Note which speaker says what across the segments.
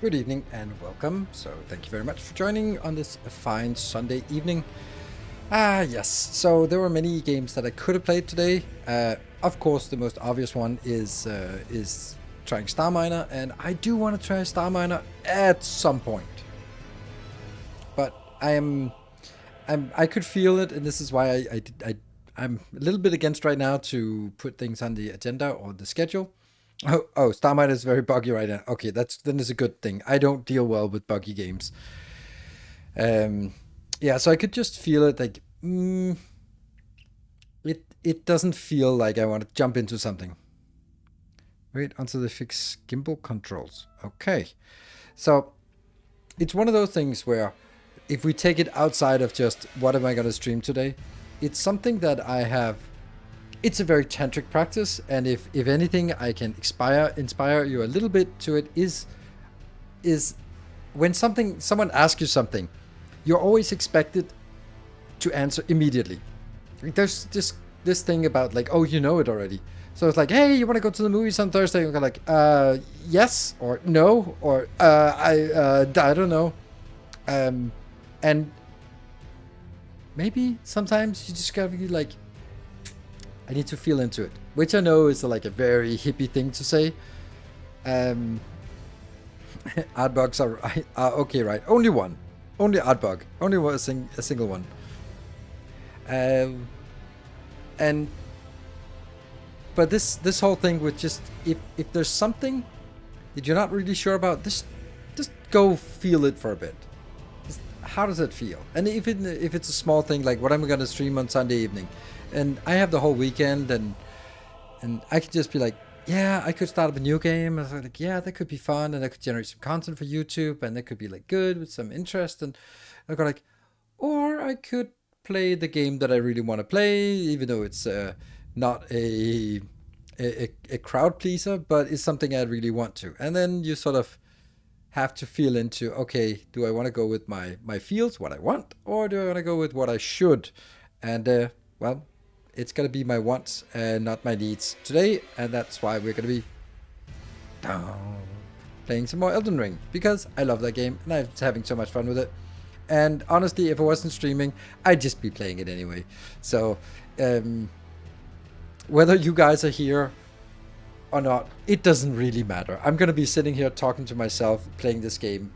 Speaker 1: Good evening and welcome. So thank you very much for joining on this fine Sunday evening. Yes, so there were many games that I could have played today. Of course, the most obvious one is trying Star Miner, and I do want to try Star Miner at some point. But I could feel it, and this is why I'm a little bit against right now to put things on the agenda or the schedule. Oh, Star Miner is very buggy right now. Okay, then it's a good thing. I don't deal well with buggy games. Yeah, so I could just feel it like it doesn't feel like I want to jump into something. Wait until they fix gimbal controls. Okay, so it's one of those things where if we take it outside of just what am I going to stream today, it's something that I have. It's a very tantric practice, and if anything I can inspire you a little bit to it is when someone asks you something, you're always expected to answer immediately. There's this thing about like, oh, you know it already. So it's like, hey, you want to go to the movies on Thursday? You're like, yes, or no, or I don't know. And maybe sometimes you just gotta be like, I need to feel into it, which I know is like a very hippie thing to say. Oddbugs are okay, right? Only one. Only oddbug. Only one, a single one. But this whole thing with just if there's something that you're not really sure about, just go feel it for a bit. How does it feel? And if it's a small thing like what I'm gonna stream on Sunday evening, and I have the whole weekend, and I could just be like, yeah, I could start up a new game. I was like, yeah, that could be fun, and I could generate some content for YouTube, and that could be like good with some interest, and I go like, or I could play the game that I really want to play, even though it's not a crowd pleaser, but it's something I really want to. And then you sort of have to feel into, okay, do I want to go with my feels, what I want, or do I want to go with what I should? And well, it's going to be my wants and not my needs today, and that's why we're going to be playing some more Elden Ring, because I love that game and I'm having so much fun with it. And honestly, if I wasn't streaming, I'd just be playing it anyway. So whether you guys are here or not, it doesn't really matter. I'm going to be sitting here talking to myself, playing this game.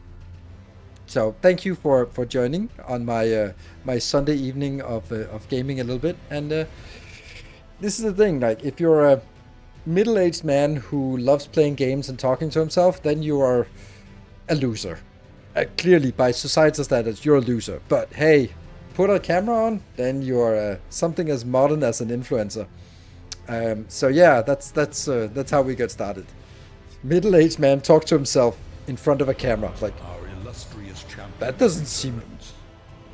Speaker 1: So thank you for joining on my my Sunday evening of gaming a little bit. And this is the thing, like if you're a middle-aged man who loves playing games and talking to himself, then you are a loser. Clearly, by societal standards, you're a loser. But hey, put a camera on, then you're something as modern as an influencer. So yeah, that's how we get started. Middle-aged man talk to himself in front of a camera, like. That doesn't seem.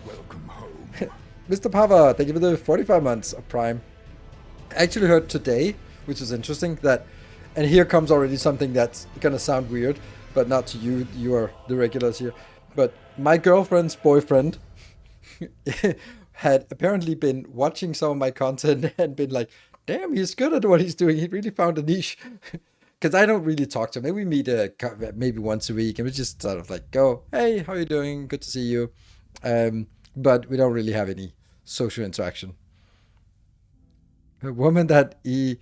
Speaker 2: Welcome home.
Speaker 1: Mr. Pava, thank you for the 45 months of Prime. I actually heard today, which is interesting, that, and here comes already something that's gonna sound weird, but not to you. You are the regulars here. But my girlfriend's boyfriend had apparently been watching some of my content and been like, "Damn, he's good at what he's doing. He really found a niche." Because I don't really talk to him. Maybe we meet maybe once a week, and we just sort of like go, hey, how are you doing? Good to see you. But we don't really have any social interaction. A woman that he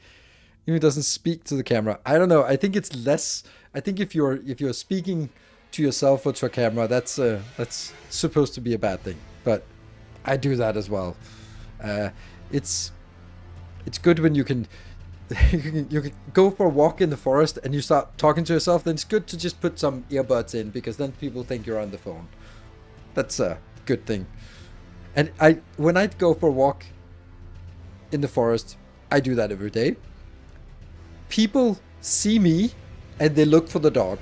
Speaker 1: doesn't speak to the camera. I don't know. I think it's less. I think if you're speaking to yourself or to a camera, that's supposed to be a bad thing. But I do that as well. It's good when you can. You can go for a walk in the forest and you start talking to yourself. Then it's good to just put some earbuds in, because then people think you're on the phone. That's a good thing. And when I go for a walk in the forest, I do that every day. People see me and they look for the dog,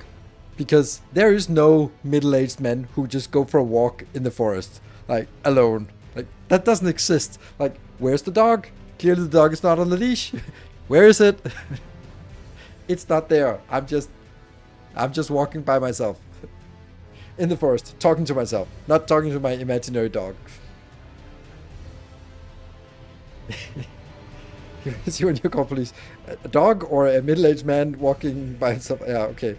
Speaker 1: because there is no middle-aged men who just go for a walk in the forest like alone. Like that doesn't exist. Like, where's the dog? Clearly the dog is not on the leash. Where is it? It's not there. I'm just walking by myself in the forest, talking to myself, not talking to my imaginary dog. See when you call police, a dog or a middle-aged man walking by himself? Yeah, okay.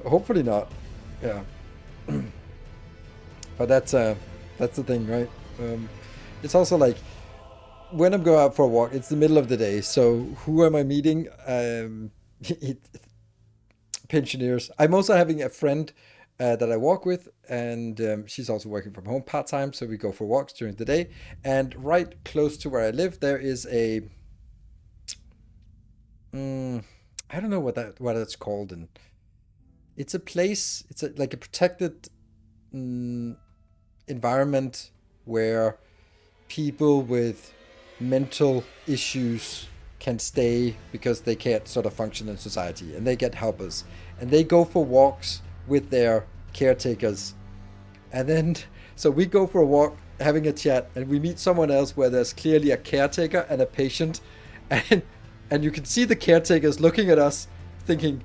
Speaker 1: Hopefully not. Yeah. But that's the thing, right? It's also like when I'm going out for a walk, it's the middle of the day. So who am I meeting? Pensioners. I'm also having a friend that I walk with, and she's also working from home part time. So we go for walks during the day. And right close to where I live, there is a I don't know what it's called, and it's a place. It's like a protected environment where people with mental issues can stay because they can't sort of function in society, and they get helpers, and they go for walks with their caretakers, and then so we go for a walk having a chat, and we meet someone else where there's clearly a caretaker and a patient, and you can see the caretakers looking at us thinking,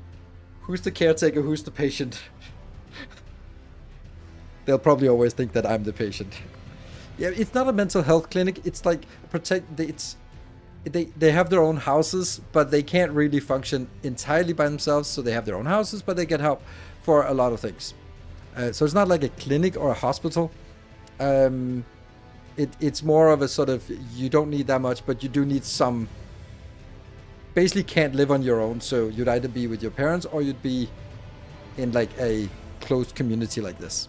Speaker 1: who's the caretaker, who's the patient? They'll probably always think that I'm the patient. Yeah, it's not a mental health clinic. It's like they have their own houses, but they can't really function entirely by themselves. So they have their own houses, but they get help for a lot of things. So it's not like a clinic or a hospital. It's more of a sort of, you don't need that much, but you do need some. Basically can't live on your own. So you'd either be with your parents or you'd be in like a closed community like this.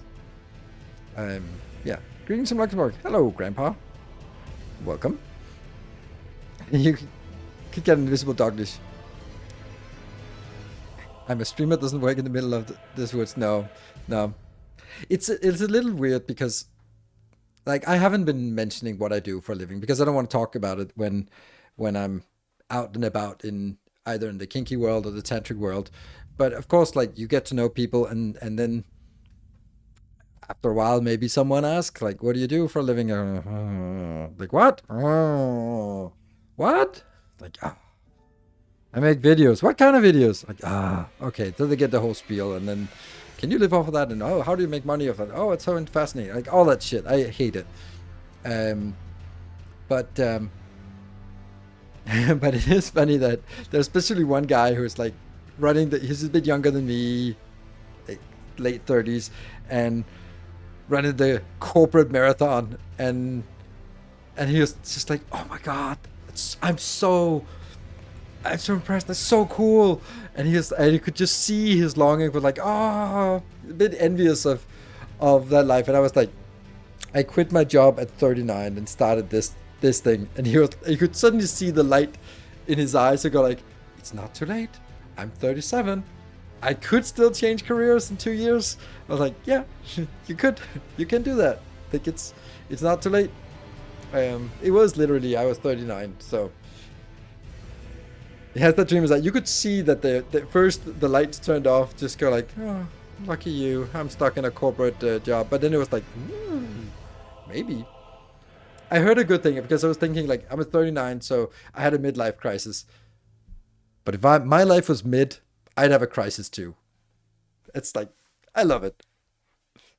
Speaker 1: Yeah. Greetings from Luxembourg. Hello, Grandpa. Welcome. You could get an invisible dog dish. I'm a streamer, doesn't work in the middle of this woods. No. It's a little weird because, like, I haven't been mentioning what I do for a living because I don't want to talk about it when I'm out and about in either in the kinky world or the tantric world. But of course, like, you get to know people, and then after a while, maybe someone asks, like, what do you do for a living? Like, what? What? Like, I make videos. What kind of videos? Like, okay. So they get the whole spiel, and then, can you live off of that? And, how do you make money off that? Oh, it's so fascinating. Like, all that shit. I hate it. But it is funny that there's especially one guy who's like he's a bit younger than me, like late 30s, and running the corporate marathon, and he was just like, oh my god, I'm so impressed, that's so cool. And you could just see his longing for, like, a bit envious of that life. And I was like, I quit my job at 39 and started this thing, and you could suddenly see the light in his eyes and go like, it's not too late, I'm 37, I could still change careers in 2 years. I was like, yeah, you can do that. I think it's not too late. It was literally, I was 39, so it has that dream is that you could see that the first the lights turned off, just go like, oh, lucky you, I'm stuck in a corporate job. But then it was like, maybe. I heard a good thing because I was thinking, like, I'm at 39, so I had a midlife crisis. But if my life was mid, I'd have a crisis too. It's like, I love it.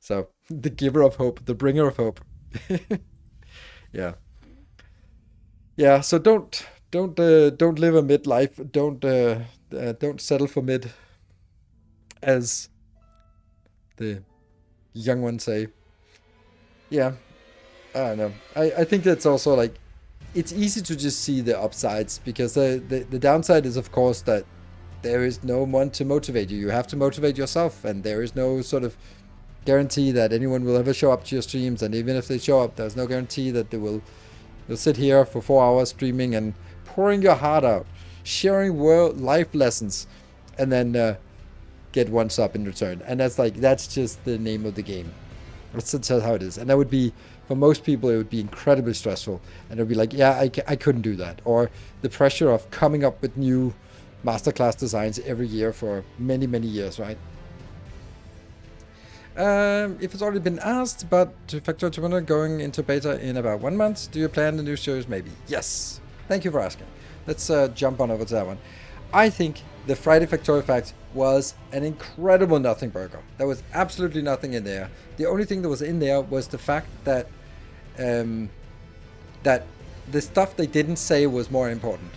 Speaker 1: So, the giver of hope, the bringer of hope. Yeah. Yeah, so don't live a midlife. Don't settle for mid, as the young ones say. Yeah. I don't know. I think that's also, like, it's easy to just see the upsides, because the downside is, of course, that there is no one to motivate you. You have to motivate yourself, and there is no sort of guarantee that anyone will ever show up to your streams. And even if they show up, there's no guarantee that you'll sit here for 4 hours streaming and pouring your heart out, sharing life lessons, and then get one sub in return. And that's just the name of the game. That's just how it is. And that would be, for most people, it would be incredibly stressful. And it would be like, yeah, I couldn't do that. Or the pressure of coming up with new masterclass designs every year for many, many years, right? If it's already been asked, but Factor 200 going into beta in about 1 month, do you plan the new shows? Maybe. Yes. Thank you for asking. Let's jump on over to that one. I think the Friday Factorio Fact was an incredible nothing burger. There was absolutely nothing in there. The only thing that was in there was the fact that that the stuff they didn't say was more important.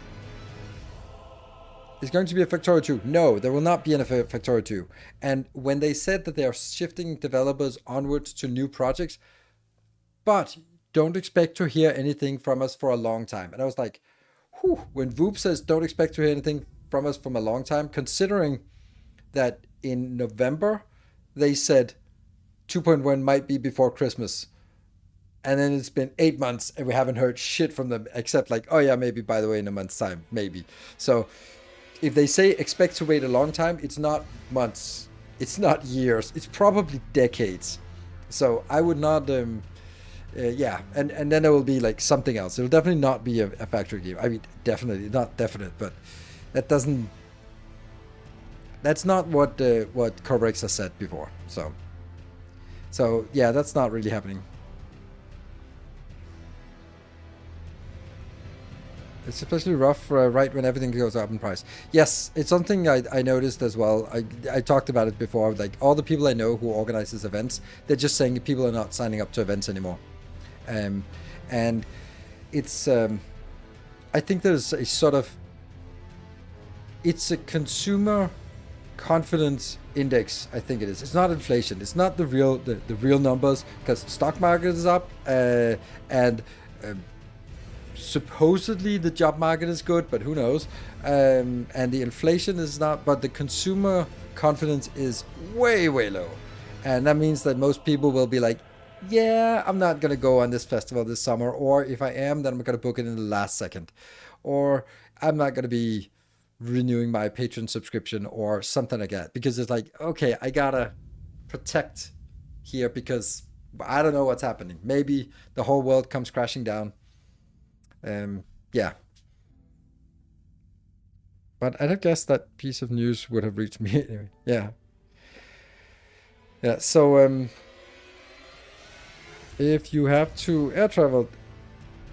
Speaker 1: Is going to be a Factorio 2? No, there will not be a Factorio 2. And when they said that they are shifting developers onwards to new projects, but don't expect to hear anything from us for a long time. And I was like, whew, when Voop says don't expect to hear anything from us from a long time, considering that in November they said 2.1 might be before Christmas. And then it's been 8 months and we haven't heard shit from them except like, oh yeah, maybe by the way in a month's time, maybe. So if they say expect to wait a long time, it's not months, it's not years, it's probably decades. So I would not, yeah, and then there will be like something else. It'll definitely not be a factory game. I mean, definitely not definite, but that doesn't. That's not what Corvex has said before. So yeah, that's not really happening. It's especially rough right when everything goes up in price. Yes, it's something I noticed as well. I talked about it before. Like all the people I know who organizes events, they're just saying people are not signing up to events anymore. And it's I think there's a sort of, it's a consumer confidence index. I think it is. It's not inflation. It's not the real numbers, because stock market is up and supposedly the job market is good, but who knows? And the inflation is not, but the consumer confidence is way low, and that means that most people will be like, yeah, I'm not gonna go on this festival this summer, or if I am, then I'm gonna book it in the last second, or I'm not gonna be renewing my Patreon subscription or something like that, because it's like, okay, I gotta protect here because I don't know what's happening. Maybe the whole world comes crashing down. Yeah. But I don't guess that piece of news would have reached me anyway. Yeah. Yeah, so if you have to air travel,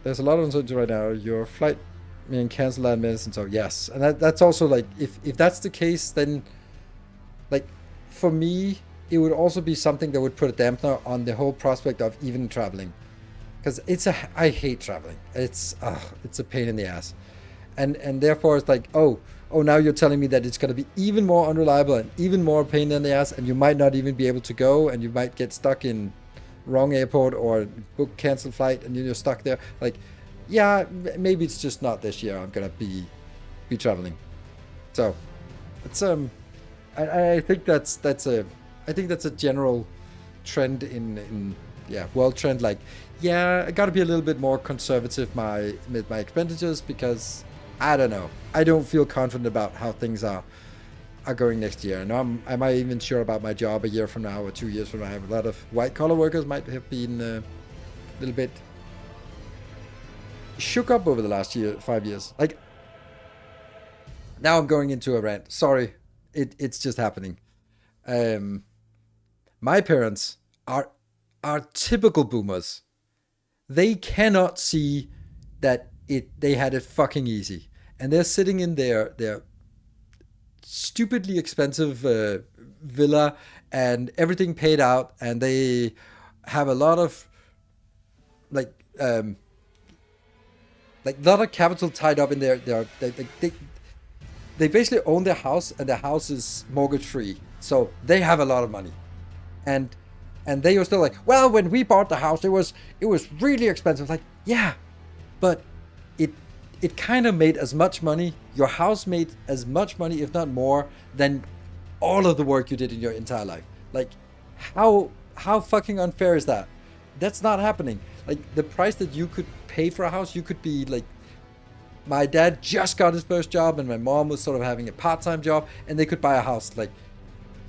Speaker 1: there's a lot of uncertainty right now. Your flight being canceled at minutes, and so yes. And that's also like, if that's the case, then like for me, it would also be something that would put a dampener on the whole prospect of even traveling. Because I hate traveling. It's a pain in the ass. And therefore it's like, oh, now you're telling me that it's going to be even more unreliable and even more pain in the ass, and you might not even be able to go, and you might get stuck in wrong airport or book cancel flight and you're stuck there. Like, yeah, maybe it's just not this year I'm going to be traveling. So it's I think that's a general trend in world trend. Like, yeah, I got to be a little bit more conservative with my expenditures, because I don't know. I don't feel confident about how things are going next year. And I'm not even sure about my job a year from now or 2 years from now. I have a lot of white collar workers might have been a little bit shook up over the last 5 years. Like, now I'm going into a rant. Sorry, it's just happening. My parents are typical boomers. They cannot see that they had it fucking easy, and they're sitting in their stupidly expensive villa and everything paid out, and they have a lot of like a lot of capital tied up in they basically own their house, and their house is mortgage free, so they have a lot of money. And they were still like, well, when we bought the house, it was really expensive. Like, yeah, but it kind of made as much money. Your house made as much money, if not more, than all of the work you did in your entire life. Like, how fucking unfair is that? That's not happening. Like, the price that you could pay for a house, you could be like, my dad just got his first job, and my mom was sort of having a part-time job, and they could buy a house like,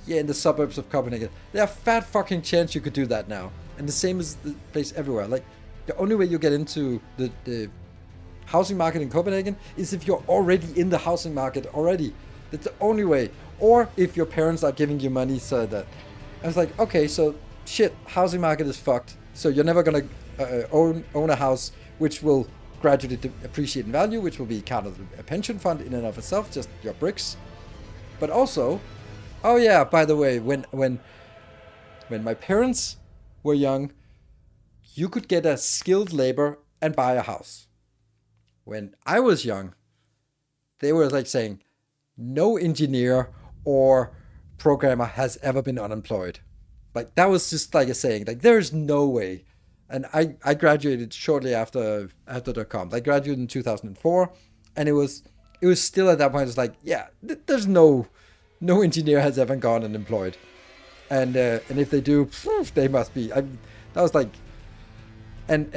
Speaker 1: yeah, in the suburbs of Copenhagen. There's a fat fucking chance you could do that now. And the same is the place everywhere. Like, the only way you get into the housing market in Copenhagen is if you're already in the housing market already. That's the only way. Or if your parents are giving you money, so that. I was like, okay, so shit, housing market is fucked. So you're never gonna own a house, which will gradually appreciate in value, which will be kind of a pension fund in and of itself, just your bricks. But also, oh yeah, by the way, when my parents were young, you could get a skilled labor and buy a house. When I was young, they were like saying, no engineer or programmer has ever been unemployed. Like that was just like a saying. Like there's no way. And I graduated shortly after .com. I graduated in 2004, and it was still at that point. It's like, yeah, there's no engineer has ever gone unemployed, and if they do, they must be. That was like, and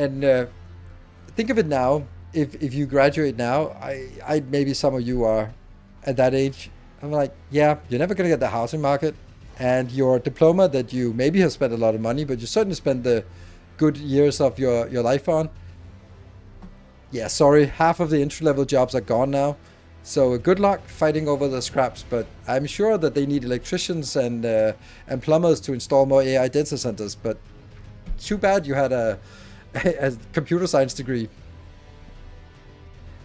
Speaker 1: think of it now. If you graduate now, I maybe some of you are at that age. I'm like, yeah, you're never gonna get the housing market, and your diploma that you maybe have spent a lot of money, but you certainly spent the good years of your life on. Yeah, sorry, half of the entry level jobs are gone now. So good luck fighting over the scraps, but I'm sure that they need electricians and plumbers to install more AI data centers. But too bad you had a computer science degree.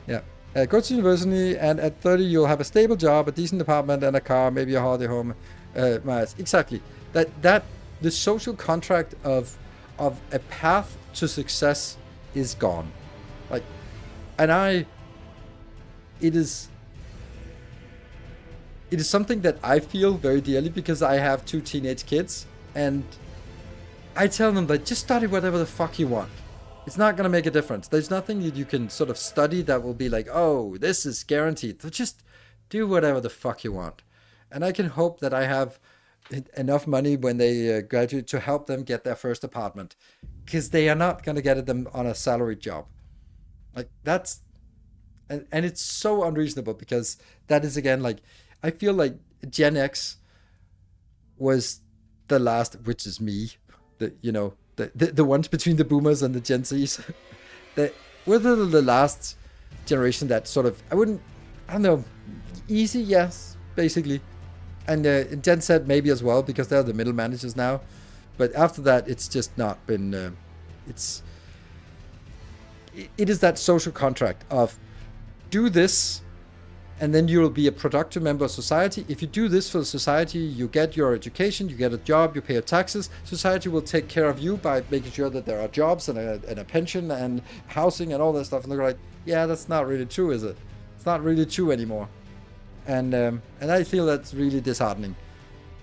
Speaker 1: Yeah. Go to university, and at 30 you'll have a stable job, a decent apartment, and a car, maybe a holiday home. Exactly. That the social contract of a path to success is gone. Like, and it is something that I feel very dearly because I have two teenage kids, and I tell them that just study whatever the fuck you want. It's not going to make a difference. There's nothing that you can sort of study that will be like, oh, this is guaranteed. So just do whatever the fuck you want. And I can hope that I have enough money when they graduate to help them get their first apartment, because they are not going to get them on a salaried job. Like that's, and it's so unreasonable, because that is again, like, I feel like Gen X was the last, which is me, the ones between the boomers and the Gen Zs, that were the last generation that sort of, I don't know, easy, yes, basically. And Gen Z maybe as well, because they're the middle managers now. But after that, it's just not been, it is that social contract of do this, and then you will be a productive member of society. If you do this for society, you get your education, you get a job, you pay your taxes. Society will take care of you by making sure that there are jobs and a pension and housing and all that stuff. And they're like, yeah, that's not really true, is it? It's not really true anymore. And I feel that's really disheartening.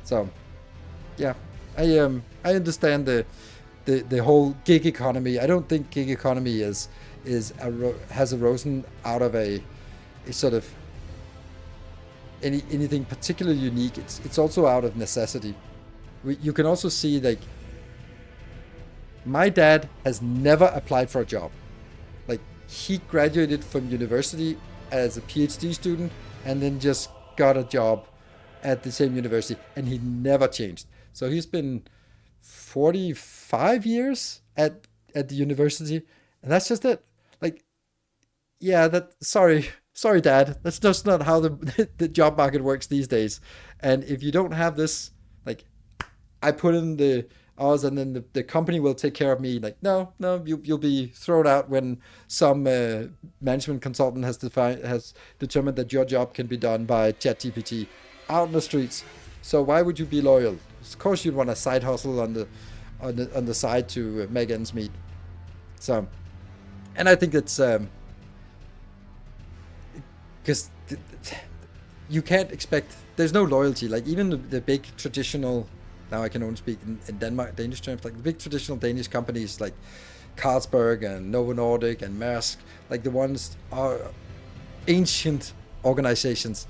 Speaker 1: So, yeah, I understand the whole gig economy. I don't think gig economy has arisen out of a sort of anything particularly unique. It's also out of necessity. You can also see, like, my dad has never applied for a job. Like, he graduated from university as a PhD student and then just got a job at the same university, and he never changed. So he's been 45 years at the university, and that's just it. Like, yeah, sorry, Dad. That's just not how the job market works these days. And if you don't have this, like, I put in the hours, and then the company will take care of me. Like, no, you'll be thrown out when some management consultant has determined that your job can be done by ChatGPT out in the streets. So why would you be loyal? Of course, you'd want a side hustle on the side to make ends meet. So, and I think it's because you can't expect. There's no loyalty. Like, even the big traditional. Now I can only speak in Danish terms. Like the big traditional Danish companies like Carlsberg and Novo Nordisk and Maersk, like the ones are ancient organizations.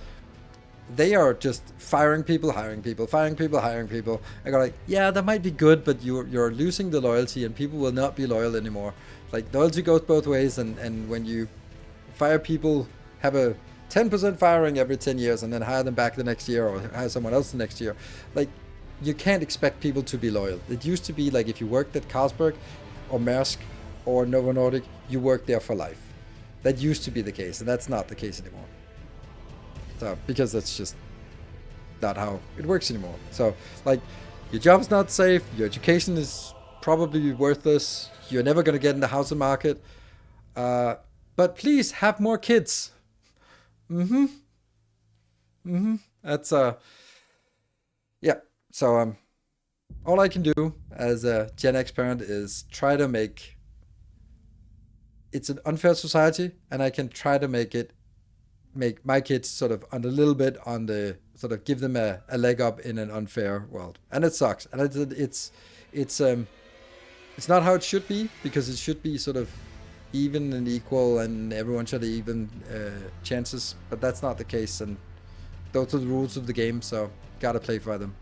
Speaker 1: They are just firing people, hiring people, firing people, hiring people. I go like, yeah, that might be good, but you're losing the loyalty, and people will not be loyal anymore. Like, loyalty goes both ways, and when you fire people, have a 10% firing every 10 years and then hire them back the next year, or hire someone else the next year. Like, you can't expect people to be loyal. It used to be like if you worked at Carlsberg or Maersk or Novo Nordisk, you worked there for life. That used to be the case, and that's not the case anymore. So, because that's just not how it works anymore. So, like, your job's not safe, your education is probably worthless, you're never going to get in the housing market, but please have more kids. That's yeah. So all I can do as a Gen X parent is try to make it's an unfair society, and I can try to make it make my kids sort of on a little bit on the sort of give them a leg up in an unfair world, and it sucks. And it's not how it should be, because it should be sort of even and equal, and everyone should have even chances. But that's not the case, and those are the rules of the game. So gotta play by them.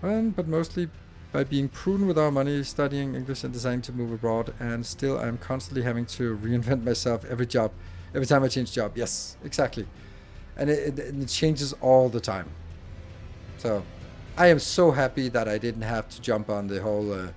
Speaker 1: But mostly by being prudent with our money, studying English and deciding to move abroad, and still I'm constantly having to reinvent myself every time I change job. Yes, exactly. And it changes all the time. So I am so happy that I didn't have to jump on the whole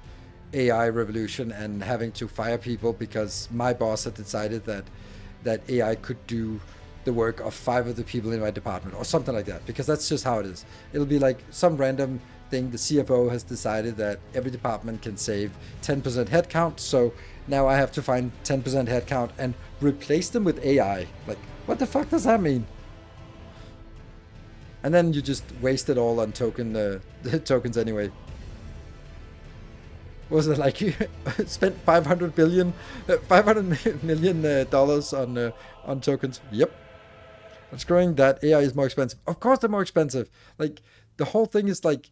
Speaker 1: AI revolution and having to fire people because my boss had decided that AI could do the work of 5 of the people in my department or something like that, because that's just how it is. It'll be like some random thing. The CFO has decided that every department can save 10% headcount, so now I have to find 10% headcount and replace them with AI. Like, what the fuck does that mean? And then you just waste it all on the tokens anyway. Was it like you spent $500 million dollars on tokens? Yep. I'm screwing that AI is more expensive. Of course they're more expensive. Like, the whole thing is like,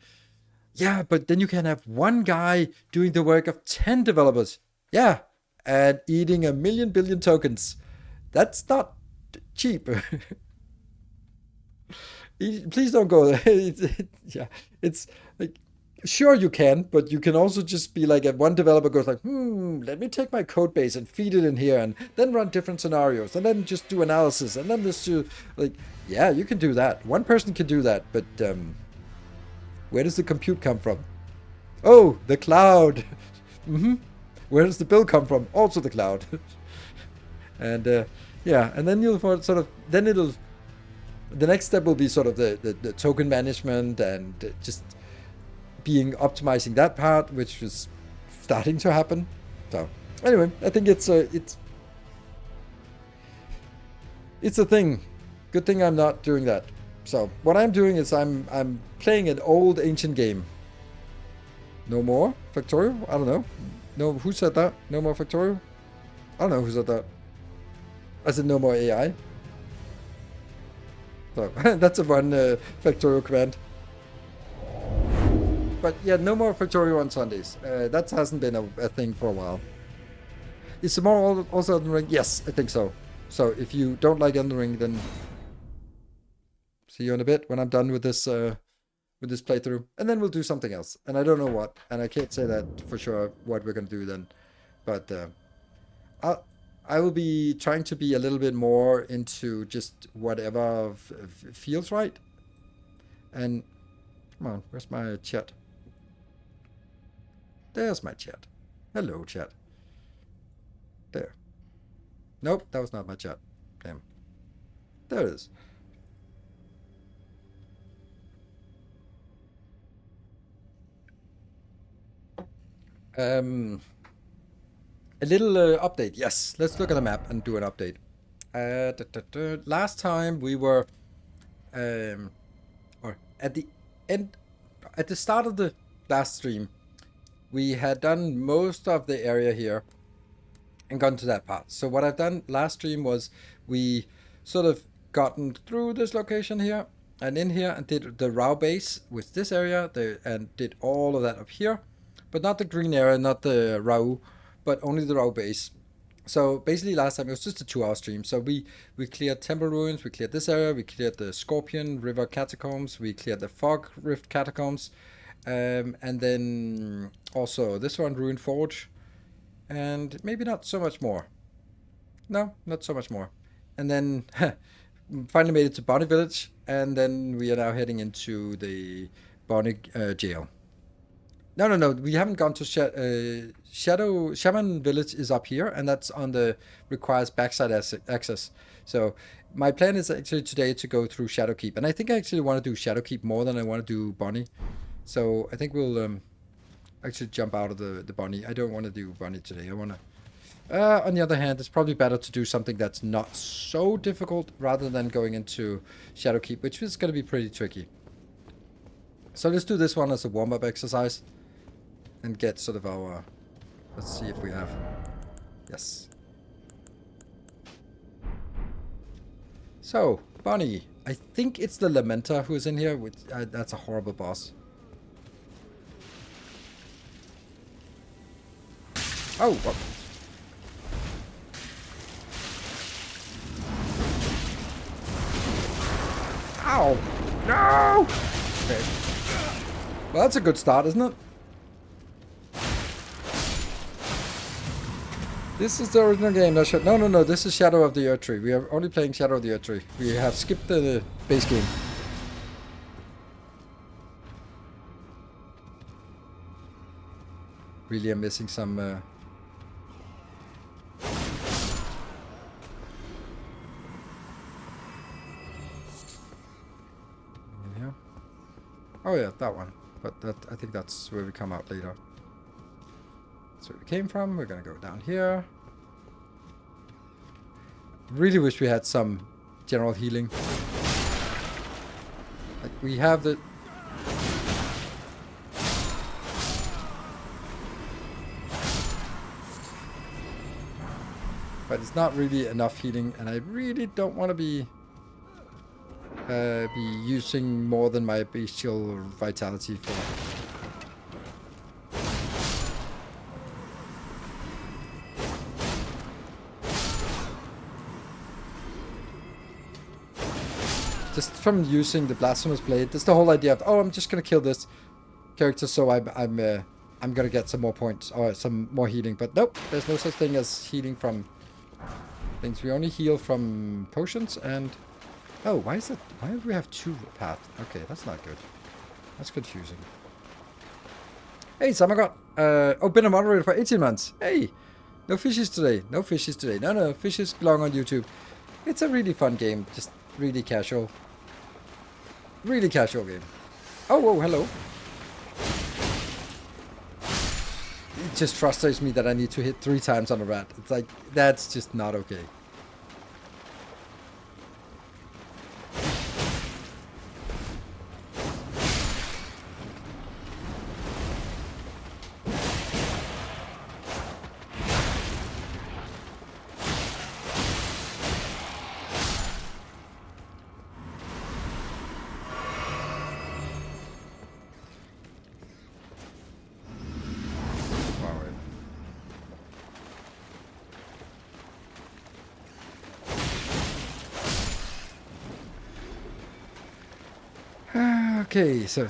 Speaker 1: yeah, but then you can have one guy doing the work of 10 developers. Yeah, and eating 1 billion tokens. That's not cheap. Please don't go there. It's like, sure you can, but you can also just be like, one developer goes like, let me take my code base and feed it in here, and then run different scenarios, and then just do analysis, and then just do, like, yeah, you can do that. One person can do that, but where does the compute come from? Oh, the cloud. Where does the bill come from? Also the cloud. And yeah, and then you'll sort of, then it'll, the next step will be sort of the token management and just optimizing that part, which is starting to happen. So anyway, I think it's a thing. Good thing I'm not doing that. So what I'm doing is I'm playing an old ancient game. No more Factorial? I don't know. No, who said that? No more Factorial? I don't know who said that. I said no more AI. So that's a one Factorial command. But yeah, no more Factorial on Sundays. That hasn't been a thing for a while. Is tomorrow also Elden Ring? Yes, I think so. So if you don't like Elden Ring, then see you in a bit when I'm done with this playthrough, and then we'll do something else. And I don't know what, and I can't say that for sure what we're gonna do then. But I will be trying to be a little bit more into just whatever feels right. And come on, where's my chat? There's my chat. Hello, chat. There. Nope, that was not my chat. Damn. There it is. A little update. Yes, let's look at the map and do an update. Last time we were, or at the start of the last stream, we had done most of the area here and gone to that part. So what I've done last stream was we sort of gotten through this location here and in here and did the Rao base with this area and did all of that up here, but not the green area, not the Rao, but only the Rao base. So basically last time it was just a 2-hour stream. So we cleared Temple Ruins, we cleared this area, we cleared the Scorpion River Catacombs, we cleared the Fog Rift Catacombs, and then also this one, Ruined Forge, and maybe not so much more. No, not so much more. And then finally made it to Bonnie Village, and then we are now heading into the Bonnie jail. No, we haven't gone to Shaman Village is up here, and that's on the requires backside access. So my plan is actually today to go through Shadowkeep, and I think I actually want to do Shadowkeep more than I want to do Bonnie. So I think we'll actually jump out of the Bonnie. I don't want to do Bonnie today. I want to... on the other hand, it's probably better to do something that's not so difficult rather than going into Shadowkeep, which is going to be pretty tricky. So let's do this one as a warm-up exercise and get sort of our... Let's see if we have... Yes. So, Bonnie. I think it's the Lamenter who is in here. Which, that's a horrible boss. Oh, what? Ow! No! Okay. Well, that's a good start, isn't it? This is the original game. No. This is Shadow of the Erdtree. We are only playing Shadow of the Erdtree. We have skipped the base game. Really, I'm missing some. In here. Oh yeah, that one. But that I think that's where we come out later. That's where we came from. We're gonna go down here. Really wish we had some general healing. Like we have the. But it's not really enough healing, and I really don't want to be using more than my bestial vitality for. Just from using the Blasphemous Blade, that's the whole idea of, oh, I'm just gonna kill this character, so I'm gonna get some more points or some more healing. But nope, there's no such thing as healing from things. We only heal from potions and. Oh, why is it? Why do we have two paths? Okay, that's not good. That's confusing. Hey, Samagot. Oh, been a moderator for 18 months. Hey, no fishes today. No fishes today. No, fishes belong on YouTube. It's a really fun game. Just really casual. Really casual game. Oh, whoa, hello. It just frustrates me that I need to hit 3 times on a rat. It's like, that's just not okay. Okay, so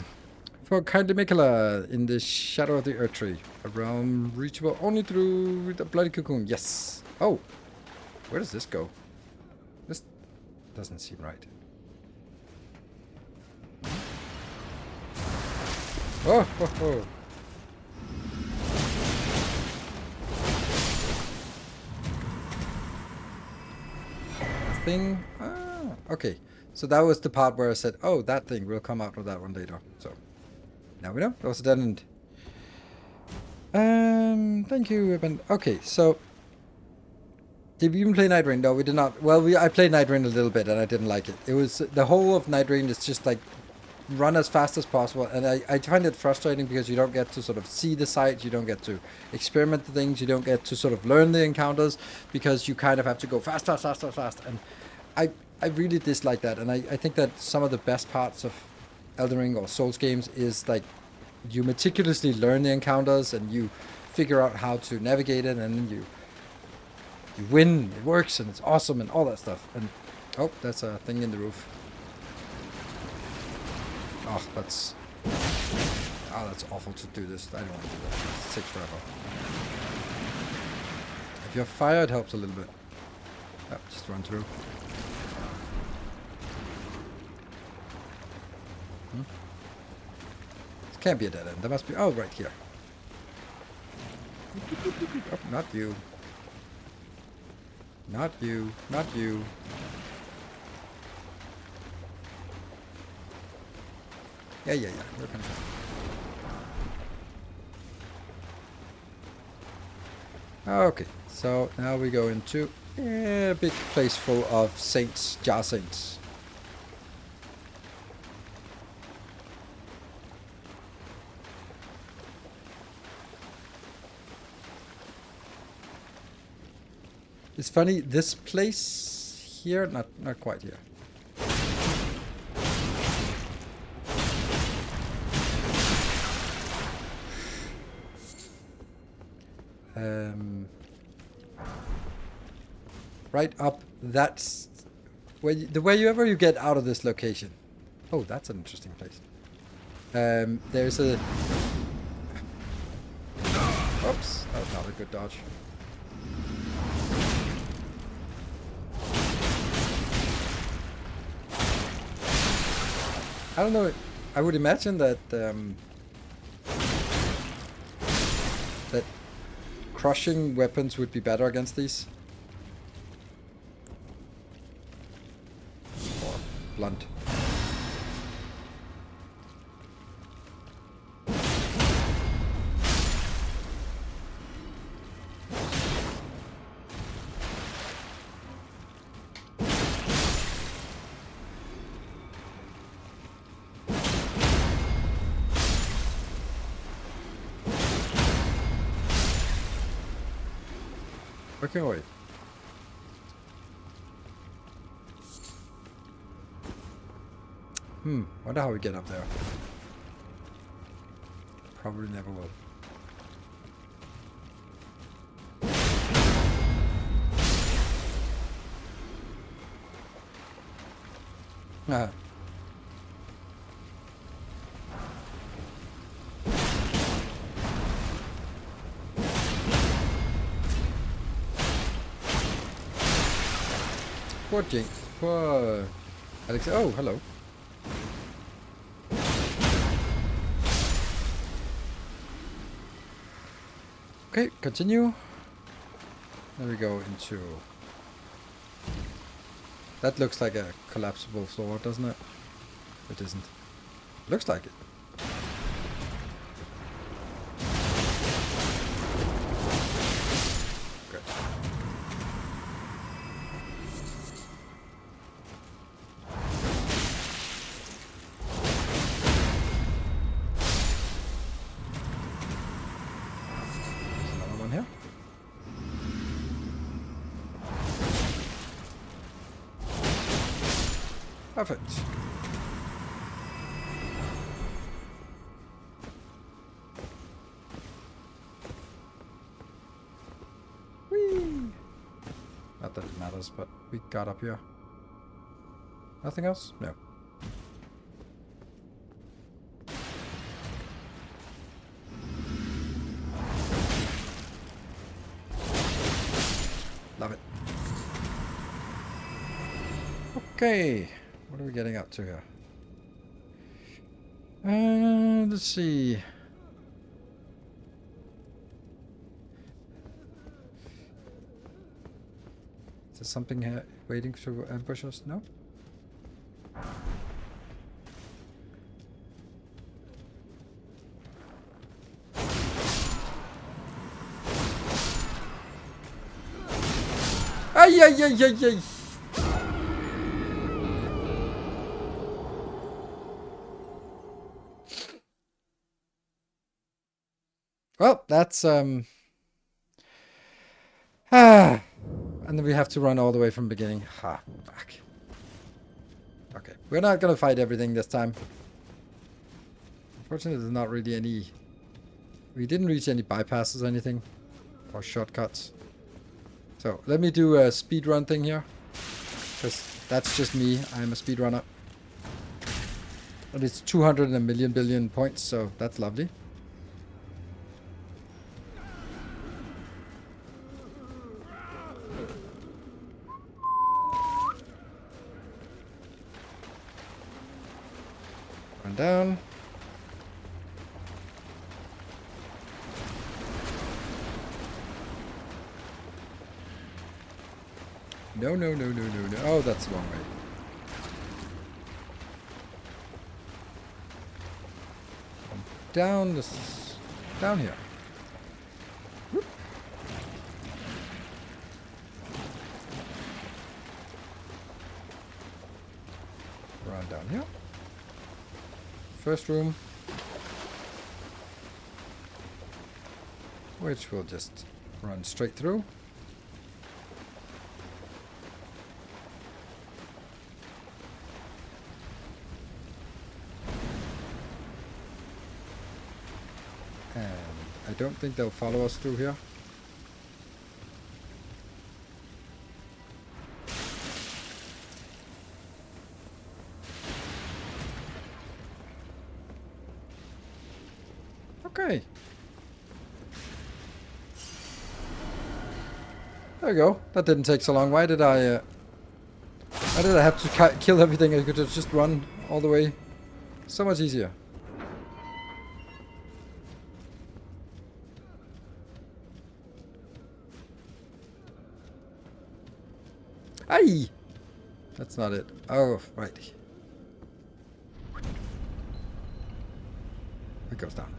Speaker 1: for Kindly Mikala in the Shadow of the Erdtree, a realm reachable only through the Bloody Cocoon. Yes. Oh, where does this go? This doesn't seem right. Oh, oh, oh. Thing. Ah, okay. So that was the part where I said, oh, that thing will come out of that one later. So now we know. That was a dead end. Thank you, Eben. Okay, so did we even play Night Rain? No, we did not. Well, I played Night Rain a little bit and I didn't like it. It was the whole of Night Rain is just like run as fast as possible, and I find it frustrating because you don't get to sort of see the sights, you don't get to experiment the things, you don't get to sort of learn the encounters because you kind of have to go fast, and I really dislike that, and I think that some of the best parts of Elden Ring or Souls games is like you meticulously learn the encounters and you figure out how to navigate it, and then you win, it works, and it's awesome, and all that stuff. And oh, that's a thing in the roof. Oh, that's awful to do this. I don't want to do that. It takes forever. If you have fire, it helps a little bit. Oh, just run through. This can't be a dead end. There must be. Oh, right here. Oh, not you. Not you. Not you. Yeah. We're coming. Okay, so now we go into a big place full of saints, jar saints. It's funny, this place here, not quite here. Right up. That's wherever you get out of this location. Oh, that's an interesting place. There's a. Oops, that was not a good dodge. I don't know. I would imagine that that crushing weapons would be better against these. Or blunt. Okay, wait. Wonder how we get up there. Probably never will. Ah. Poor Jinx. Poor Alex. Oh, hello. Okay, continue. There we go into... That looks like a collapsible floor, doesn't it? It isn't. Looks like it. Good. There's another one here. Perfect. Whee! Not that it matters, but we got up here. Nothing else? No. Love it. Okay. What are we getting up to here? Let's see. Is there something here waiting to ambush us? No? Ay, ay, ay, ay, ay. Well, that's and then we have to run all the way from the beginning. Ha, fuck. Okay, we're not gonna fight everything this time. Unfortunately, there's not really any... We didn't reach any bypasses or anything. Or shortcuts. So, let me do a speedrun thing here. Because that's just me. I'm a speedrunner. And it's 200 and a million billion points, so that's lovely. Run down. No, no, no, no, no, no. Oh, that's the wrong way. Down this... Down here. Whoop. Run down here. First room. Which we'll just run straight through. And I don't think they'll follow us through here. Okay. There we go. That didn't take so long. Why did I have to kill everything? I could have just run all the way. So much easier. Aye! That's not it. Oh, right. It goes down.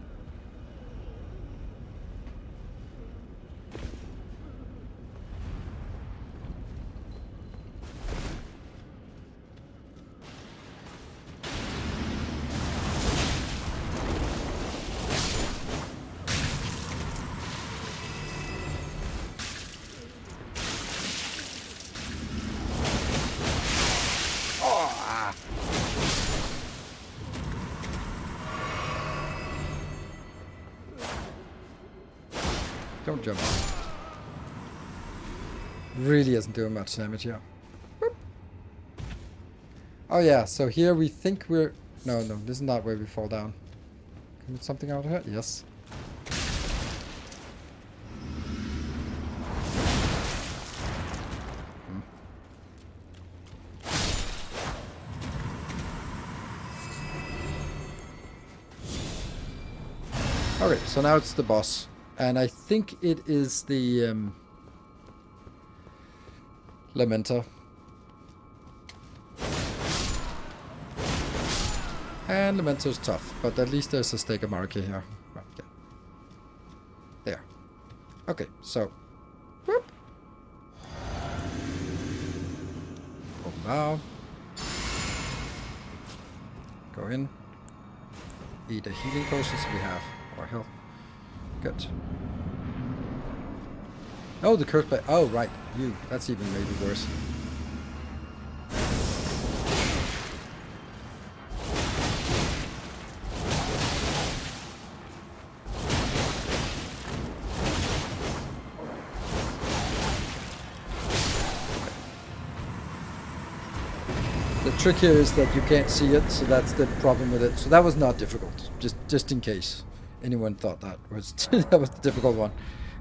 Speaker 1: Don't jump. Really isn't doing much damage here. Boop. Oh yeah, so here we think we're... No, this is not where we fall down. Can we get something out of here? Yes. Okay, so now it's the boss. And I think it is the Lamenter. And Lamenter's tough, but at least there's a Stegomarchy here. Well, yeah. There. Okay, so. Whoop. Oh, now. Go in. Eat the healing potions we have. Or health. Good. Oh, the curse by... Oh, right. You. That's even maybe worse. The trick here is that you can't see it, so that's the problem with it. So that was not difficult. Just in case anyone thought that was that was the difficult one.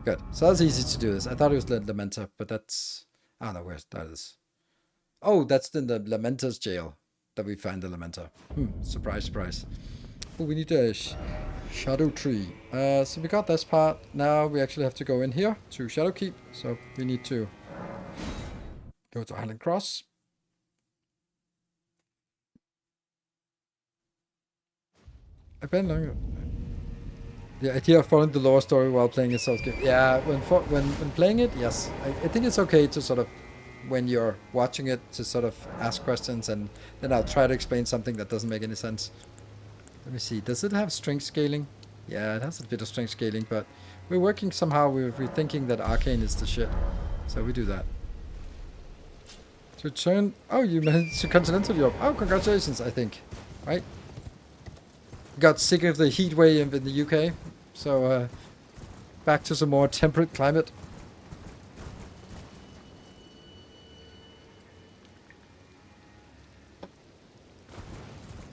Speaker 1: Good. So that's easy to do this. I thought it was the Lamenter, but that's... I don't know where that is. Oh, that's in the Lamenter's jail that we find the Lamenter. Surprise, surprise. Oh, we need a Shadow Tree. So we got this part. Now we actually have to go in here to Shadowkeep. So we need to go to Island Cross. I've been longer. The idea of following the lore story while playing a Souls game. Yeah, when playing it, yes. I think it's okay to sort of, when you're watching it, to sort of ask questions, and then I'll try to explain something that doesn't make any sense. Let me see. Does it have strength scaling? Yeah, it has a bit of strength scaling, but we're working somehow. We're thinking that Arcane is the shit. So we do that. To return... Oh, you managed to Continental Europe. Oh, congratulations, I think. Right? Got sick of the heat wave in the UK, so back to some more temperate climate.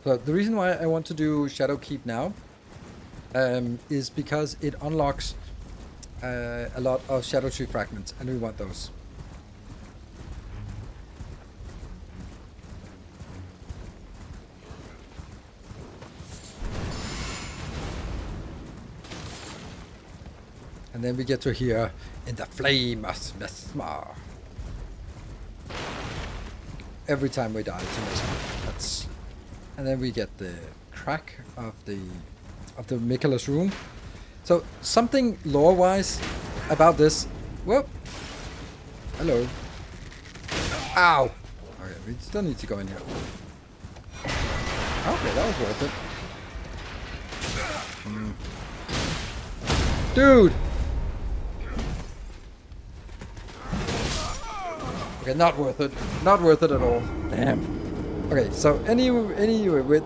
Speaker 1: So the reason why I want to do Shadowkeep now is because it unlocks a lot of Shadow Tree fragments, and we want those. And then we get to hear in the flame of Mesmer. Every time we die to Mesmer. That's... And then we get the crack of the Michaela's room. So something lore-wise about this. Whoop. Hello. Ow. Okay, we still need to go in here. Okay, that was worth it. Dude. Okay, not worth it. Not worth it at all. Damn. Okay, so anyway, with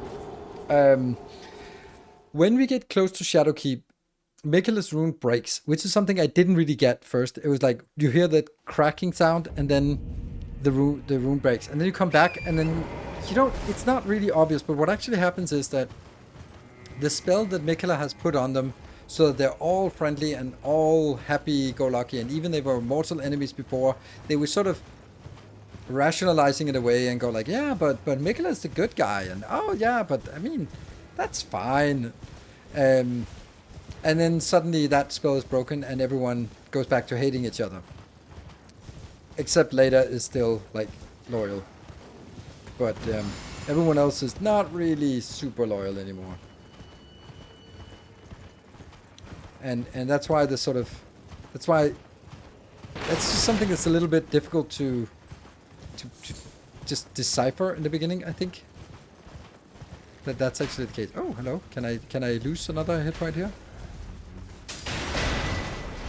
Speaker 1: when we get close to Shadowkeep, Michaela's rune breaks, which is something I didn't really get first. It was like you hear that cracking sound, and then the rune breaks, and then you come back, and then you don't. It's not really obvious, but what actually happens is that the spell that Michaela has put on them so they're all friendly and all happy-go-lucky, and even they were mortal enemies before, they were sort of rationalizing it away and go like, yeah, but Mikola's the good guy, and oh yeah, but I mean, that's fine. And then suddenly that spell is broken and everyone goes back to hating each other. Except Leda is still like loyal. But everyone else is not really super loyal anymore. And that's why that's just something that's a little bit difficult to just decipher in the beginning, I think. That's actually the case. Oh, hello. Can I lose another hit point here?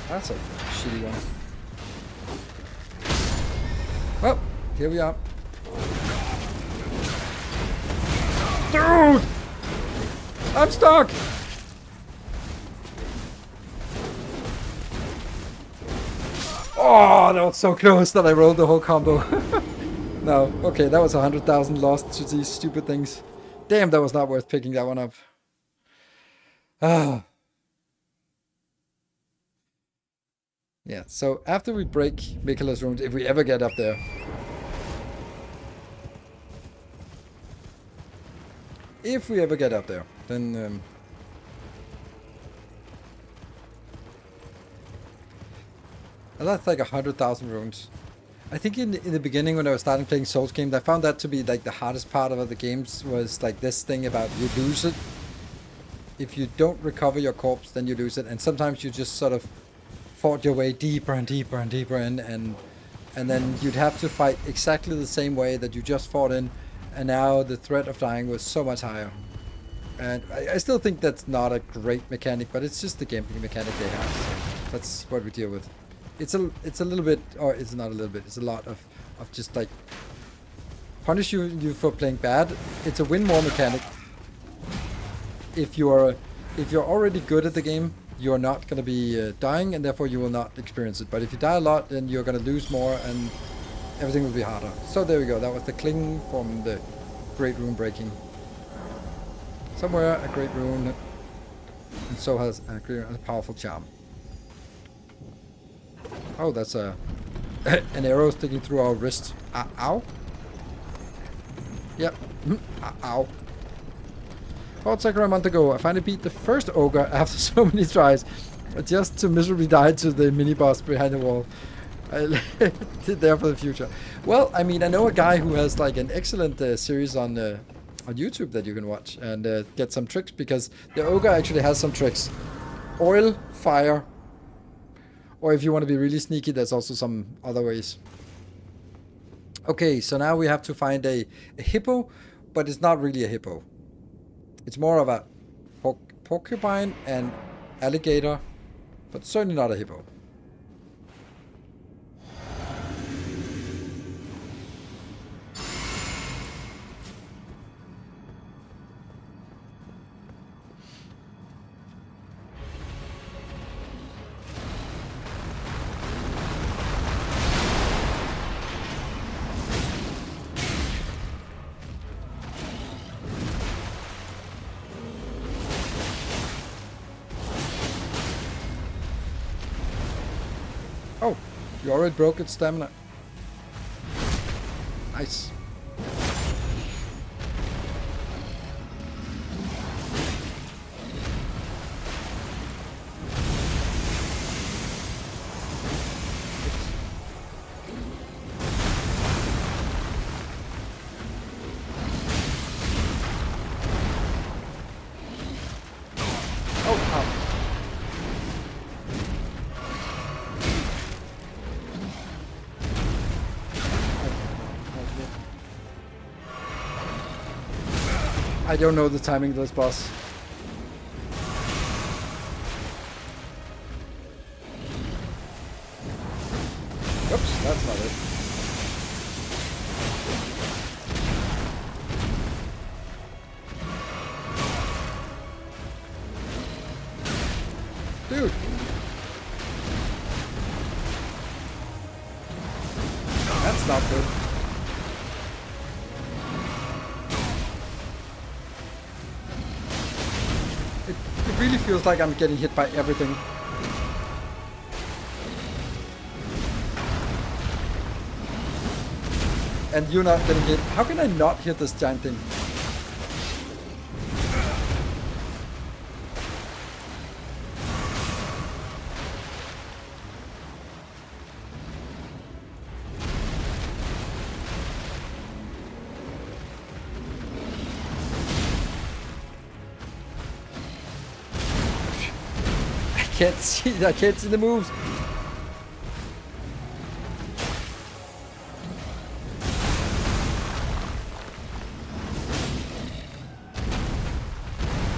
Speaker 1: That's a shitty one. Well, here we are. Dude! I'm stuck! Oh, that was so close that I rolled the whole combo. No, okay, that was 100,000 lost to these stupid things. Damn, that was not worth picking that one up. Ah. Yeah, so after we break Mikola's runes, if we ever get up there. If we ever get up there, then... that's like 100,000 runes. I think in the beginning when I was starting playing Souls games, I found that to be like the hardest part of the games was like this thing about you lose it. If you don't recover your corpse, then you lose it. And sometimes you just sort of fought your way deeper and deeper and deeper in, and then you'd have to fight exactly the same way that you just fought in, and now the threat of dying was so much higher. And I still think that's not a great mechanic, but it's just the gameplay mechanic they have. So that's what we deal with. It's a little bit, or it's not a little bit, it's a lot of just like punish you for playing bad. It's a win more mechanic. If you're already good at the game, you're not going to be dying, and therefore you will not experience it. But if you die a lot, then you're going to lose more, and everything will be harder. So there we go. That was the cling from the Great Rune breaking. Somewhere a Great Rune, and so has a powerful charm. Oh, that's an arrow sticking through our wrist. Ow. Yep. Ow. About a month ago, I finally beat the first ogre after so many tries, just to miserably die to the mini-boss behind the wall. I did there for the future. Well, I mean, I know a guy who has like an excellent series on YouTube that you can watch and get some tricks, because the ogre actually has some tricks. Oil, fire, or if you want to be really sneaky, there's also some other ways. Okay, so now we have to find a hippo, but it's not really a hippo. It's more of a porcupine and alligator, but certainly not a hippo. Oh, you already broke its stamina. Nice. I don't know the timing of this boss. Oops, that's not it. Dude! That's not good. It really feels like I'm getting hit by everything. And you're not getting hit. How can I not hit this giant thing? I can't see the moves.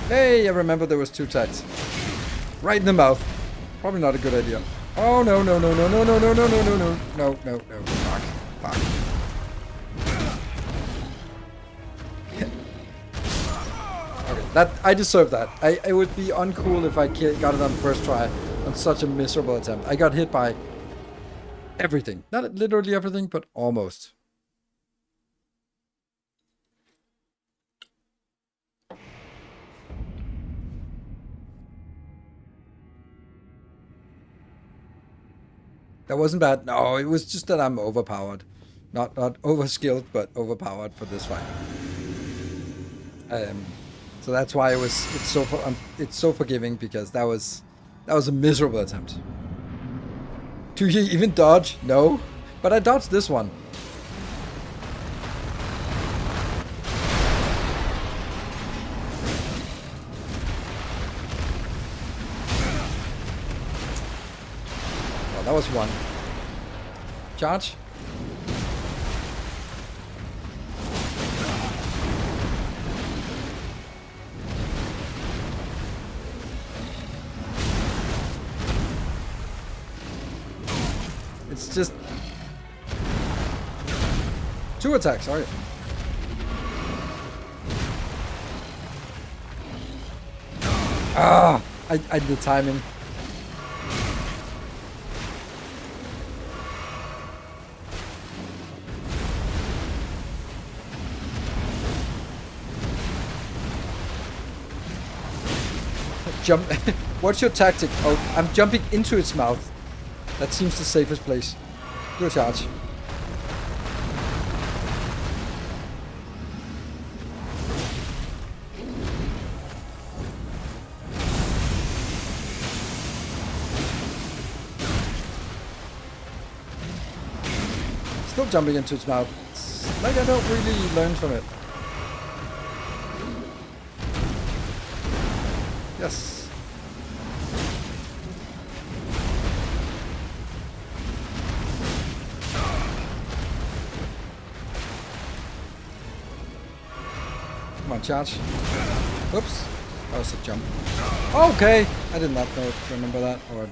Speaker 1: Hey, I remember there was 2 attacks. Right in the mouth. Probably not a good idea. Oh no no no no no no no no no no no no no no. Fuck. Fuck. Okay, that I deserve that. I would be uncool if I got it on first try on such a miserable attempt. I got hit by everything. Not literally everything, but almost. That wasn't bad. No, it was just that I'm overpowered. Not overskilled, but overpowered for this fight. So that's why it's so forgiving, because that was a miserable attempt. Do you even dodge? No, but I dodged this one. That was one. Charge. It's just 2 attacks, sorry. Ah, I did the timing. Jump. What's your tactic? Oh, I'm jumping into its mouth. That seems the safest place. Do a charge. Still jumping into its mouth. It's like I don't really learn from it. Yes. Come on, charge. Oops. That was a jump. Okay. I did not remember that. Or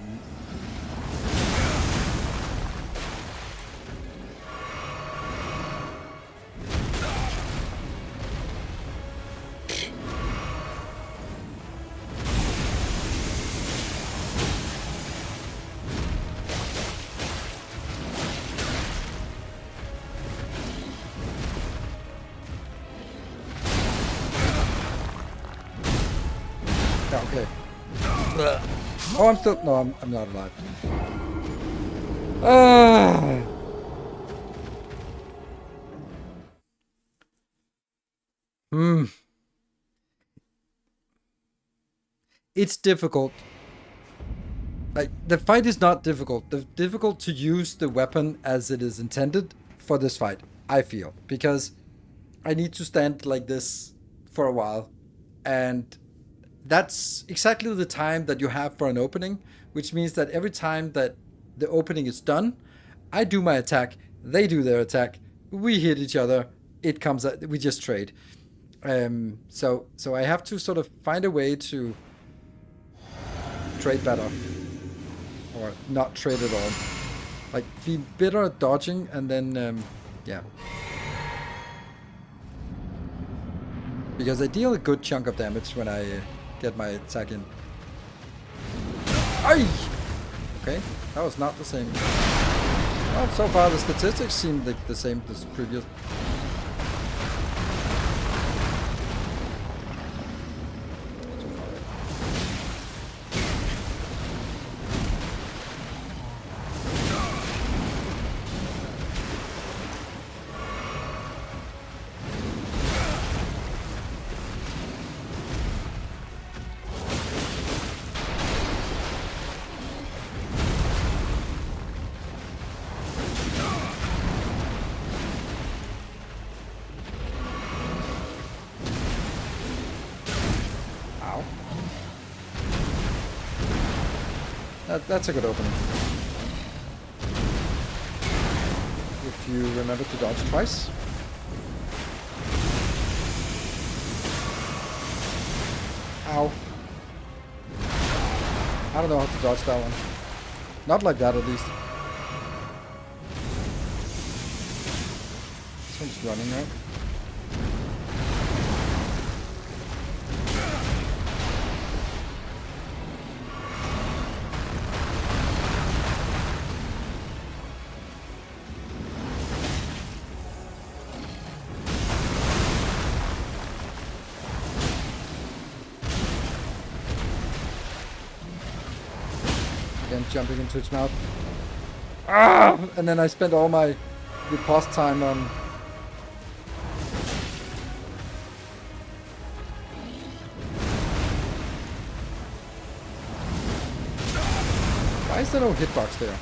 Speaker 1: okay. Oh, I'm still... No, I'm not alive. It's difficult. Like, the fight is not difficult. It's difficult to use the weapon as it is intended for this fight, I feel. Because I need to stand like this for a while. And that's exactly the time that you have for an opening, which means that every time that the opening is done, I do my attack, they do their attack, we hit each other, it comes out, we just trade. So I have to sort of find a way to trade better, or not trade at all. Like, be better at dodging, and then yeah. Because I deal a good chunk of damage when I get my attack in. Aye! Okay, that was not the same. Well, so far the statistics seem like the same as previous. That's a good opening. If you remember to dodge twice. Ow. I don't know how to dodge that one. Not like that, at least. This one's running, right? Again, jumping into its mouth. Ah! And then I spent all my riposte time on... Why is there no hitbox there?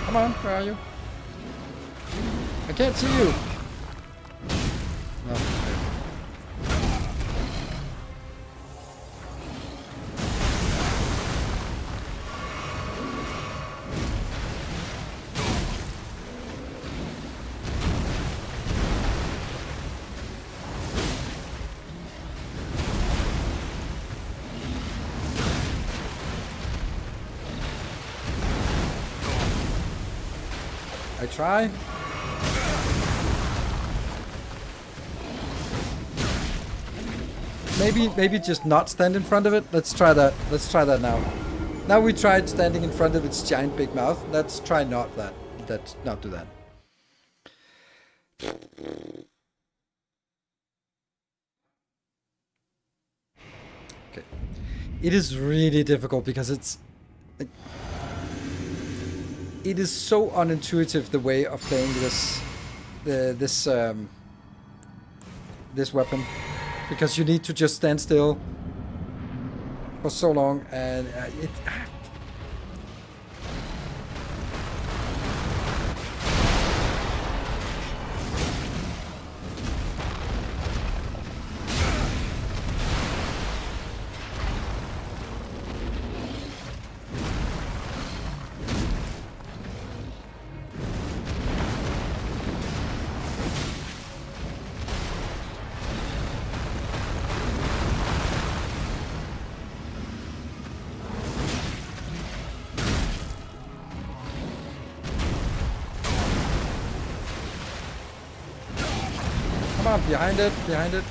Speaker 1: Come on, where are you? I can't see you! No, okay. I try. Maybe just not stand in front of it. Let's try that. Let's try that now. Now we tried standing in front of its giant big mouth. Let's try not that. Let's not do that. Okay. It is really difficult because it's... It is so unintuitive, the way of playing this weapon, because you need to just stand still for so long, and it. Come on, behind it, behind it.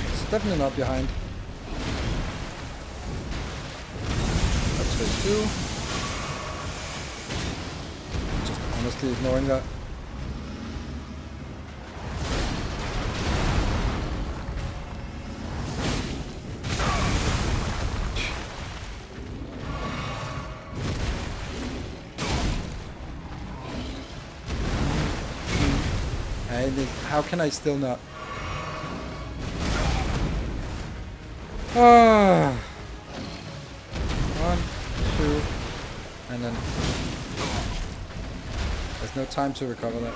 Speaker 1: It's definitely not behind. That's phase 2. Just honestly ignoring that. How can I still not? Ah. 1, 2, and then there's no time to recover that.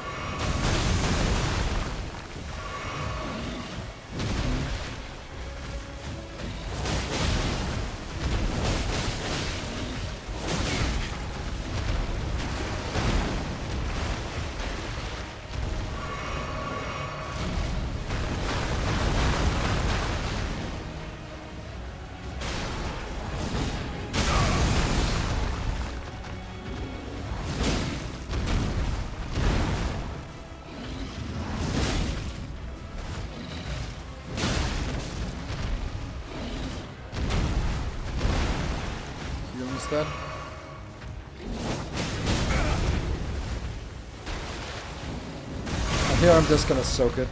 Speaker 1: Instead. And here I'm just gonna soak it.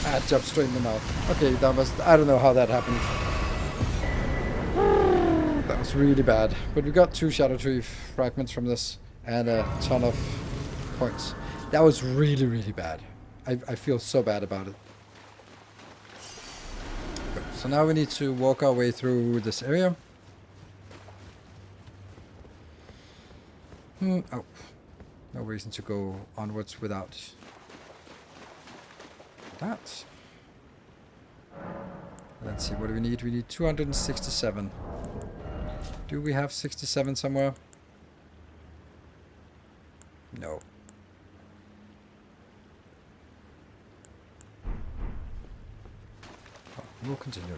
Speaker 1: Ah, jump straight in the mouth. Okay, that was... I don't know how that happened. That was really bad. But we got 2 Erdtree fragments from this and a ton of points. That was really, really bad. I feel so bad about it. Good. So now we need to walk our way through this area. Oh. No reason to go onwards without that. Let's see, what do we need? We need 267. Do we have 67 somewhere? No. Oh, we'll continue.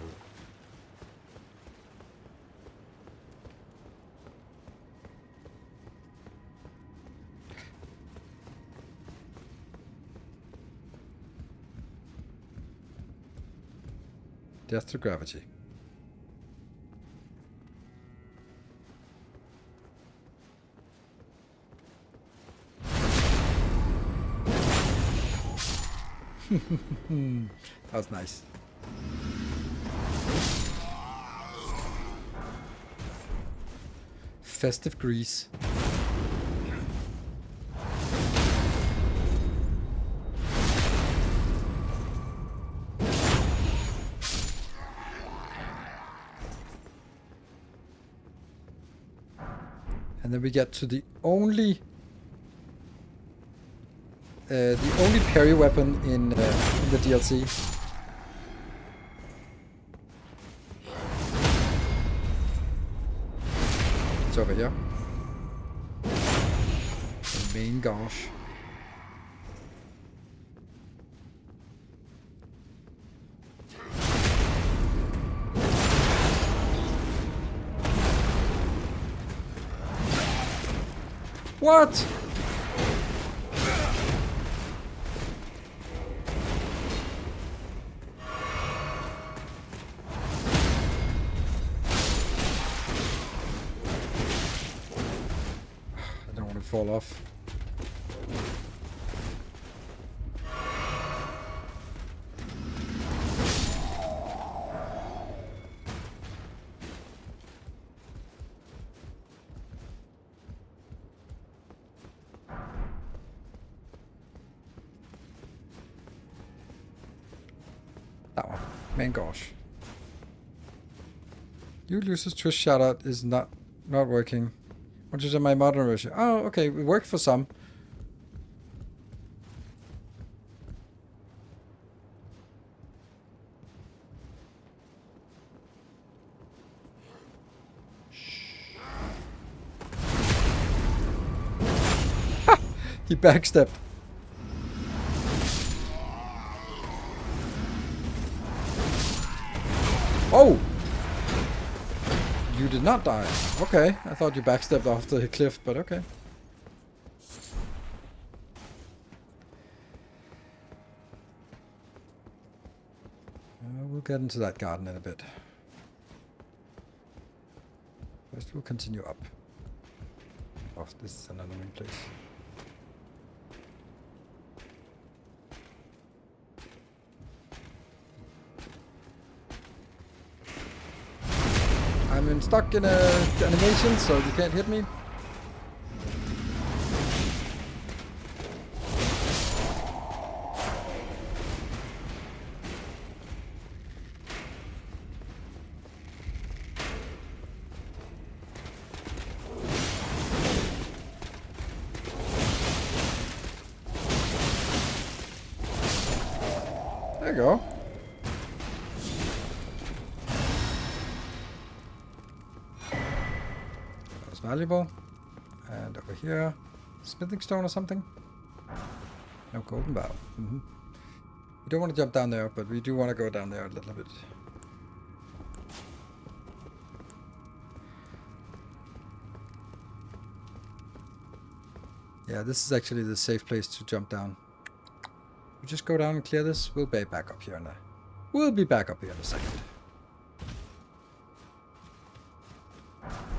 Speaker 1: Death to gravity. That was nice. Festive Grease. And then we get to the only parry weapon in the DLC. It's over here. The main gosh. What? I don't want to fall off. That one. Main gosh. You losers twist shoutout is not working. What is in my modern version? Oh, okay. It worked for some. Ha! He backstepped. Oh! You did not die. Okay, I thought you backstepped off the cliff, but okay. We'll get into that garden in a bit. First we'll continue up. Oh, this is an annoying place. I'm stuck in a animation, so you can't hit me. There you go. Valuable. And over here, smithing stone or something? No, golden bow. We don't want to jump down there, but we do want to go down there a little bit. Yeah, this is actually the safe place to jump down. We just go down and clear this. We'll be back up here in a second.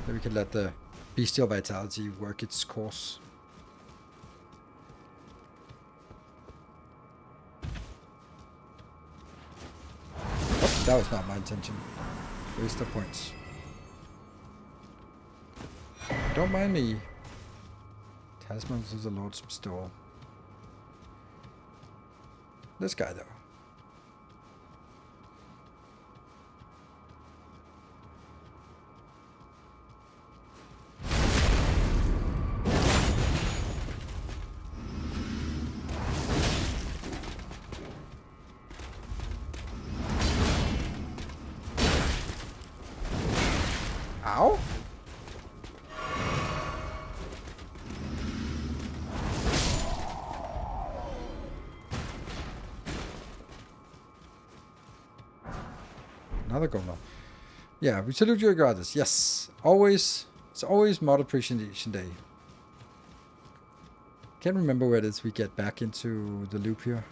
Speaker 1: Then we can let the bestial vitality work its course. Oh, that was not my intention. Waste of points. Don't mind me. Talismans of the Lord's bestowal. This guy, though. Ow! Another golem. Yeah, we salute you regardless. Yes, always. It's always mod appreciation day. Can't remember where it is we get back into the loop here.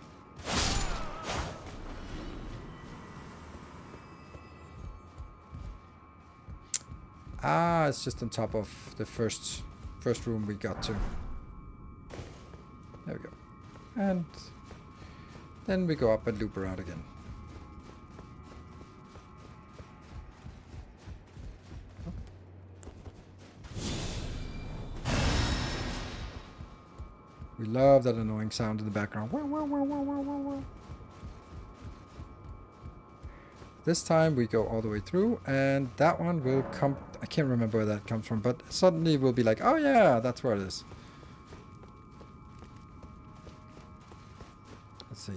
Speaker 1: Ah, it's just on top of the first room we got to. There we go. And then we go up and loop around again. We love that annoying sound in the background. Wah, wah, wah, wah, wah, wah, wah. This time we go all the way through, and that one will come... I can't remember where that comes from, but suddenly we'll be like, oh yeah, that's where it is. Let's see.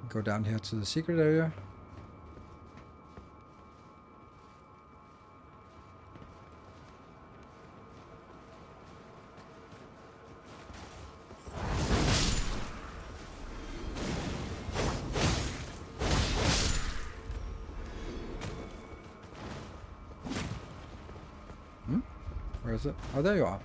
Speaker 1: Go down here to the secret area. Where is it? Oh, there you are.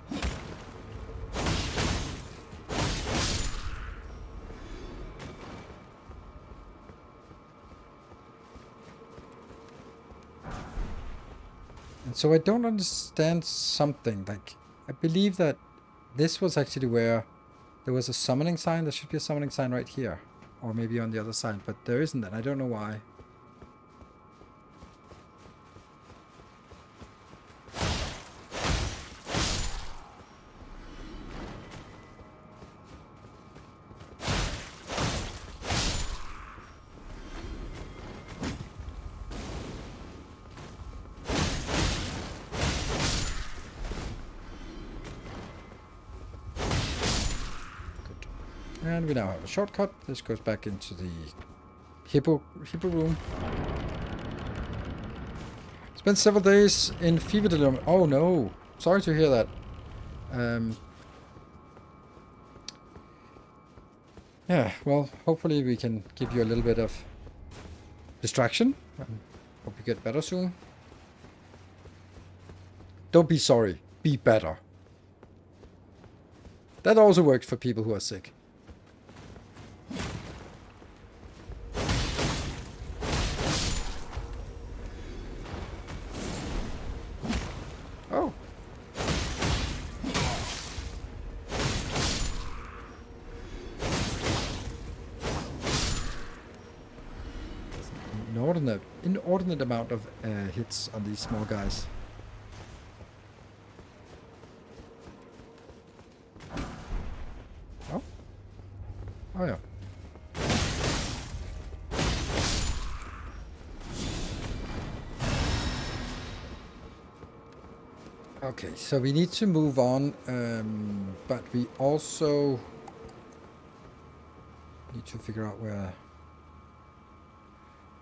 Speaker 1: And so I don't understand something. Like, I believe that this was actually where there was a summoning sign. There should be a summoning sign right here. Or maybe on the other side, but there isn't, and I don't know why. And we now have a shortcut. This goes back into the hippo room. Spent several days in fever delirium. Oh no! Sorry to hear that. Yeah, well, hopefully we can give you a little bit of distraction. Hope you get better soon. Don't be sorry. Be better. That also works for people who are sick. Oh. Inordinate amount of hits on these small guys. Oh. Oh yeah. Okay, so we need to move on, but we also need to figure out where...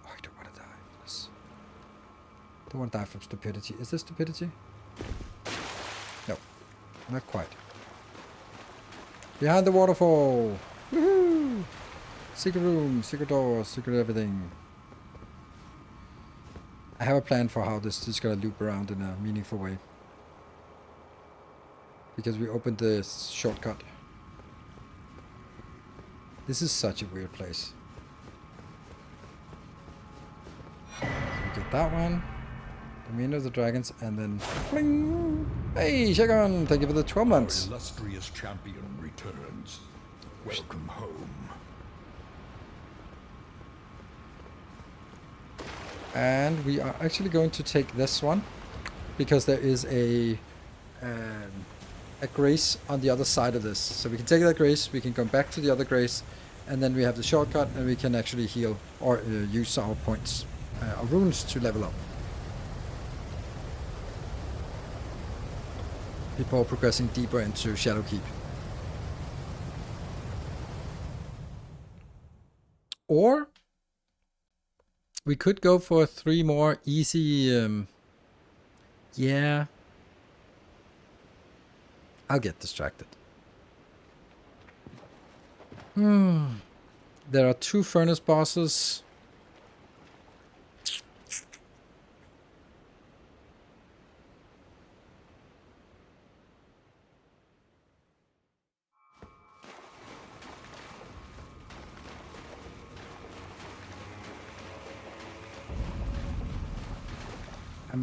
Speaker 1: Oh, I don't want to die from this. Don't want to die from stupidity. Is this stupidity? No, not quite. Behind the waterfall! Woohoo! Secret room, secret door, secret everything. I have a plan for how this is going to loop around in a meaningful way. Because we opened the shortcut. This is such a weird place. So we get that one. Domain of the Dragons, and then... Bling! Hey, Shagon! Thank you for the 12 months.
Speaker 2: Our illustrious champion returns. Welcome home.
Speaker 1: And we are actually going to take this one. Because there is a grace on the other side of this. So we can take that grace, we can come back to the other grace, and then we have the shortcut, and we can actually heal or use our points, our runes to level up. before progressing deeper into Shadowkeep. Or we could go for 3 more easy. Yeah. I'll get distracted. There are 2 furnace bosses.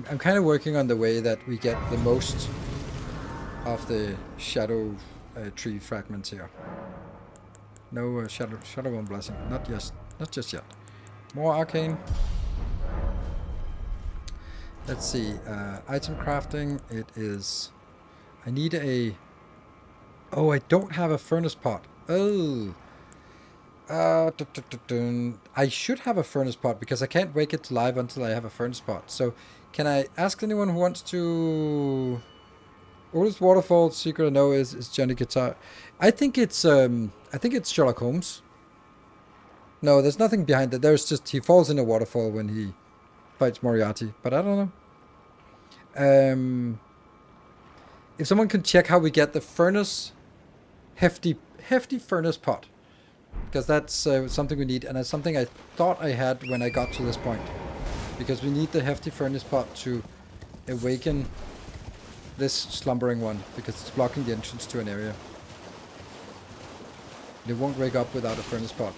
Speaker 1: I'm kind of working on the way that we get the most of the shadow tree fragments here. No shadow one blessing, not just yet. More arcane. Let's see, item crafting. It is. I need a. Oh, I don't have a furnace pot. Oh. I should have a furnace pot because I can't wake it live until I have a furnace pot. So, can I ask anyone who wants to? Oldest waterfall secret I know is Johnny Guitar. I think it's Sherlock Holmes. No, there's nothing behind it. There's just he falls in a waterfall when he fights Moriarty. But I don't know. If someone can check how we get the furnace, hefty furnace pot. Because that's something we need, and it's something I thought I had when I got to this point. Because we need the hefty furnace pot to awaken this slumbering one, because it's blocking the entrance to an area. It won't wake up without a furnace pot.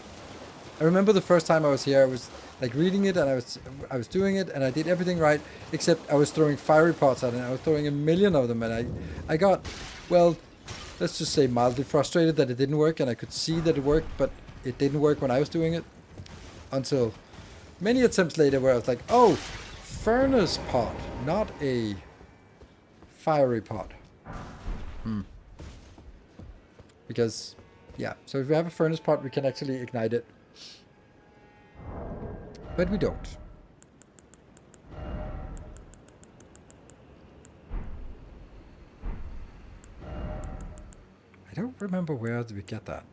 Speaker 1: I remember the first time I was here, I was like reading it, and I was doing it, and I did everything right, except I was throwing fiery pots at it, and I was throwing a million of them, and I got, well, let's just say mildly frustrated that it didn't work, and I could see that it worked, but it didn't work when I was doing it. Until many attempts later where I was like, oh, furnace pot, not a fiery pot. Because, yeah, so if we have a furnace pot, we can actually ignite it. But we don't. I don't remember where did we get that.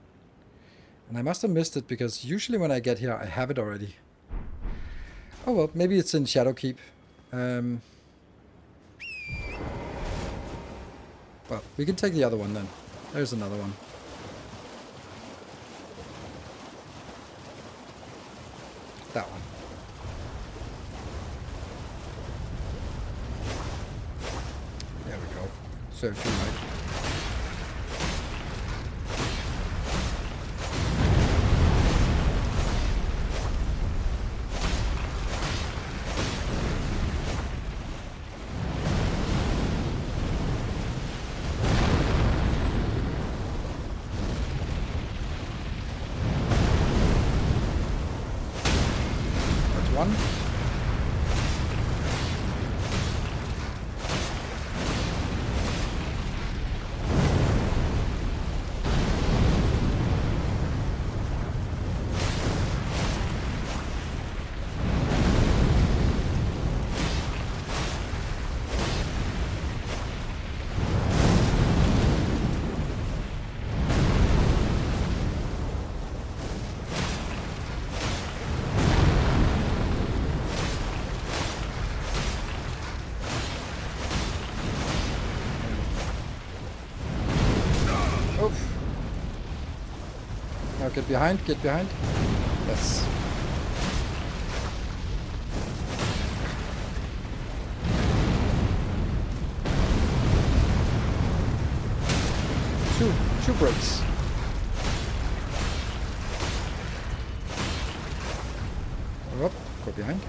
Speaker 1: And I must have missed it because usually when I get here I have it already. Oh well, maybe it's in Shadowkeep. Well, we can take the other one then. There's another one. That one. There we go. So if you like. Now get behind, get behind. Yes. Two breaks. Up, go behind.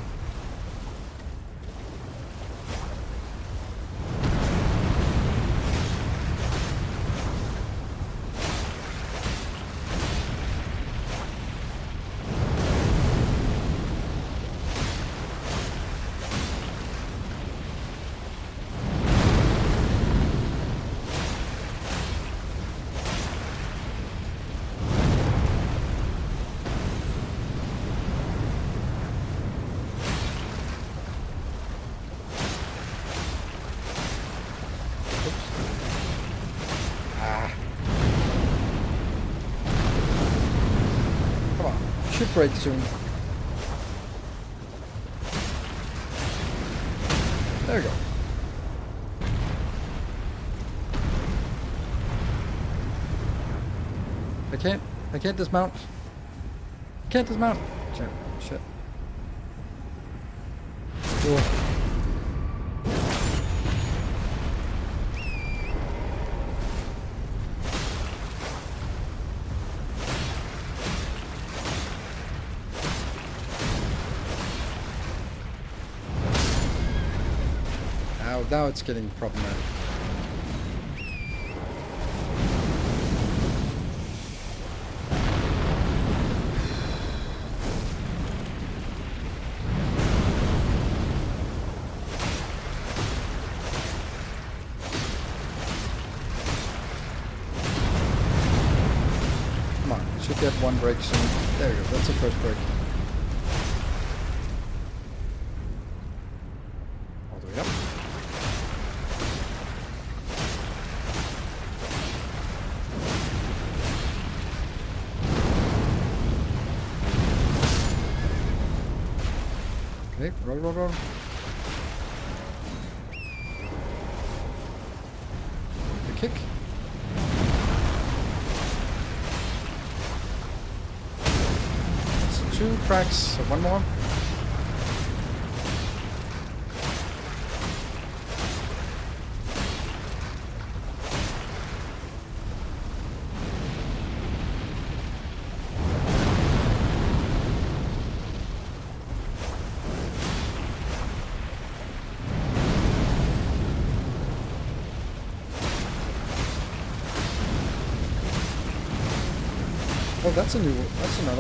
Speaker 1: Should break soon. There we go. I can't dismount. Can't dismount. Shit. Cool. Now it's getting problematic. Come on, should get one break soon. There we go, that's the first break. All the way up. Okay, roll. The kick. It's 2 cracks, so 1 more. Oh, that's another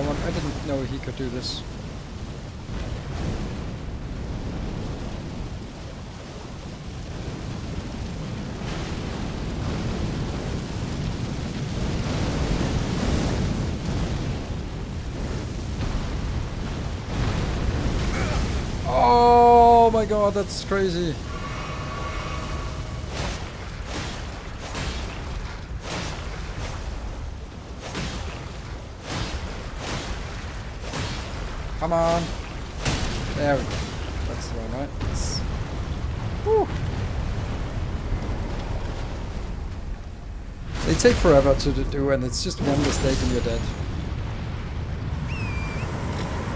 Speaker 1: one. I didn't know he could do this. Oh my god, that's crazy. Come on. There we go. That's the one, right? Yes. Woo. They take forever to do, and it's just one mistake and you're dead.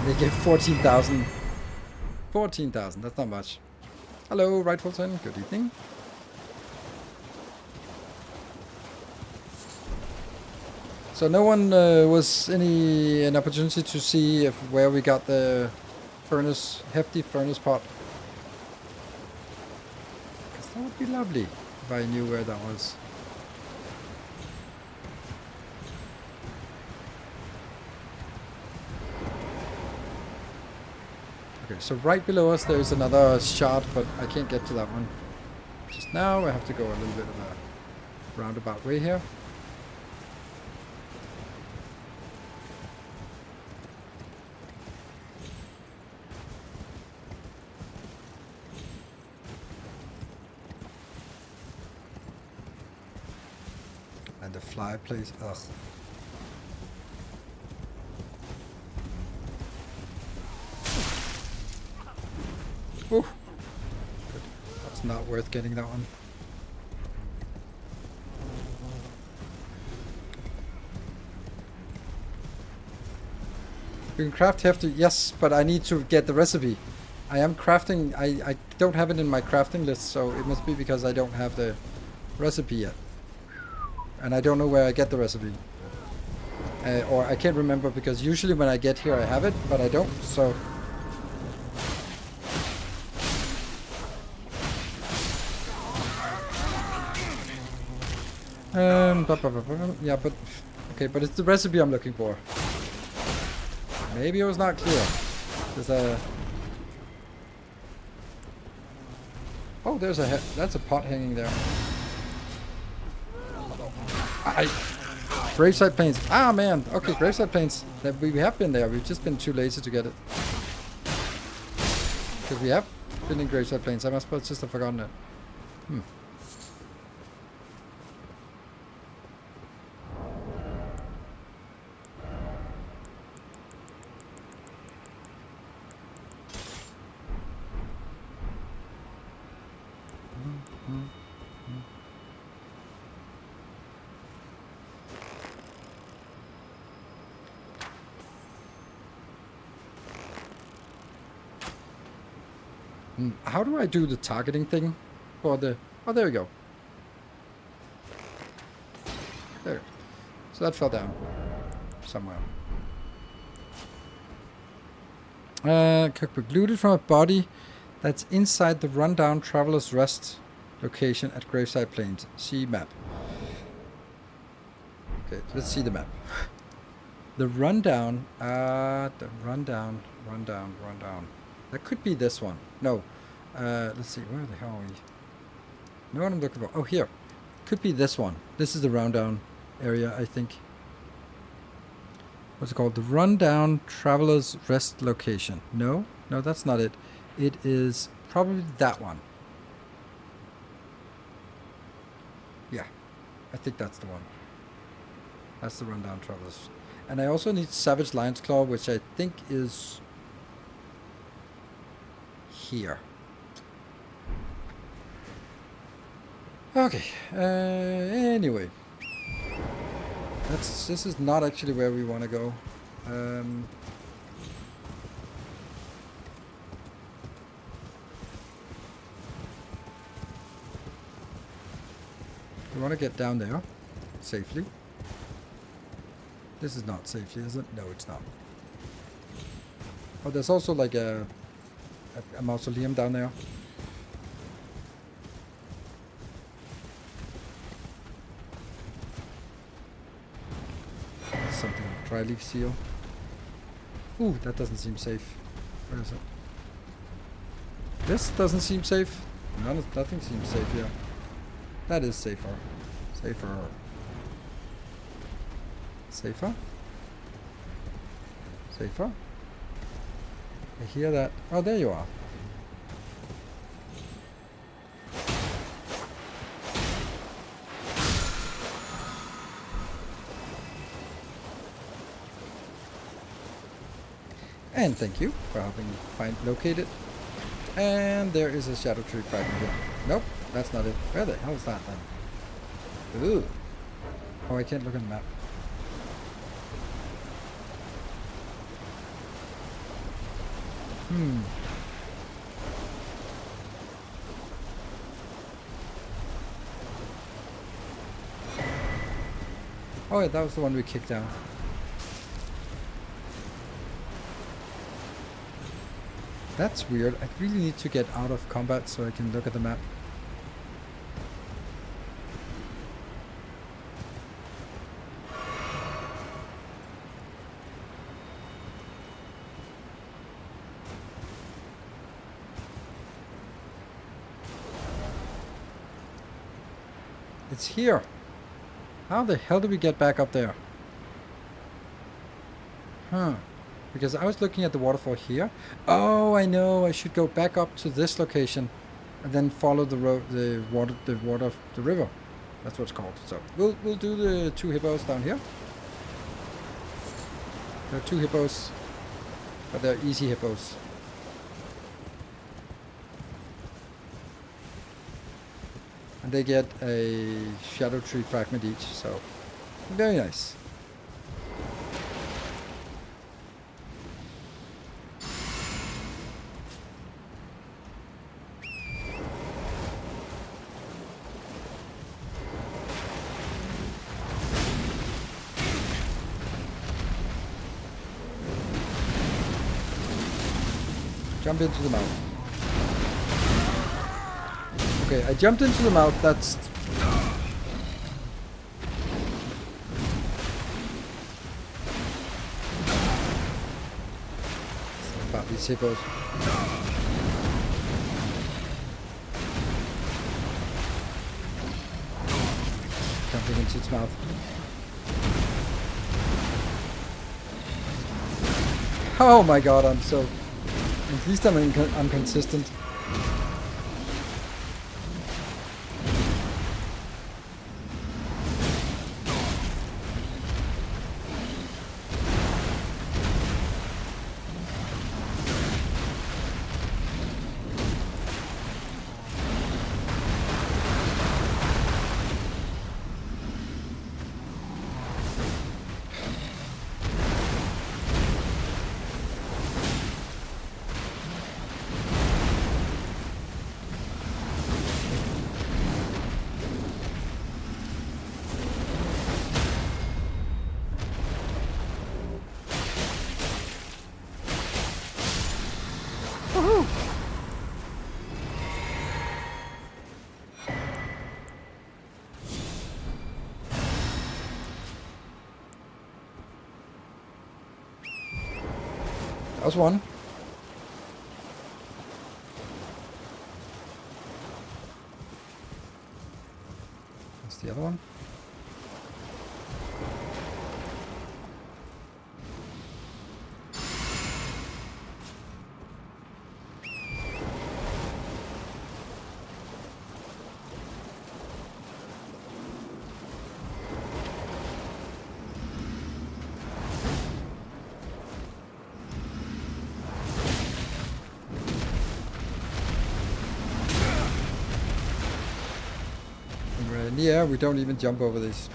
Speaker 1: They give 14,000. 14,000, that's not much. Hello, Rightfulton. Good evening. So no one was an opportunity to see where we got the hefty furnace pot. Because that would be lovely if I knew where that was. Okay, so right below us there is another shard, but I can't get to that one just now. I have to go a little bit of a roundabout way here. And the fly place, ugh. Ooh. Good. That's not worth getting that one. You can craft hefty, yes, but I need to get the recipe. I am crafting, I don't have it in my crafting list, so it must be because I don't have the recipe yet. And I don't know where I get the recipe. Or I can't remember, because usually when I get here I have it, but I don't, so... yeah, but... Okay, but it's the recipe I'm looking for. Maybe it was not clear. There's oh, there's that's a pot hanging there. Graveside Plains. Ah, man. Okay, Graveside Plains. We have been there. We've just been too lazy to get it. Because we have been in Graveside Plains. I must just have forgotten it. How do I do the targeting thing for the... Oh, there we go. There. So that fell down somewhere. Cookbook. Looted from a body that's inside the rundown Traveler's Rest location at Graveside Plains. See map. Okay, let's see the map. The rundown. The rundown. That could be this one. No. Let's see. Where the hell are we? Know what I'm looking for? Oh, here. Could be this one. This is the rundown area, I think. What's it called? The rundown Traveler's Rest location. No, that's not it. It is probably that one. Yeah, I think that's the one. That's the rundown Traveler's. And I also need Savage Lion's Claw, which I think is here. Okay. Anyway. This is not actually where we want to go. We want to get down there safely. This is not safely, is it? No, it's not. Oh, there's also like a mausoleum down there. Something. Dry leaf seal. Ooh, that doesn't seem safe. Where is it? This doesn't seem safe. Nothing seems safe here. That is safer. Safer. I hear that. Oh, there you are. And thank you for helping me locate it. And there is a shadow tree fragment here. Nope, that's not it. Where the hell is that then? Ooh. Oh, I can't look at the map. Oh, yeah, that was the one we kicked down. That's weird. I really need to get out of combat so I can look at the map. It's here. How the hell did we get back up there? Huh. Because I was looking at the waterfall here. Oh, I know. I should go back up to this location and then follow the road, the water of the river. That's what it's called. So we'll do the 2 hippos down here. There are 2 hippos, but they're easy hippos. And they get a shadow tree fragment each. So very nice. Jump into the mouth. Okay, I jumped into the mouth. That's... about these hippos. Jumping into its mouth. Oh my god, I'm so... At least I'm consistent. was one. That's the other one. Yeah, we don't even jump over this.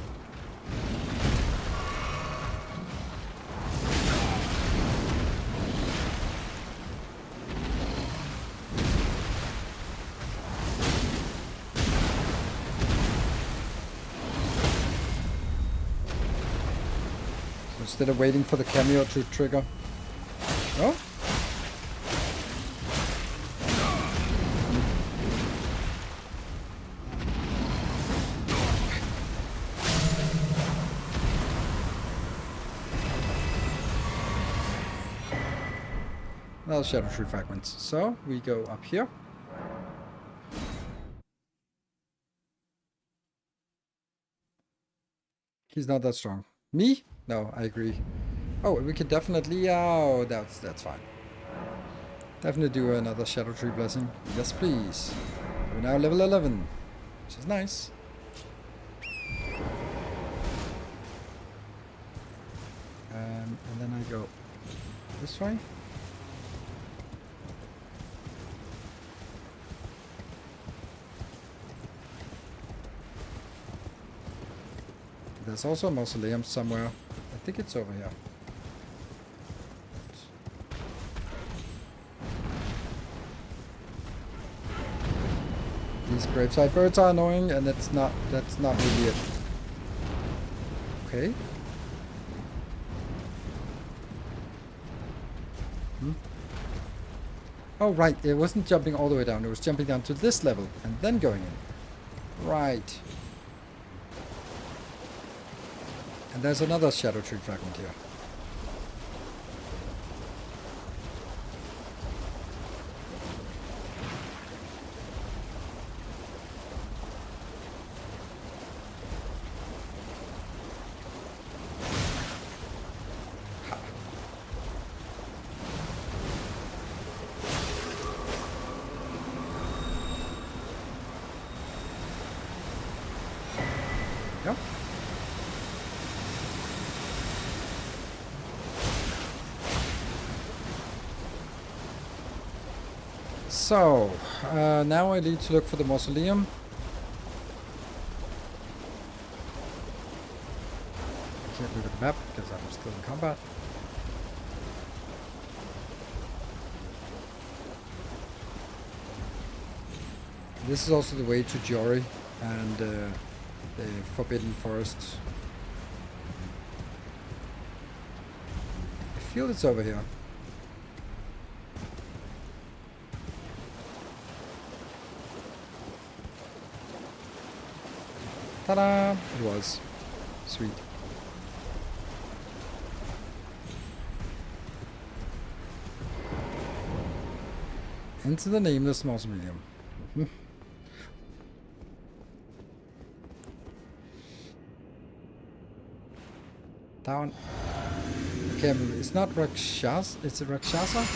Speaker 1: So instead of waiting for the cameo to trigger. Oh? Another Shadow Tree fragments. So we go up here. He's not that strong. Me? No, I agree. Oh, we can definitely. Oh, that's fine. Definitely do another Shadow Tree blessing. Yes, please. We're now level 11, which is nice. And then I go this way. There's also a mausoleum somewhere. I think it's over here. These graveside birds are annoying, and that's not really it. Okay. Oh right, it wasn't jumping all the way down, it was jumping down to this level and then going in. Right. And there's another Shadow Tree fragment here. Yep. So, now I need to look for the mausoleum. I can't look at the map because I'm still in combat. This is also the way to Jory and the Forbidden Forest. I feel it's over here. Ta-da! It was. Sweet. Into the nameless mausoleum. Down. Okay, it's not Rakshasa. It's a Rakshasa?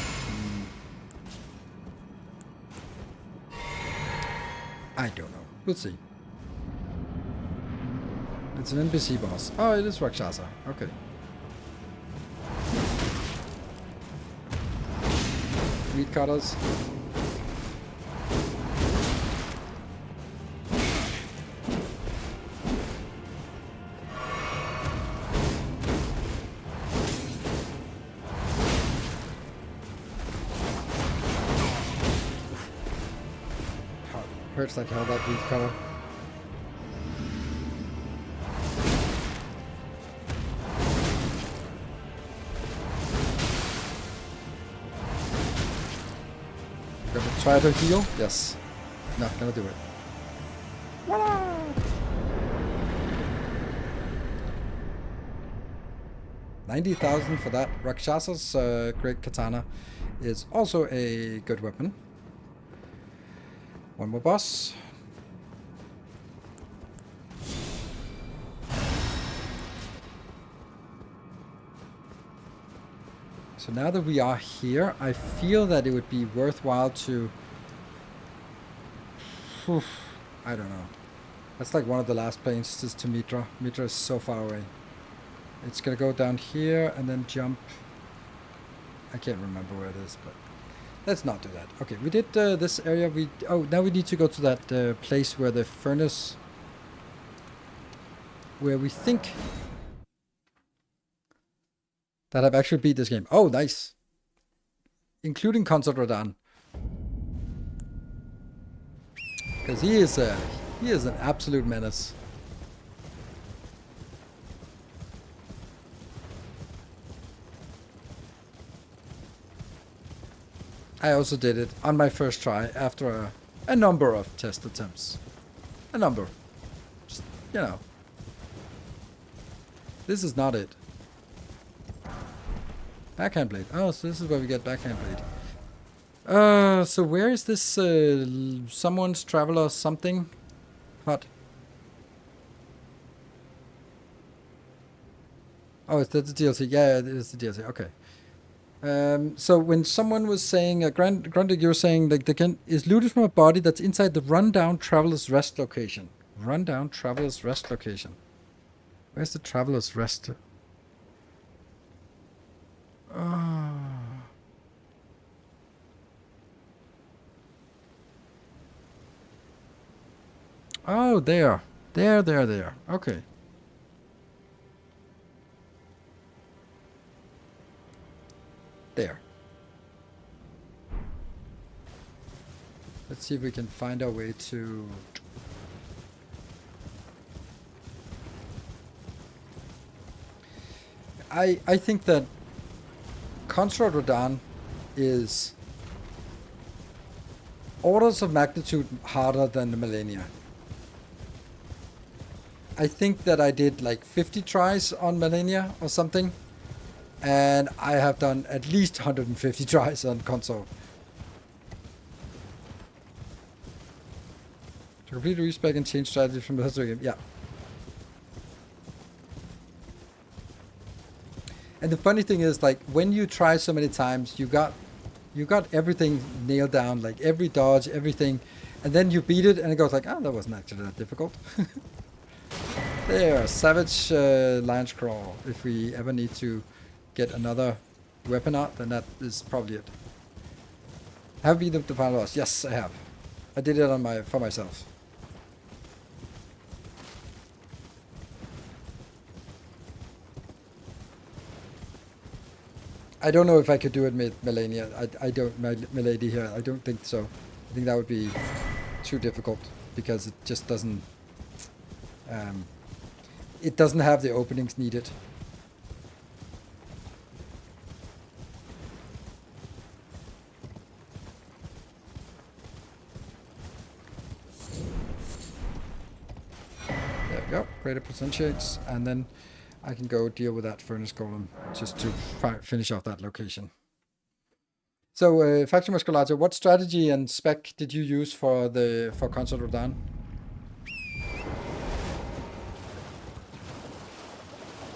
Speaker 1: I don't know. We'll see. It's an NPC boss. Oh, it is Rakshasa. Okay. Meat cutters. Hurts like hell, that meat cutter. Gonna try to heal? Yes. Not gonna do it. 90,000 for that. Rakshasa's great katana is also a good weapon. One more boss. So now that we are here, I feel that it would be worthwhile to... I don't know. That's like one of the last places to Mitra. Mitra is so far away. It's gonna go down here and then jump. I can't remember where it is, but let's not do that. Okay, we did this area. Now we need to go to that place where the furnace, where we think that I've actually beat this game. Oh, nice. Including Consort Radahn. Because he is an absolute menace. I also did it on my first try after a number of test attempts. A number. Just, you know. This is not it. Backhand blade. Oh, so this is where we get backhand blade. So where is this someone's traveler something hut? Oh, is that the DLC? Yeah, it is the DLC. Okay. So when someone was saying, Grundig, you were saying like is looted from a body that's inside the rundown traveler's rest location. Rundown traveler's rest location. Where's the traveler's rest? Oh, there. There. Okay. There. Let's see if we can find our way to... I think that Consort Radahn is orders of magnitude harder than the Millennia. I think that I did like 50 tries on Millennia or something, and I have done at least 150 tries on Consort. To complete the respec and change strategy from the history game, yeah. And the funny thing is, like, when you try so many times, you got everything nailed down, like every dodge, everything, and then you beat it, and it goes like, oh, that wasn't actually that difficult. There, Savage Lion's Crawl. If we ever need to get another weapon out, then that is probably it. Have beat up the final boss? Yes, I have. I did it for myself. I don't know if I could do it with Millennia. I don't, Milady here. I don't think so. I think that would be too difficult because it just doesn't. It doesn't have the openings needed. There we go. Greater potentiates, and then I can go deal with that furnace golem just to finish off that location. So, Faction Musculator, what strategy and spec did you use for Consort Radahn?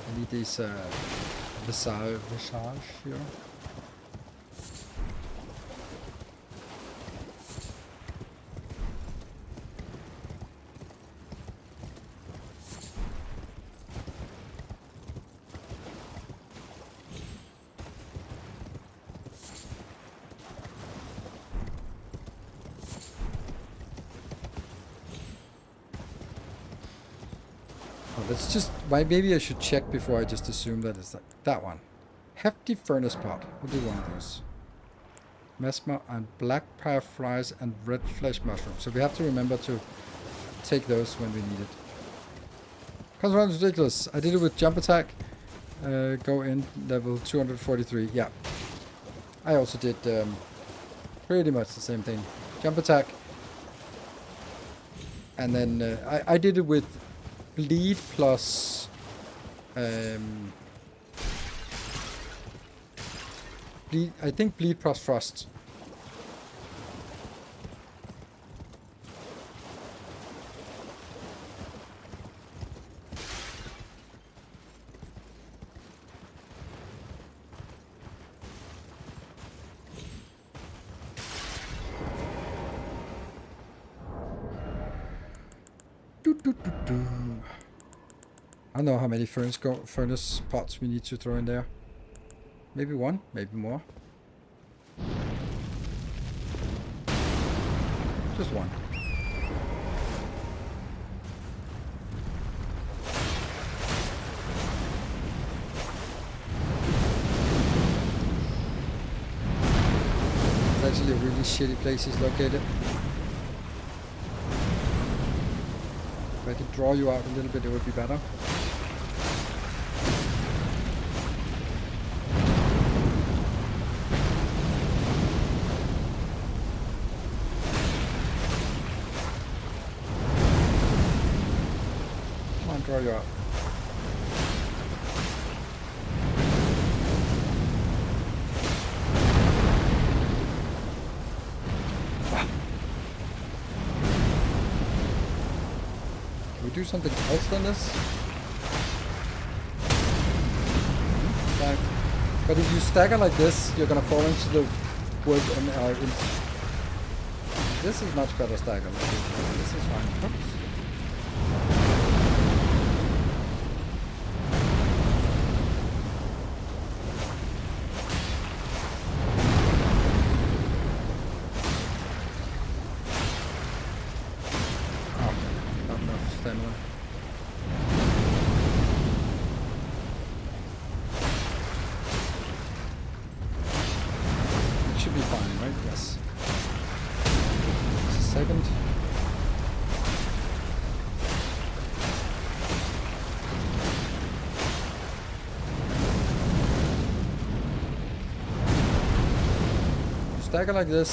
Speaker 1: I need these visage here. Let's just, maybe I should check before I just assume that it's like that one. Hefty furnace pot. We'll do one of those. Mesmer and black fireflies and red flesh mushroom. So we have to remember to take those when we need it. Comes around ridiculous. I did it with jump attack. Go in level 243. Yeah. I also did pretty much the same thing. Jump attack. And then I did it with bleed plus bleed. I think bleed plus frost. I don't know how many furnace pots we need to throw in there. Maybe one, maybe more. Just one. It's actually a really shitty place he's located. If I could draw you out a little bit, it would be better. Come on, draw you out. Do something else than this. But if you stagger like this, you're gonna fall into the wood and this is much better stagger. This is fine. Oops. Stagger like this,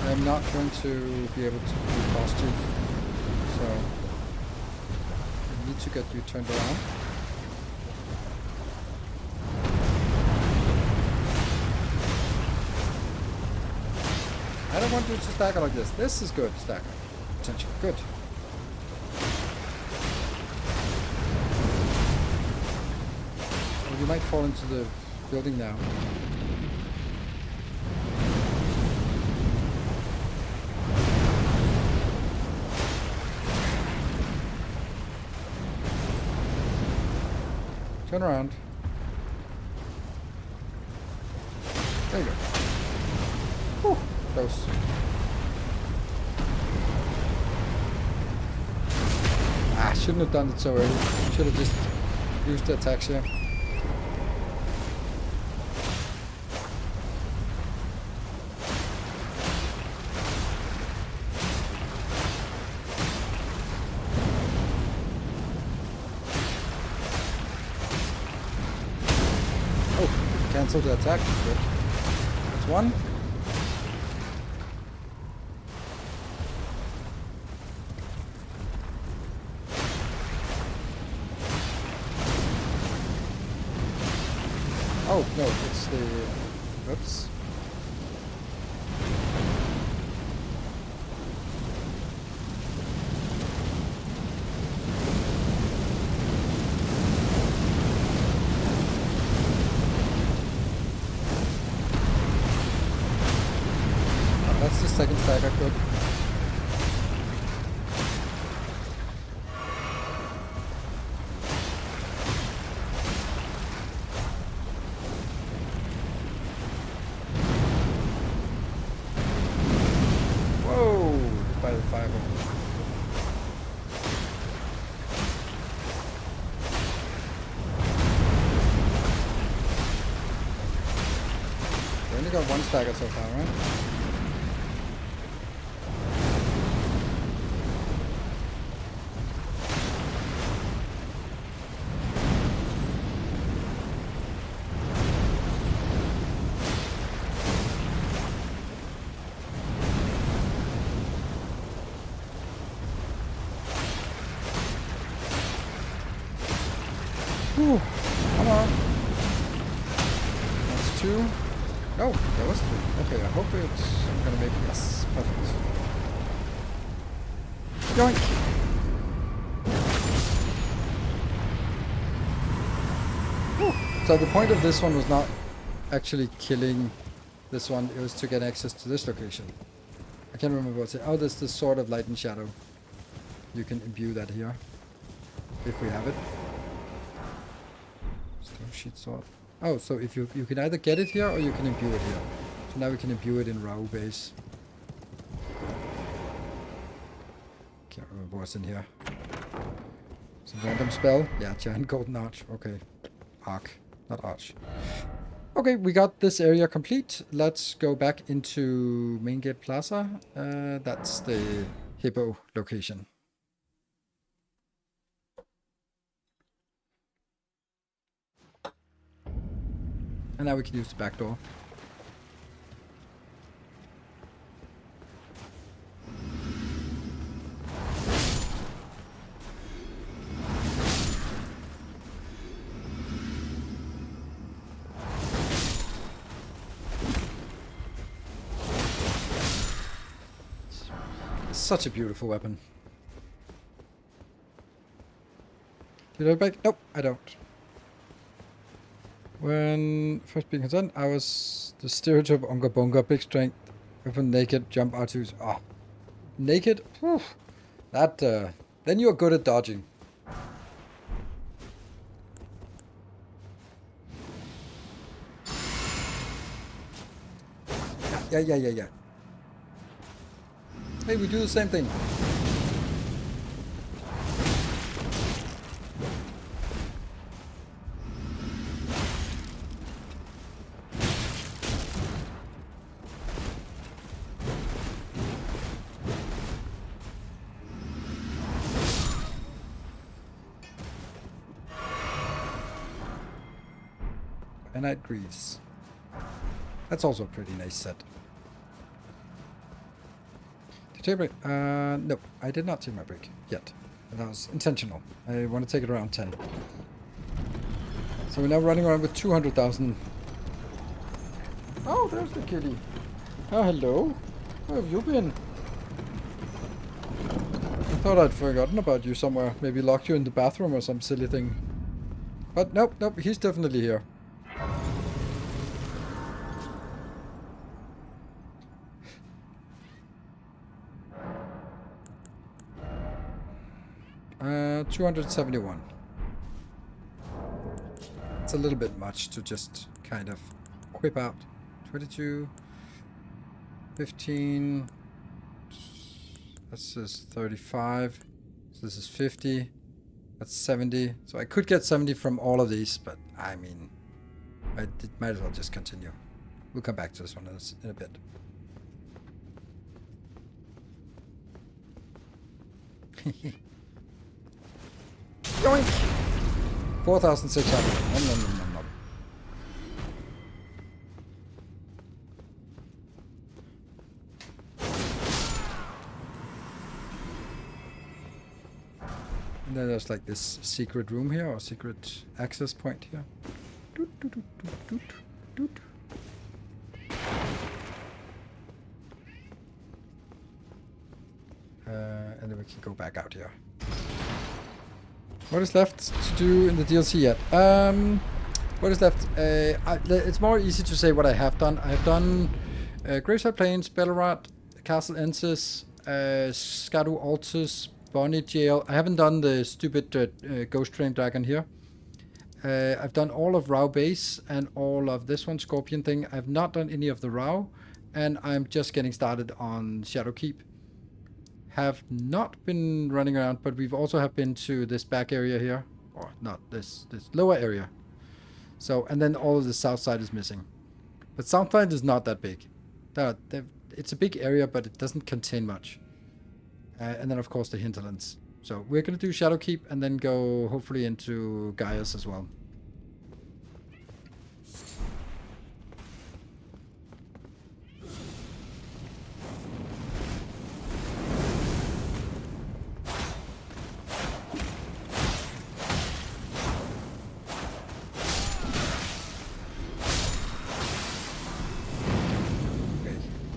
Speaker 1: I'm not going to be able to cost you, so I need to get you turned around. I don't want you to stagger like this. This is good, stagger. Potential, good. Well, you might fall into the building now. Turn around. There you go. Whew, close. Ah, shouldn't have done it so early. Should have just used the attacks here. Cancel the attack. Good. That's one. Oh no, it's the. Oops. That's the second stagger good. Whoa! Hit by the fiber. We only got one stagger so far, right? Whew. Come on. That's two. Oh, there was 3. Okay, I hope I'm gonna make it. Yes, perfect. Yoink! Whew. So the point of this one was not actually killing this one, it was to get access to this location. I can't remember what's it. Oh, there's this Sword of Light and Shadow. You can imbue that here. If we have it. Stone Sheet Sword. Oh, so if you can either get it here or you can imbue it here. So now we can imbue it in Rao base. Can't remember what's in here. Some random spell. Yeah, Giant Golden Arch. Okay. Arc, not Arch. Okay, we got this area complete. Let's go back into Main Gate Plaza. That's the Hippo location. And now we can use the back door. Such a beautiful weapon. Did I look back? Nope, I don't. When first being concerned, I was the stereotype Unga Bunga, big strength, weapon, naked, jump R2s. Ah, naked? Whew. That, then you're good at dodging. Yeah. Hey, we do the same thing. Night Greaves. That's also a pretty nice set. Did you take a break? No, I did not take my break yet. That was intentional. I want to take it around 10. So we're now running around with 200,000. Oh, there's the kitty. Oh, hello. Where have you been? I thought I'd forgotten about you somewhere. Maybe locked you in the bathroom or some silly thing. But nope, he's definitely here. 271. It's a little bit much to just kind of whip out. 22, 15, this is 35, so this is 50, that's 70. So I could get 70 from all of these, but I mean, might as well just continue. We'll come back to this one in a bit. Yoink! 4,600. Nom. And then there's like this secret room here, or secret access point here. And then we can go back out here. What is left to do in the DLC yet? What is left? It's more easy to say what I have done. I have done Graveside Plains, Bellerat, Castle Ensis, Skadu Altus, Bonnie Jail. I haven't done the stupid Ghost Train Dragon here. I've done all of Rao Base and all of this one, Scorpion thing. I've not done any of the Rao, and I'm just getting started on Shadow Keep. Have not been running around, but we've also have been to this back area here, or not this lower area. So, and then all of the south side is missing. But south side is not that big. It's a big area, but it doesn't contain much. And then of course the hinterlands. So we're gonna do Shadow Keep and then go hopefully into Gaius as well.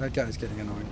Speaker 1: That guy's getting annoying.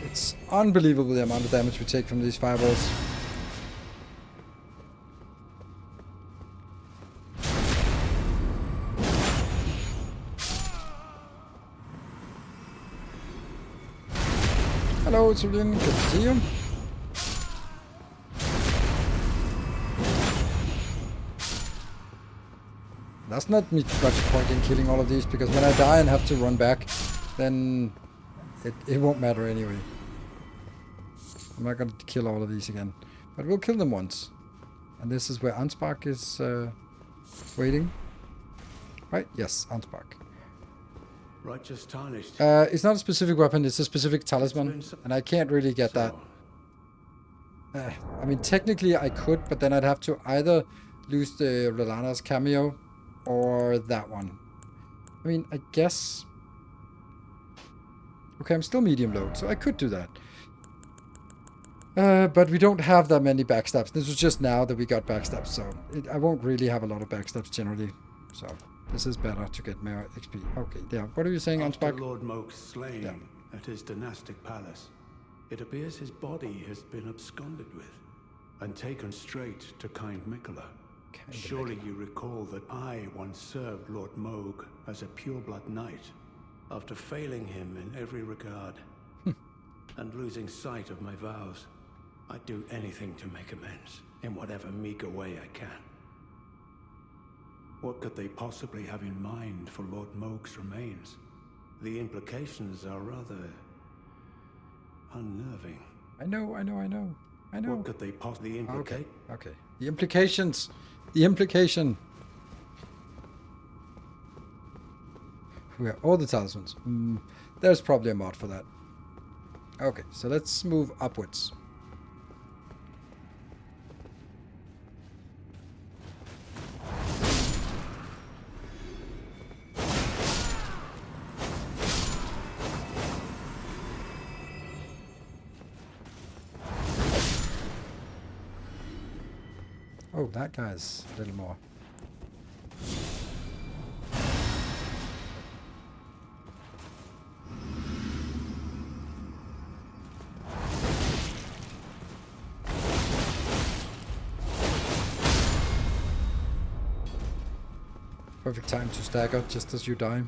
Speaker 1: It's unbelievable the amount of damage we take from these fireballs. Hello, Julian. Good to see you. That's not much point in killing all of these, because when I die and have to run back, then it won't matter anyway. I'm not going to kill all of these again. But we'll kill them once. And this is where Anspark is waiting. Right? Yes, Anspark.
Speaker 3: Righteous tarnished.
Speaker 1: It's not a specific weapon, it's a specific talisman. And I can't really get that. I mean, technically I could, but then I'd have to either lose the Relana's cameo or that one. I mean, I guess... Okay, I'm still medium low, so I could do that. But we don't have that many backstabs. This was just now that we got backstabs, so I won't really have a lot of backstabs generally. So this is better to get more XP. Okay, yeah. What are you saying,
Speaker 3: After
Speaker 1: Anspark?
Speaker 3: Lord Moke's slain at his dynastic palace, it appears his body has been absconded with and taken straight to Kind Mikola. Surely you recall that I once served Lord Moog as a pureblood knight, after failing him in every regard and losing sight of my vows. I'd do anything to make amends in whatever meager way I can. What could they possibly have in mind for Lord Moog's remains? The implications are rather unnerving.
Speaker 1: I know.
Speaker 3: What could they possibly implicate?
Speaker 1: Okay. The implications. The implication. We have all the talismans. There's probably a mod for that. Okay, so let's move upwards. Oh, that guy's a little more. Perfect time to stagger just as you die.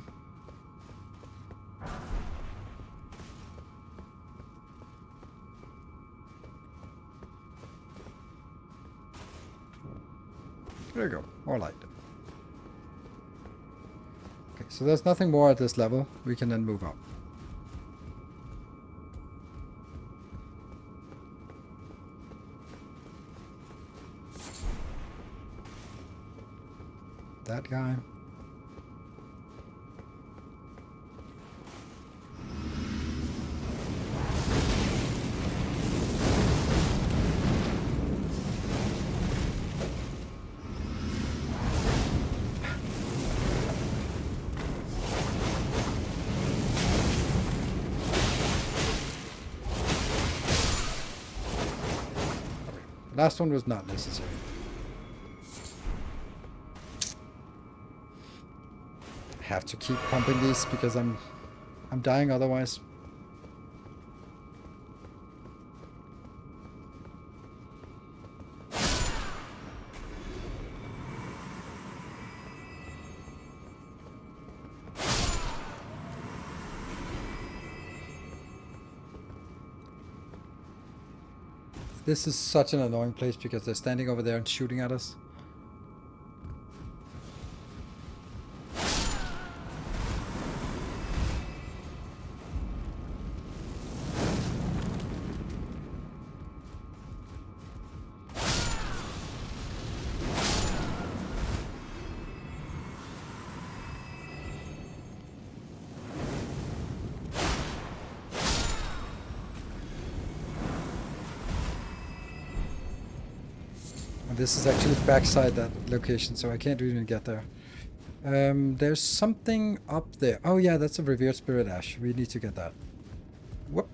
Speaker 1: There you go, more light. Okay, so there's nothing more at this level. We can then move up. That guy. Last one was not necessary. I have to keep pumping these because I'm dying otherwise. This is such an annoying place because they're standing over there and shooting at us. this is actually backside that location, so I can't even get there. There's something up there. Oh yeah, that's a revered spirit ash. We need to get that. Whoop.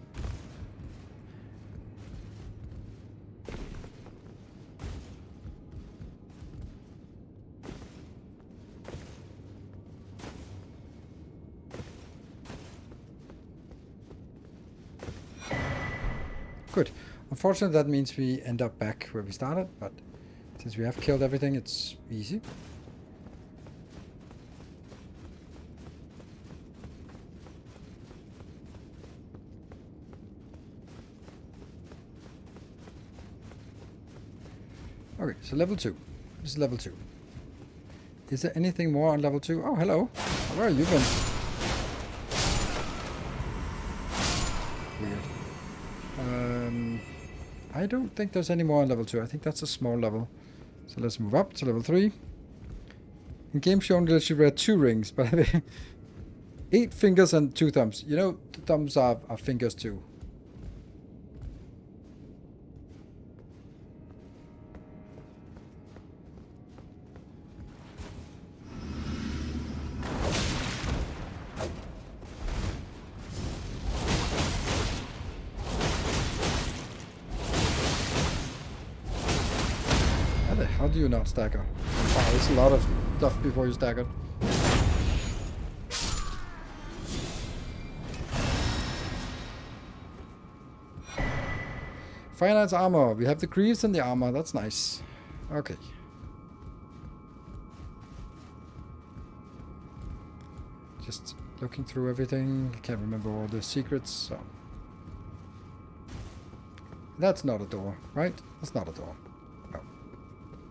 Speaker 1: Good. Unfortunately, that means we end up back where we started, but since we have killed everything, it's easy. Okay, so level 2. This is level 2. Is there anything more on level 2? Oh, hello. Where have you been? Weird. I don't think there's any more on level 2. I think that's a small level. So let's move up to level 3. In game shown that you read 2 rings, but 8 fingers and 2 thumbs. You know, the thumbs are fingers too. How do you not stagger? Wow, there's a lot of stuff before you stagger. Fire Knight's armor. We have the greaves and the armor. That's nice. Okay. Just looking through everything. I can't remember all the secrets, so. That's not a door, right? That's not a door.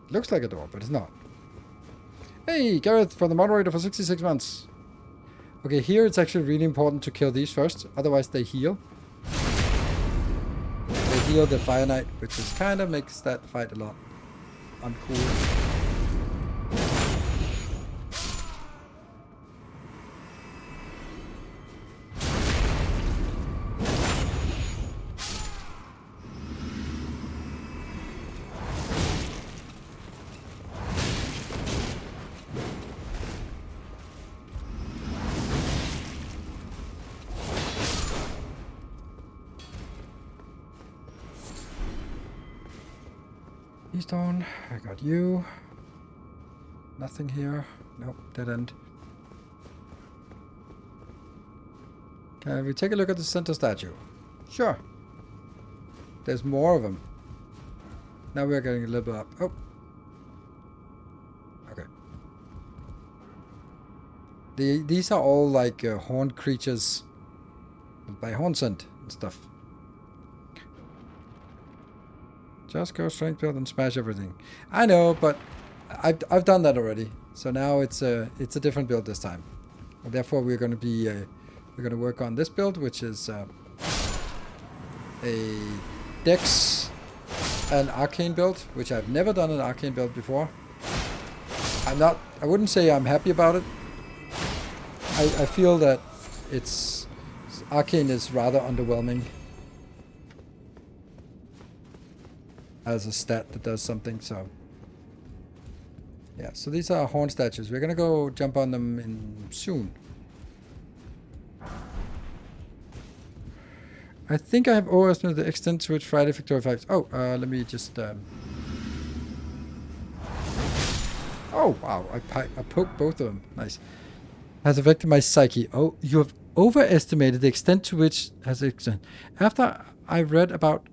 Speaker 1: Looks like a door, but it's not. Hey, Gareth, for the moderator for 66 months. Okay, here it's actually really important to kill these first, otherwise they heal. They heal the Fire Knight, which is kind of makes that fight a lot uncool. Keystone, I got you. Nothing here. Nope, dead end. Can we take a look at the center statue? Sure. There's more of them. Now we're getting a little bit up. Oh. Okay. These are all like horned creatures by horn scent and stuff. Just go strength build and smash everything. I know, but I've done that already. So now it's a different build this time. And therefore we're going to be we're going to work on this build, which is a Dex and Arcane build, which I've never done an Arcane build before. I wouldn't say I'm happy about it. I feel that Arcane is rather underwhelming as a stat that does something, so yeah. So these are horn statues. We're gonna go jump on them soon. I think I have overestimated the extent to which Friday Victoria fights. Oh, let me just oh wow, I poked both of them. Nice. Has affected my psyche. Oh, you have overestimated the extent to which after I read about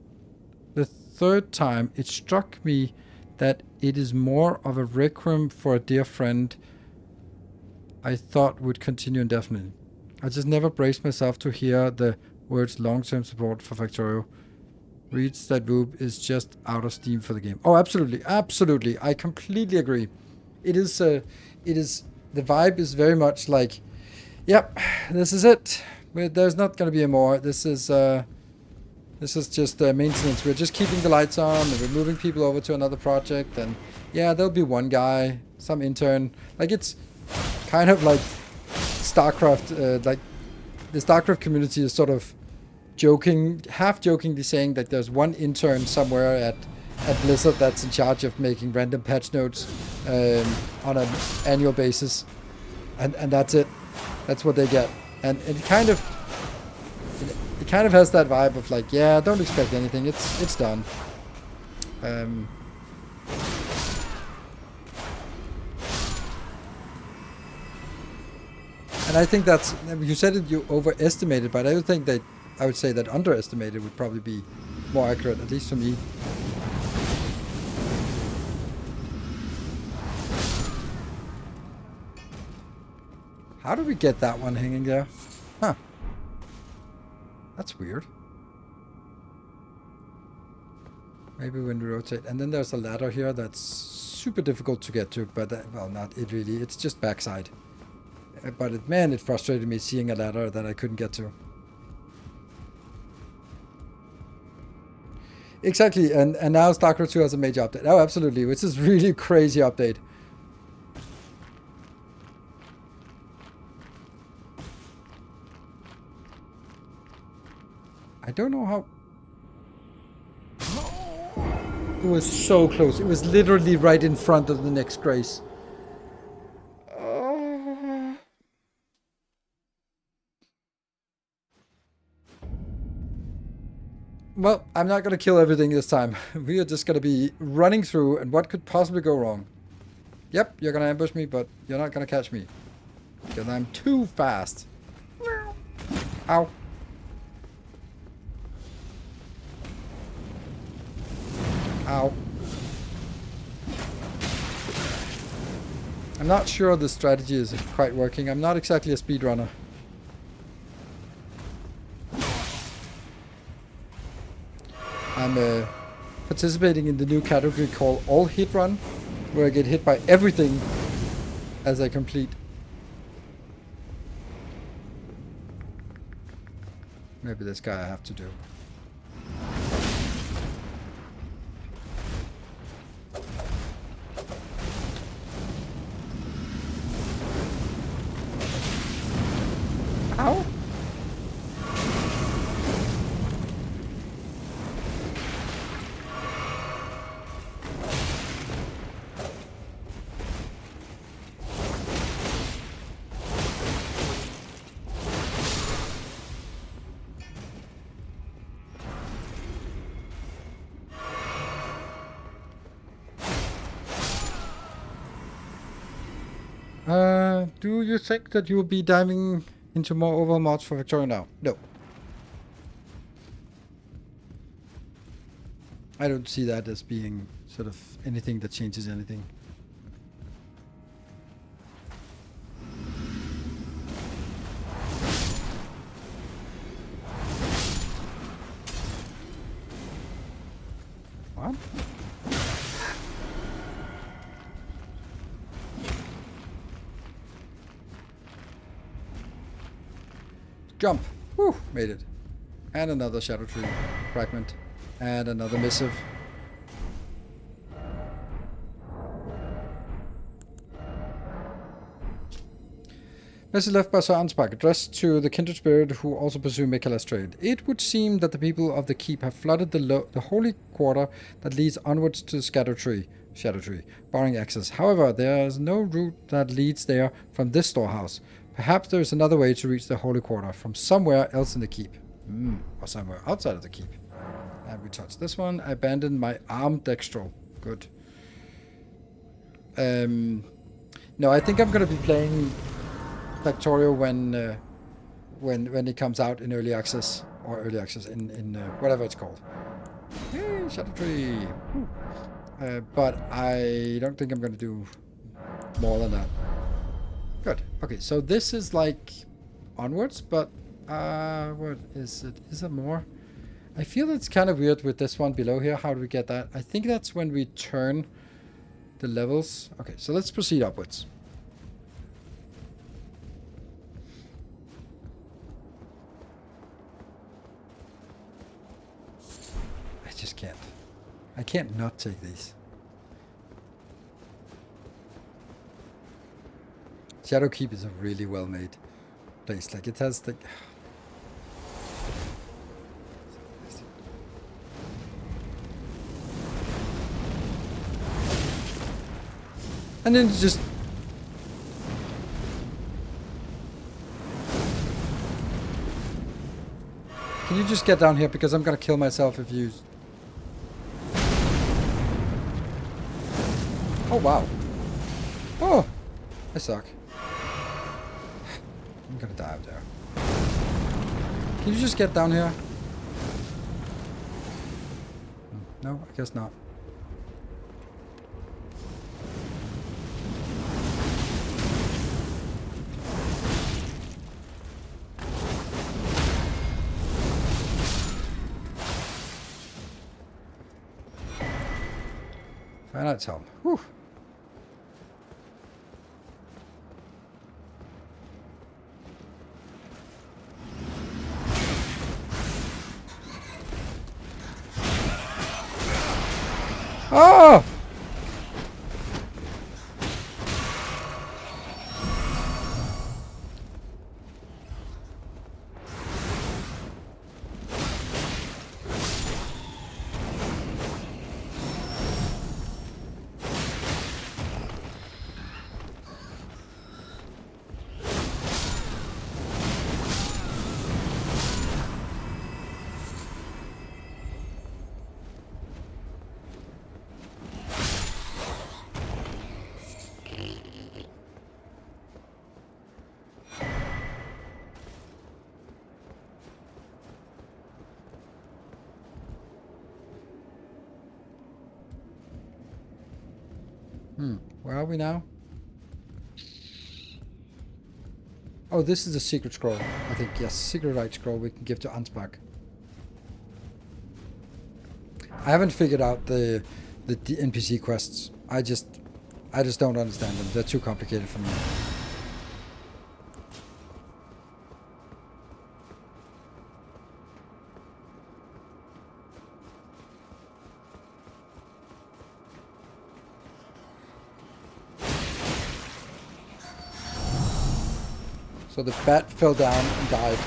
Speaker 1: the third time, it struck me that it is more of a requiem for a dear friend I thought would continue indefinitely. I just never braced myself to hear the words long-term support for Factorio. Reads that Voob is just out of steam for the game. Oh, absolutely, absolutely. I completely agree. It is the vibe is very much like, yep, this is it. There's not going to be a more. This is just maintenance. We're just keeping the lights on, and we're moving people over to another project, and yeah, there'll be one guy, some intern. Like, it's kind of like StarCraft, like the StarCraft community is sort of joking, half jokingly saying that there's one intern somewhere at Blizzard that's in charge of making random patch notes on an annual basis, and that's it. That's what they get, and it kind of has that vibe of like, yeah, don't expect anything. It's done. And I think that's, you said it, you overestimated, but I would think that, I would say that underestimated would probably be more accurate, at least for me. How do we get that one hanging there? Huh. That's weird. Maybe when we rotate. And then there's a ladder here that's super difficult to get to, but, well, not it really. It's just backside. But man, it frustrated me seeing a ladder that I couldn't get to. Exactly, and now StarCraft 2 has a major update. Oh, absolutely, which is really crazy update. I don't know how... It was so close. It was literally right in front of the next Grace. Well, I'm not going to kill everything this time. We are just going to be running through, and what could possibly go wrong? Yep, you're going to ambush me, but you're not going to catch me. Because I'm too fast. Ow. Ow. I'm not sure the strategy is quite working. I'm not exactly a speedrunner. I'm participating in the new category called All Hit Run, where I get hit by everything as I complete. Maybe this guy I have to do. Ow! Do you think that you'll be diving into more overall mods for Victoria now? No. I don't see that as being sort of anything that changes anything. What? Jump! Whew, made it. And another Shadow Tree fragment. And another missive. Message left by Sir Ansbach, addressed to the kindred spirit who also pursue Michaela's trade. It would seem that the people of the keep have flooded the holy quarter that leads onwards to the Shadow Tree, barring access. However, there is no route that leads there from this storehouse. Perhaps there is another way to reach the holy quarter from somewhere else in the keep. Or somewhere outside of the keep. And we touch this one. I abandoned my arm dextral. Good. No, I think I'm going to be playing Factorio when it comes out in early access. Or early access in whatever it's called. Yay, Shadow Tree. But I don't think I'm going to do more than that. Good. Okay, so this is like onwards, but what is it? Is there more? I feel it's kind of weird with this one below here. How do we get that? I think that's when we turn the levels. Okay, so let's proceed upwards. I just can't. I can't not take these. Shadow Keep is a really well made place. Like it has the... And then just... Can you just get down here? Because I'm gonna kill myself if you... Oh, wow. Oh! I suck. I'm gonna die up there. Can you just get down here? No, I guess not. Finite helm. Whew. Oh! Where are we now? Oh, this is the secret scroll. I think, yes, secret right scroll we can give to Ansbach. I haven't figured out the NPC quests. I just don't understand them. They're too complicated for me. So the bat fell down and died.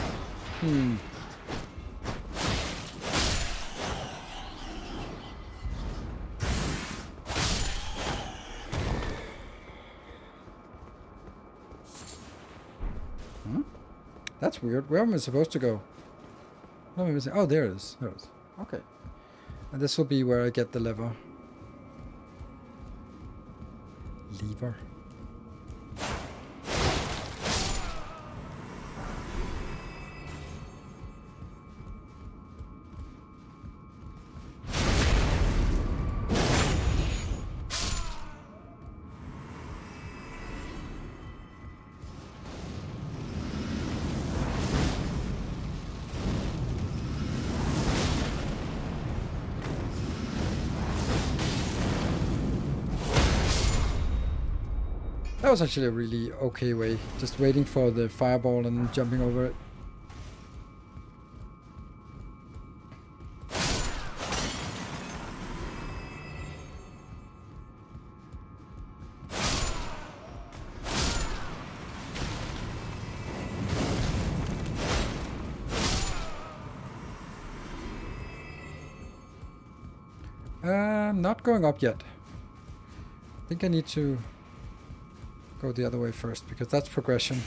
Speaker 1: That's weird. Where am I supposed to go? Oh, there it is. There it is. Okay. And this will be where I get the lever. Lever. That was actually a really okay way. Just waiting for the fireball and jumping over it. Not going up yet. I think I need to go the other way first, because that's progression.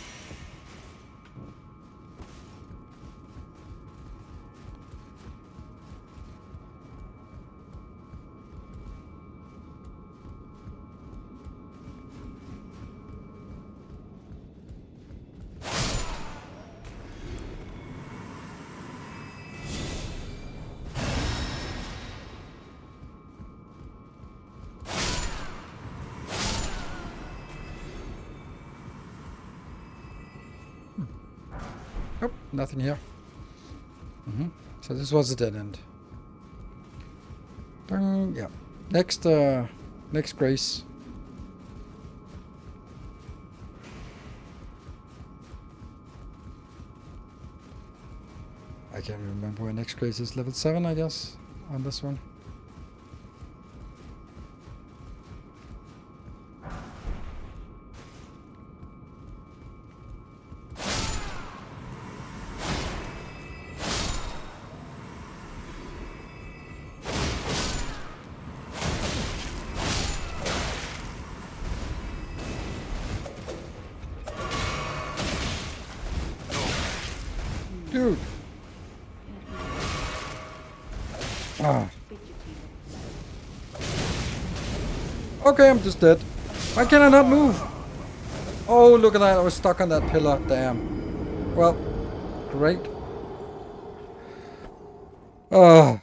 Speaker 1: Oh, nothing here. So this was a dead end. Yeah. Next grace. I can't remember where next grace is. Level 7, I guess, on this one. Dude. Ah. Okay, I'm just dead. Why can I not move? Oh, look at that. I was stuck on that pillar. Damn. Well, great. Oh.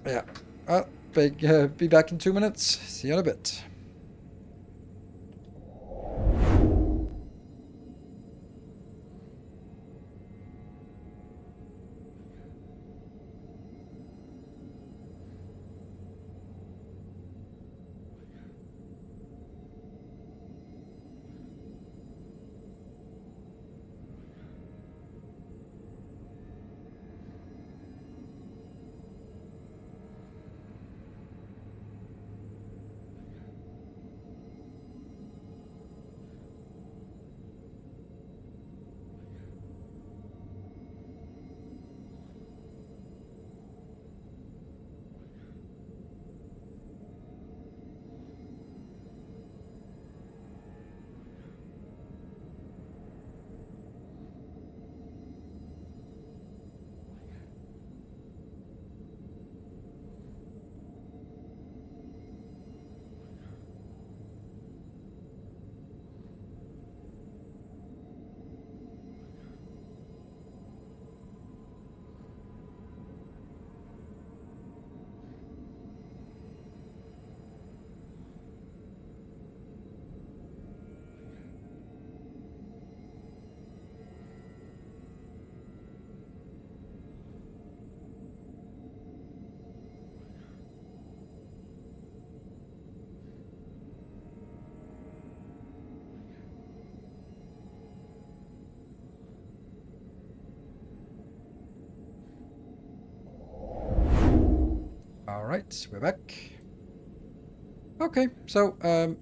Speaker 1: Yeah. Well, be back in 2 minutes. See you in a bit. Alright, we're back. Okay, so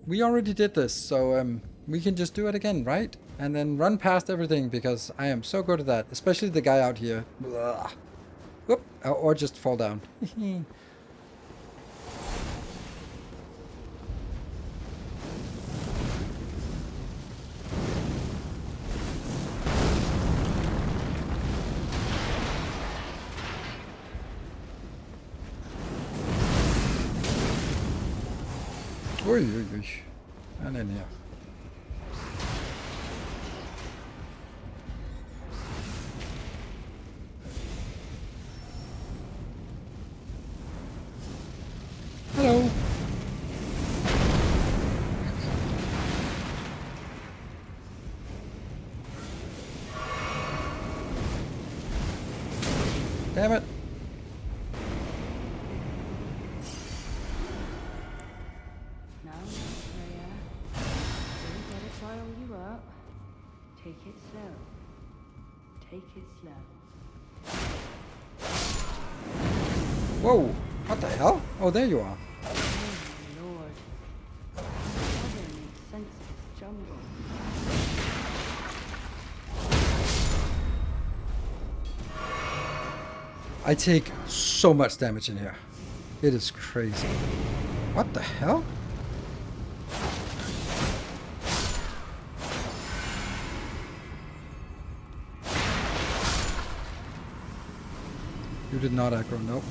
Speaker 1: we already did this, so we can just do it again, right? And then run past everything, because I am so good at that. Especially the guy out here. Blah. Whoop, or just fall down. Ui, ui, ui. And in here. Hello. Damn it.
Speaker 4: Take it slow. Take it slow.
Speaker 1: Whoa, what the hell? Oh, there you are.
Speaker 4: Oh, Lord. Other makes sense of this jungle.
Speaker 1: I take so much damage in here. It is crazy. What the hell? You did not aggro, nope.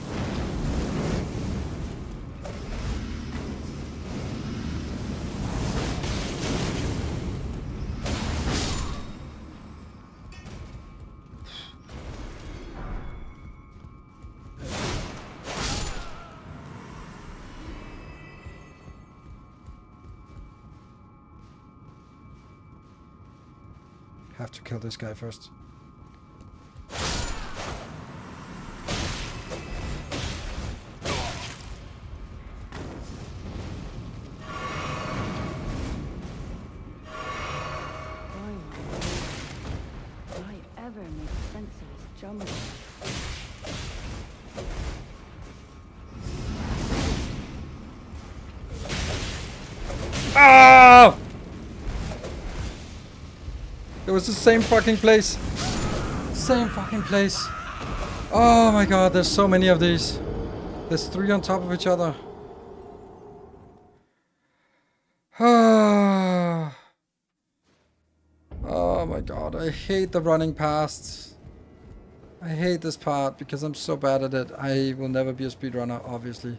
Speaker 1: Have to kill this guy first. Ah! It was the same fucking place. Same fucking place. Oh my god, there's so many of these. There's 3 on top of each other. I hate the running past. I hate this part because I'm so bad at it. I will never be a speedrunner, obviously.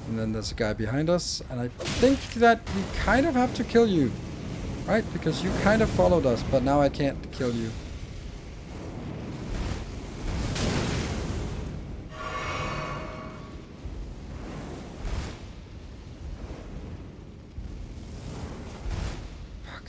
Speaker 1: And then there's a guy behind us, and I think that we kind of have to kill you, right? Because you kind of followed us, but now I can't kill you. Fuck.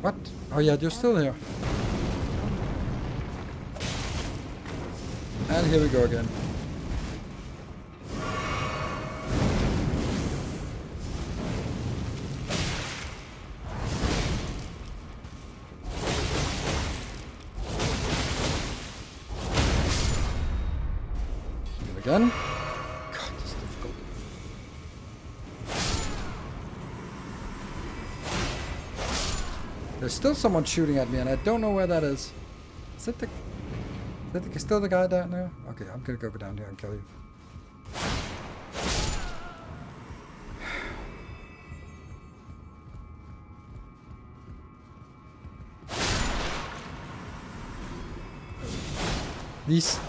Speaker 1: What? Oh yeah, you're still here. And here we go again. Do it again. God, this is difficult. There's still someone shooting at me, and I don't know where that is. Is it still the guy down there? Okay, I'm gonna go down here and kill you.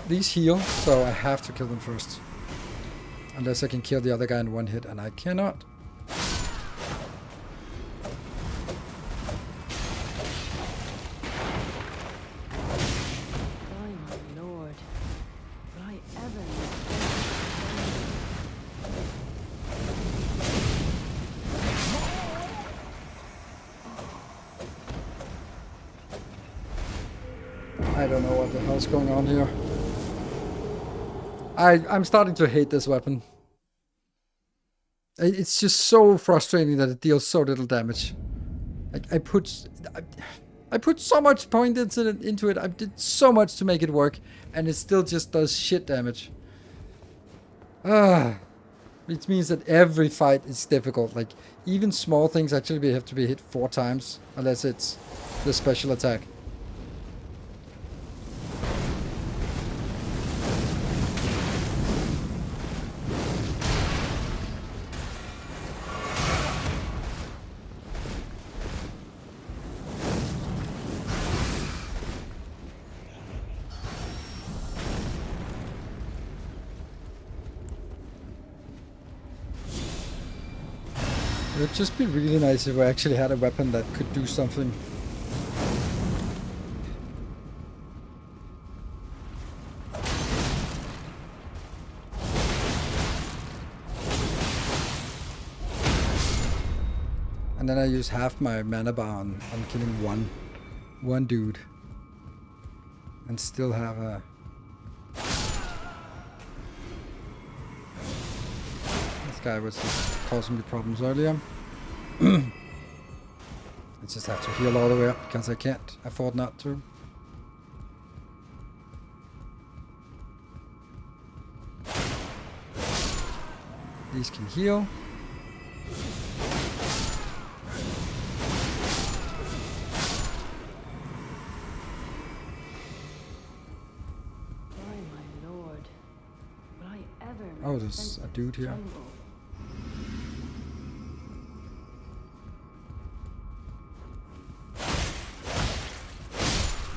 Speaker 1: These heal, so I have to kill them first. Unless I can kill the other guy in one hit, and I cannot. I don't know what the hell's going on here. I'm starting to hate this weapon. It's just so frustrating that it deals so little damage. I put so much point into it. I did so much to make it work, and it still just does shit damage. Which means that every fight is difficult. Like, even small things actually have to be hit 4 times, unless it's the special attack. It would just be really nice if I actually had a weapon that could do something. And then I use half my mana bar on killing one dude. And still have a... This guy was causing me problems earlier. I just have to heal all the way up because I can't afford not to. These can heal. Oh, there's a dude here.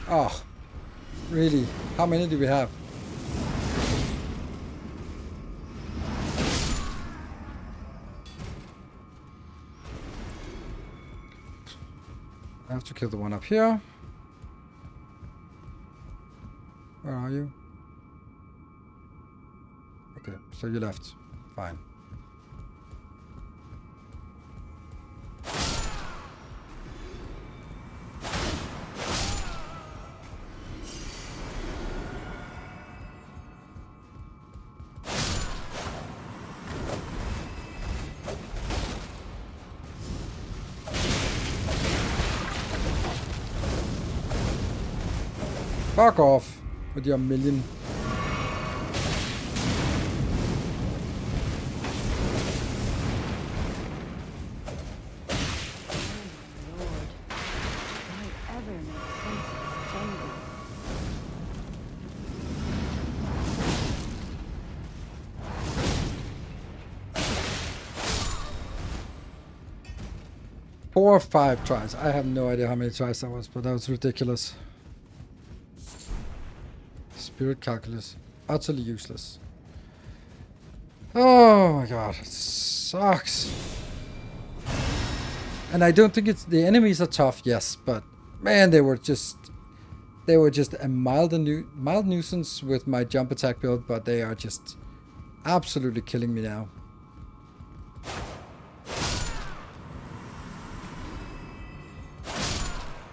Speaker 1: Oh, really? How many do we have? I have to kill the one up here. Where are you? Okay, so you left. Fine. Fuck off with your million.
Speaker 4: Lord, why ever make sense of this jungle?
Speaker 1: Four or 5 tries. I have no idea how many tries that was, but that was ridiculous. Spirit calculus. Utterly useless. Oh my god. It sucks. And I don't think it's... The enemies are tough, yes, but... Man, they were just a mild nuisance with my jump attack build, but they are just absolutely killing me now.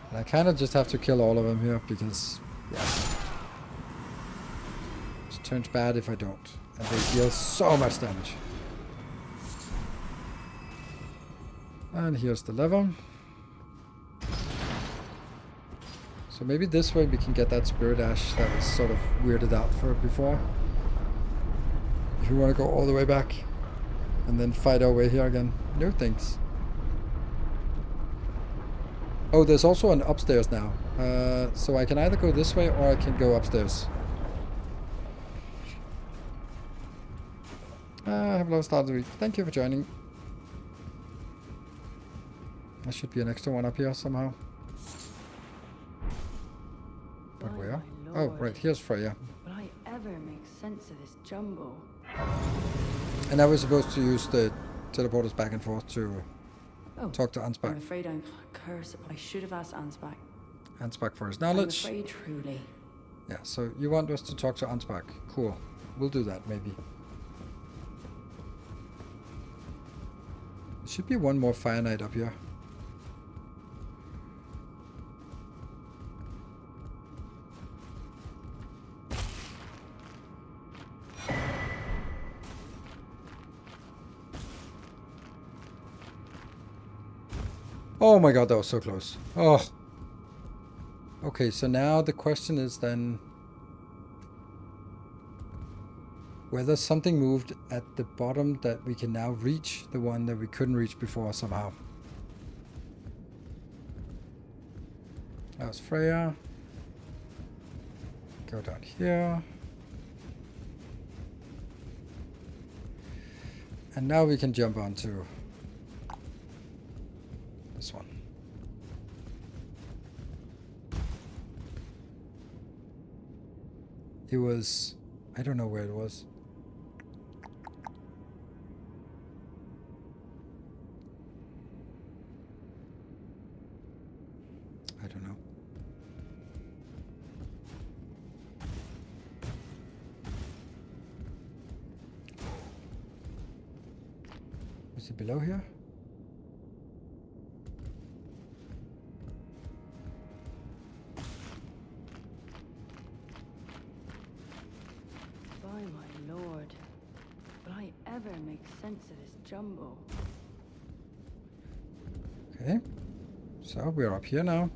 Speaker 1: And I kind of just have to kill all of them here because... Yeah. Turns bad if I don't. And they deal so much damage. And here's the lever. So maybe this way we can get that spirit ash that was sort of weirded out for before. If you want to go all the way back and then fight our way here again. No thanks. Oh, there's also an upstairs now. So I can either go this way or I can go upstairs. I have low start of the week. Thank you for joining. There should be an extra one up here somehow. But where? Oh, right, here's Freya.
Speaker 4: Will I ever make sense of this jumble?
Speaker 1: And I was supposed to use the teleporters back and forth to talk to
Speaker 5: I'm
Speaker 1: Ansbach.
Speaker 5: afraid I'm cursed. I should have asked Ansbach.
Speaker 1: Ansbach for his
Speaker 5: I'm
Speaker 1: knowledge.
Speaker 5: afraid truly.
Speaker 1: Yeah, so you want us to talk to Ansbach. Cool. We'll do that, maybe. There should be one more Fire Knight up here. Oh my god, that was so close. Oh. Okay, so now the question is then whether something moved at the bottom that we can now reach, the one that we couldn't reach before somehow. That was Freya. Go down here. And now we can jump onto this one. It was... I don't know where it was. I don't know. Was it below here?
Speaker 4: By my lord, will I ever make sense of this jumble?
Speaker 1: Okay. So we're up here now.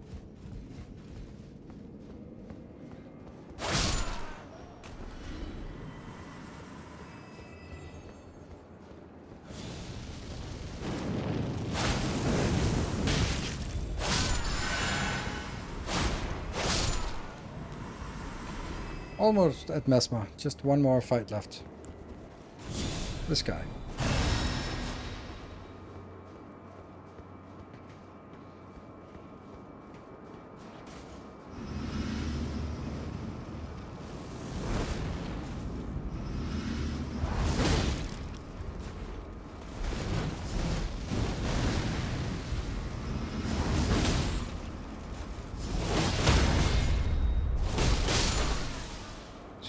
Speaker 1: Almost at Mesmer. Just one more fight left. This guy.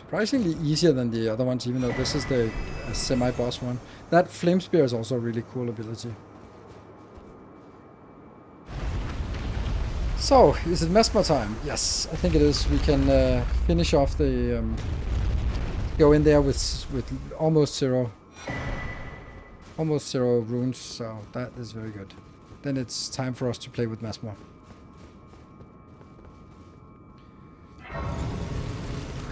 Speaker 1: Surprisingly easier than the other ones, even though this is the semi-boss one. That flame spear is also a really cool ability. So, is it Mesmer time? Yes, I think it is. We can finish off the... go in there with almost zero runes, so that is very good. Then it's time for us to play with Mesmer.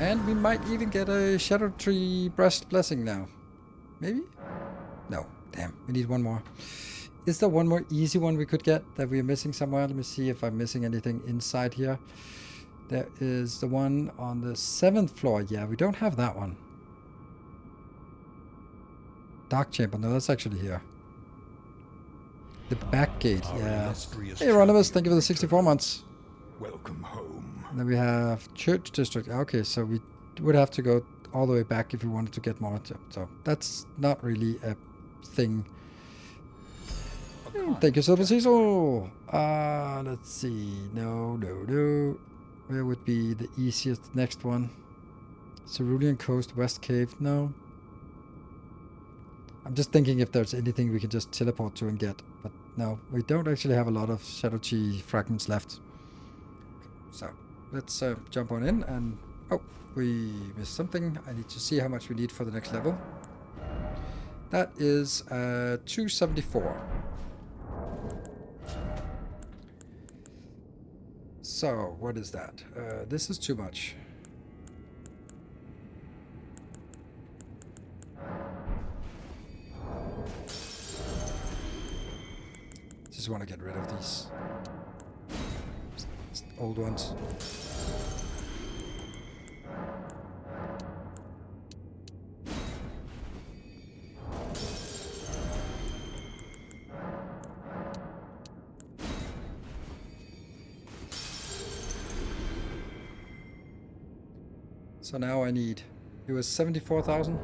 Speaker 1: And we might even get a Erdtree breast blessing now. Maybe? No. Damn, we need one more. Is there one more easy one we could get that we are missing somewhere? Let me see if I'm missing anything inside here. There is the one on the 7th floor. Yeah, we don't have that one. Dark Chamber. No, that's actually here. The back gate. Yeah. Hey, Ronimus, thank you for the 64 months.
Speaker 2: Welcome home.
Speaker 1: Then we have Church District. Okay, so we would have to go all the way back if we wanted to get more. So that's not really a thing. Thank you, Silver Cecil. Let's see. No. Where would be the easiest next one? Cerulean Coast, West Cave. No. I'm just thinking if there's anything we can just teleport to and get. But no, we don't actually have a lot of Erdtree fragments left. So let's jump on in and... Oh, we missed something. I need to see how much we need for the next level. That is 274. So, what is that? This is too much. Just want to get rid of these old ones. So now I need, it was 74,000.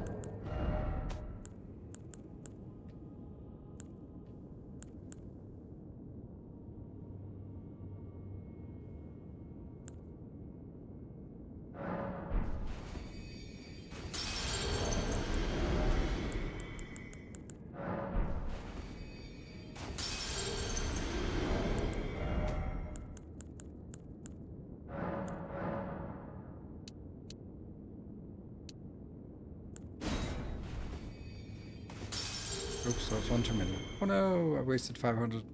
Speaker 1: Oops, that was one too many. Oh no, I wasted 500.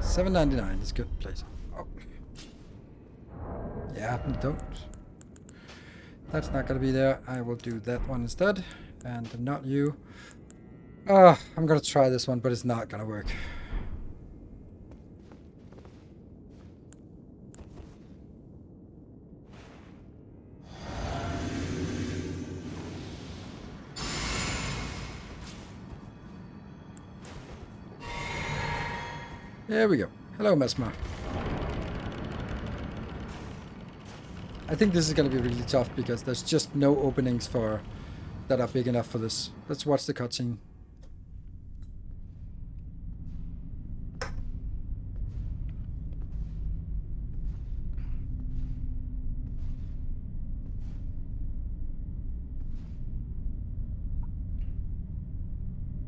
Speaker 1: $7.99 is good place. Oh. Yeah, don't. That's not gonna be there. I will do that one instead. And not you. I'm gonna try this one, but it's not gonna work. There we go. Hello, Mesmer. I think this is going to be really tough because there's just no openings that are big enough for this. Let's watch the cutscene.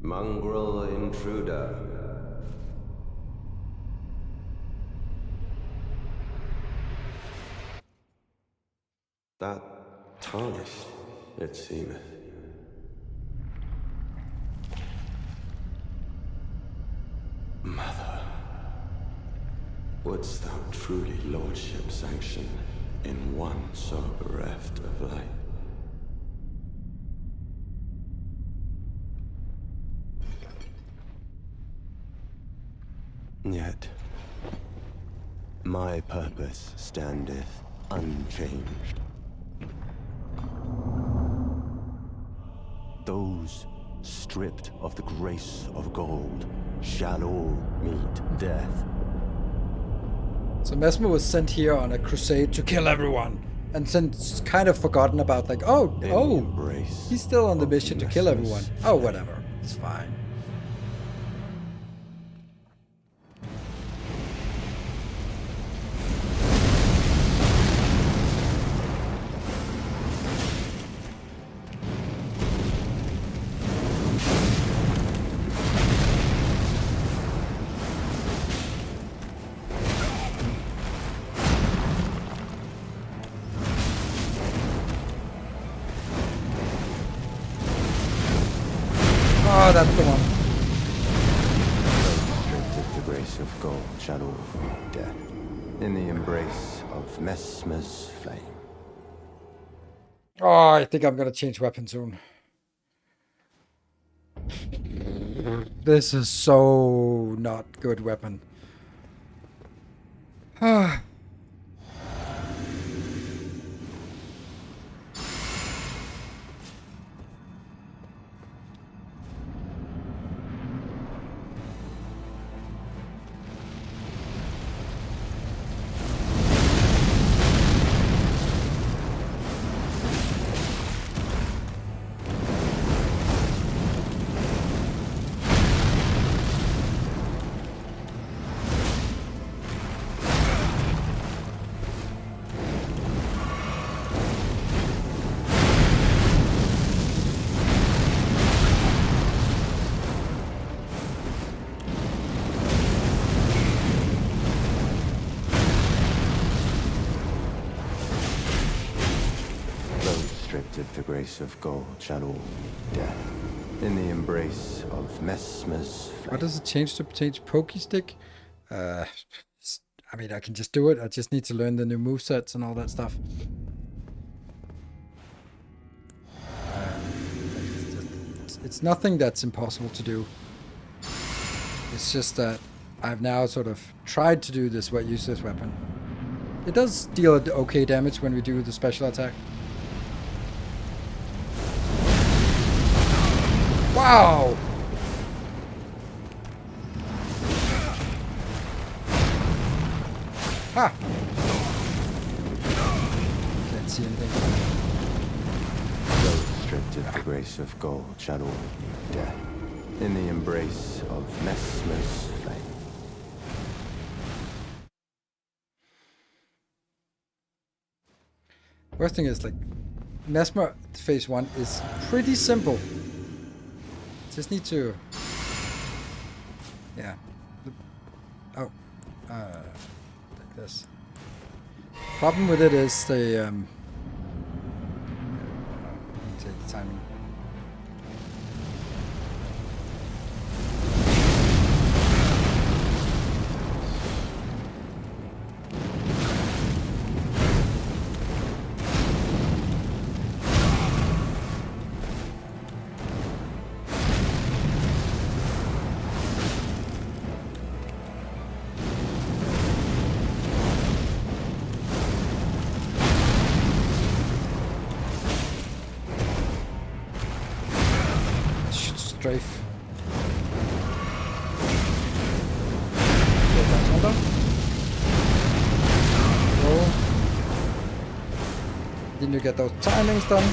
Speaker 6: Mongrel intruder. That tarnished, it seemeth. Mother, wouldst thou truly lordship sanction in one so bereft of life? Yet, my purpose standeth unchanged. Those stripped of the grace of gold shall all meet death.
Speaker 1: So Mesmer was sent here on a crusade to kill everyone, and since kind of forgotten about like, oh, he's still on the mission to kill everyone. Oh, whatever, it's fine. that's the one.
Speaker 6: Stripped of the grace of gold shall all meet death, in the embrace of Mesmer's flame.
Speaker 1: Oh, I think I'm gonna change weapon soon. This is so not good weapon.
Speaker 6: Of the grace of gold shall all meet death, in the embrace of Mesmer's flame.
Speaker 1: What does it change to change Pokey Stick? I mean, I can just do it. I just need to learn the new movesets and all that stuff. It's nothing that's impossible to do. It's just that I've now sort of tried to do this, use this weapon. It does deal okay damage when we do the special attack. Wow! Ha! Can't see anything.
Speaker 6: Those stripped of the grace of gold shall all meet death, in the embrace of Mesmer's flame.
Speaker 1: Worst thing is, like, Mesmer phase 1 is pretty simple. Just need to... Yeah. Oh. Like this. Problem with it is the... take the timing. Strafe. Roll. Didn't you get those timings done?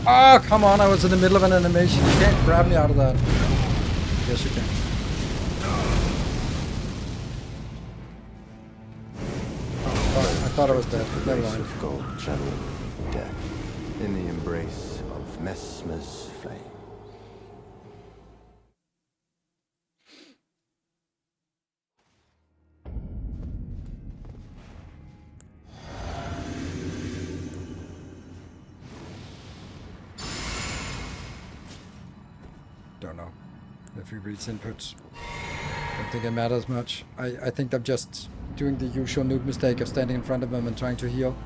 Speaker 1: Oh, come on, I was in the middle of an animation. You can't grab me out of that. Yes, you can. I thought I was dead. Never mind.
Speaker 6: Of gold shall all death, in the embrace of Mesmer's flame.
Speaker 1: Don't know if he reads inputs. Don't think it matters much. I think I'm just doing the usual noob mistake of standing in front of him and trying to heal.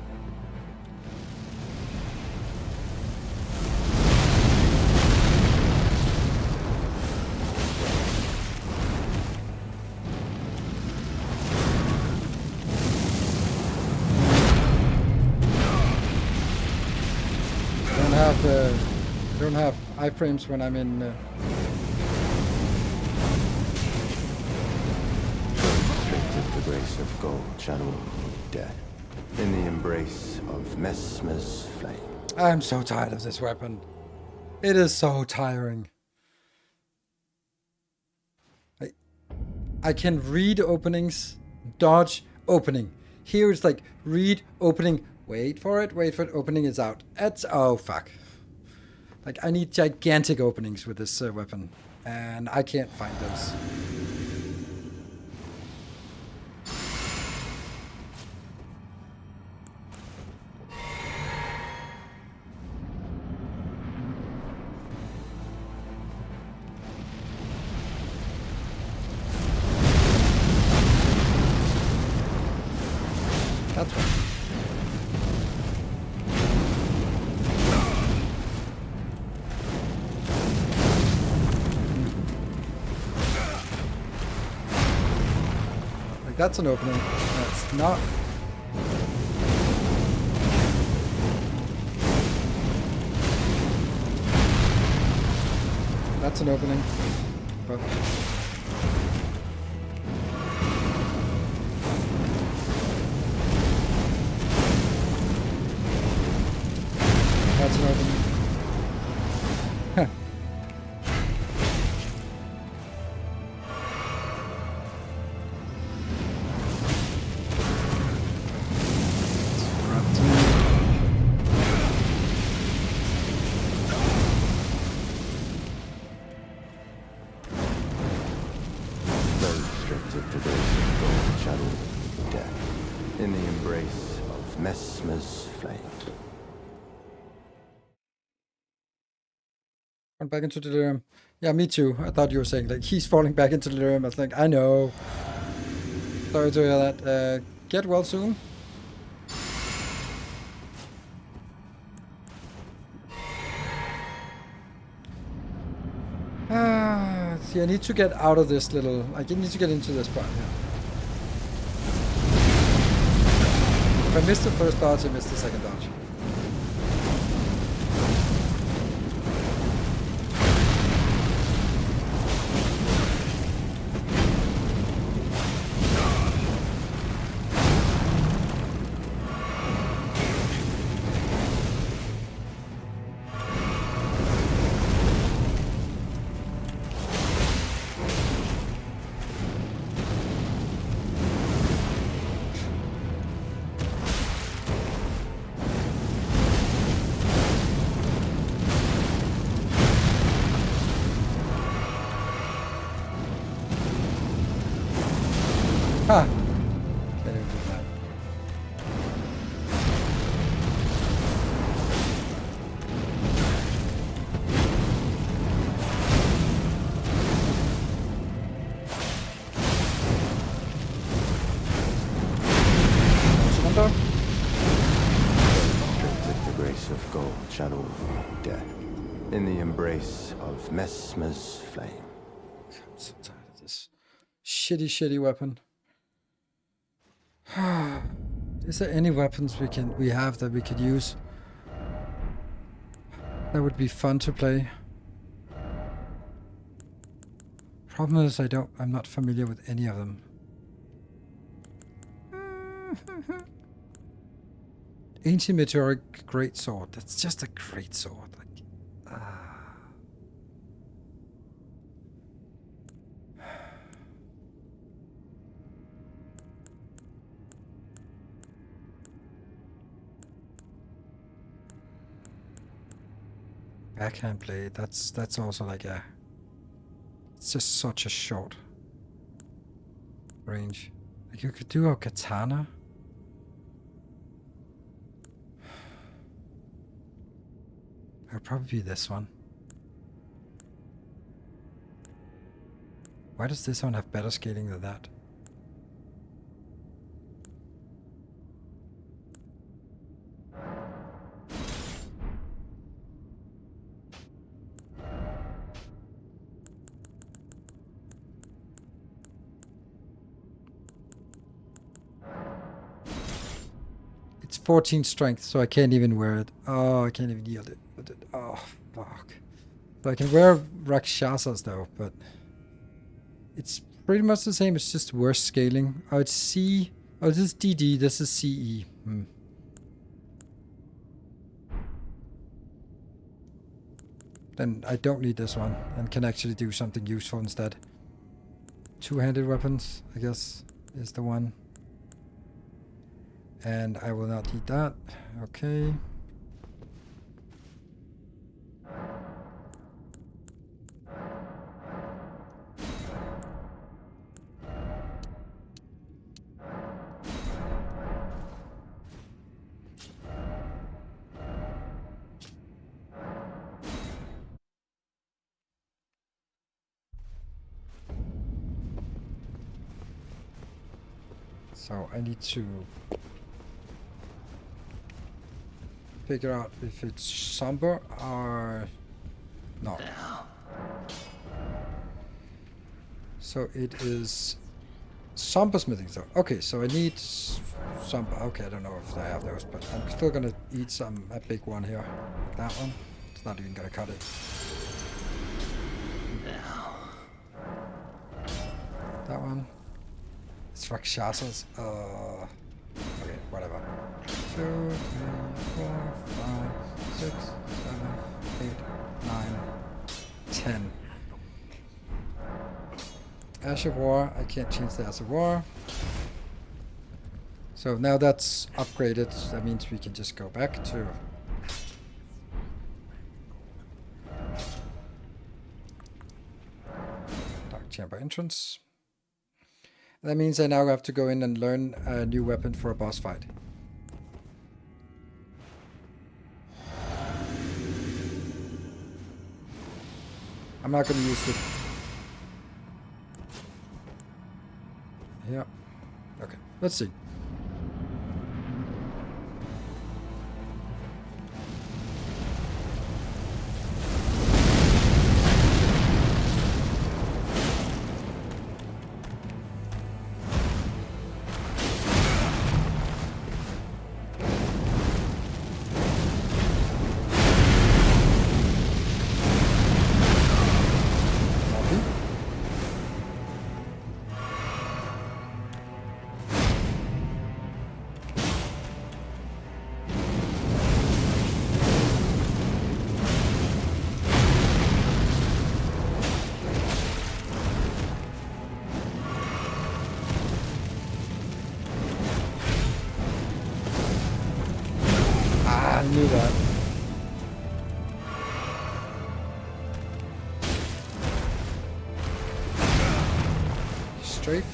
Speaker 1: don't have iframes when I'm in...
Speaker 6: Restricted the grace of gold, shadow of death. In the embrace of Messmer's flame.
Speaker 1: I'm so tired of this weapon. It is so tiring. I can read openings, dodge, opening. Here it's like, read, opening, wait for it, opening is out. That's, oh fuck. Like, I need gigantic openings with this weapon, and I can't find those. That's right. Like, that's an opening. That's not. That's an opening. But that's an opening. Huh.
Speaker 6: Very restricted to grace of gold, shadow of death. In the embrace of Messmer's flame.
Speaker 1: Going back into delirium. Yeah, me too. I thought you were saying like he's falling back into delirium. I was like, I know. Sorry to hear that. Get well soon. See, I need to get out of this little. I need to get into this part here. If I miss the first dodge, I miss the second dodge. Ha! Can't even do that. Surrender.
Speaker 6: Restricted the grace of gold, shadow of death. In the embrace of Messmer's flame.
Speaker 1: I'm so tired of this shitty weapon. Is there any weapons we have that we could use? That would be fun to play. Problem is I'm not familiar with any of them. Ancient Meteoric Greatsword. That's just a greatsword. Backhand blade, that's also like a... It's just such a short range. Like you could do a katana. It would probably be this one. Why does this one have better scaling than that? It's 14 strength, so I can't even wear it. Oh, I can't even yield it. Oh, Fuck. So I can wear Rakshasas though, but it's pretty much the same. It's just worse scaling. Oh, it's C. Oh, this is DD. This is CE. Then I don't need this one and can actually do something useful instead. Two-handed weapons, I guess, is the one. And I will not need that. Okay. So I need to figure out if it's somber or not. So it is somber smithing though. Okay, so I need somber. Okay, I don't know if I have those, but I'm still gonna eat a big one here. Like that one. It's not even gonna cut it. That one. It's Rakshasas. Okay, whatever. 2, 3, 4, 5, 6, 7, 8, 9, 10. Ash of War. I can't change the Ash of War. So now that's upgraded. That means we can just go back to Dark Chamber entrance. That means I now have to go in and learn a new weapon for a boss fight. I'm not going to use it. Yeah. Okay. Let's see. I knew that. Strafe.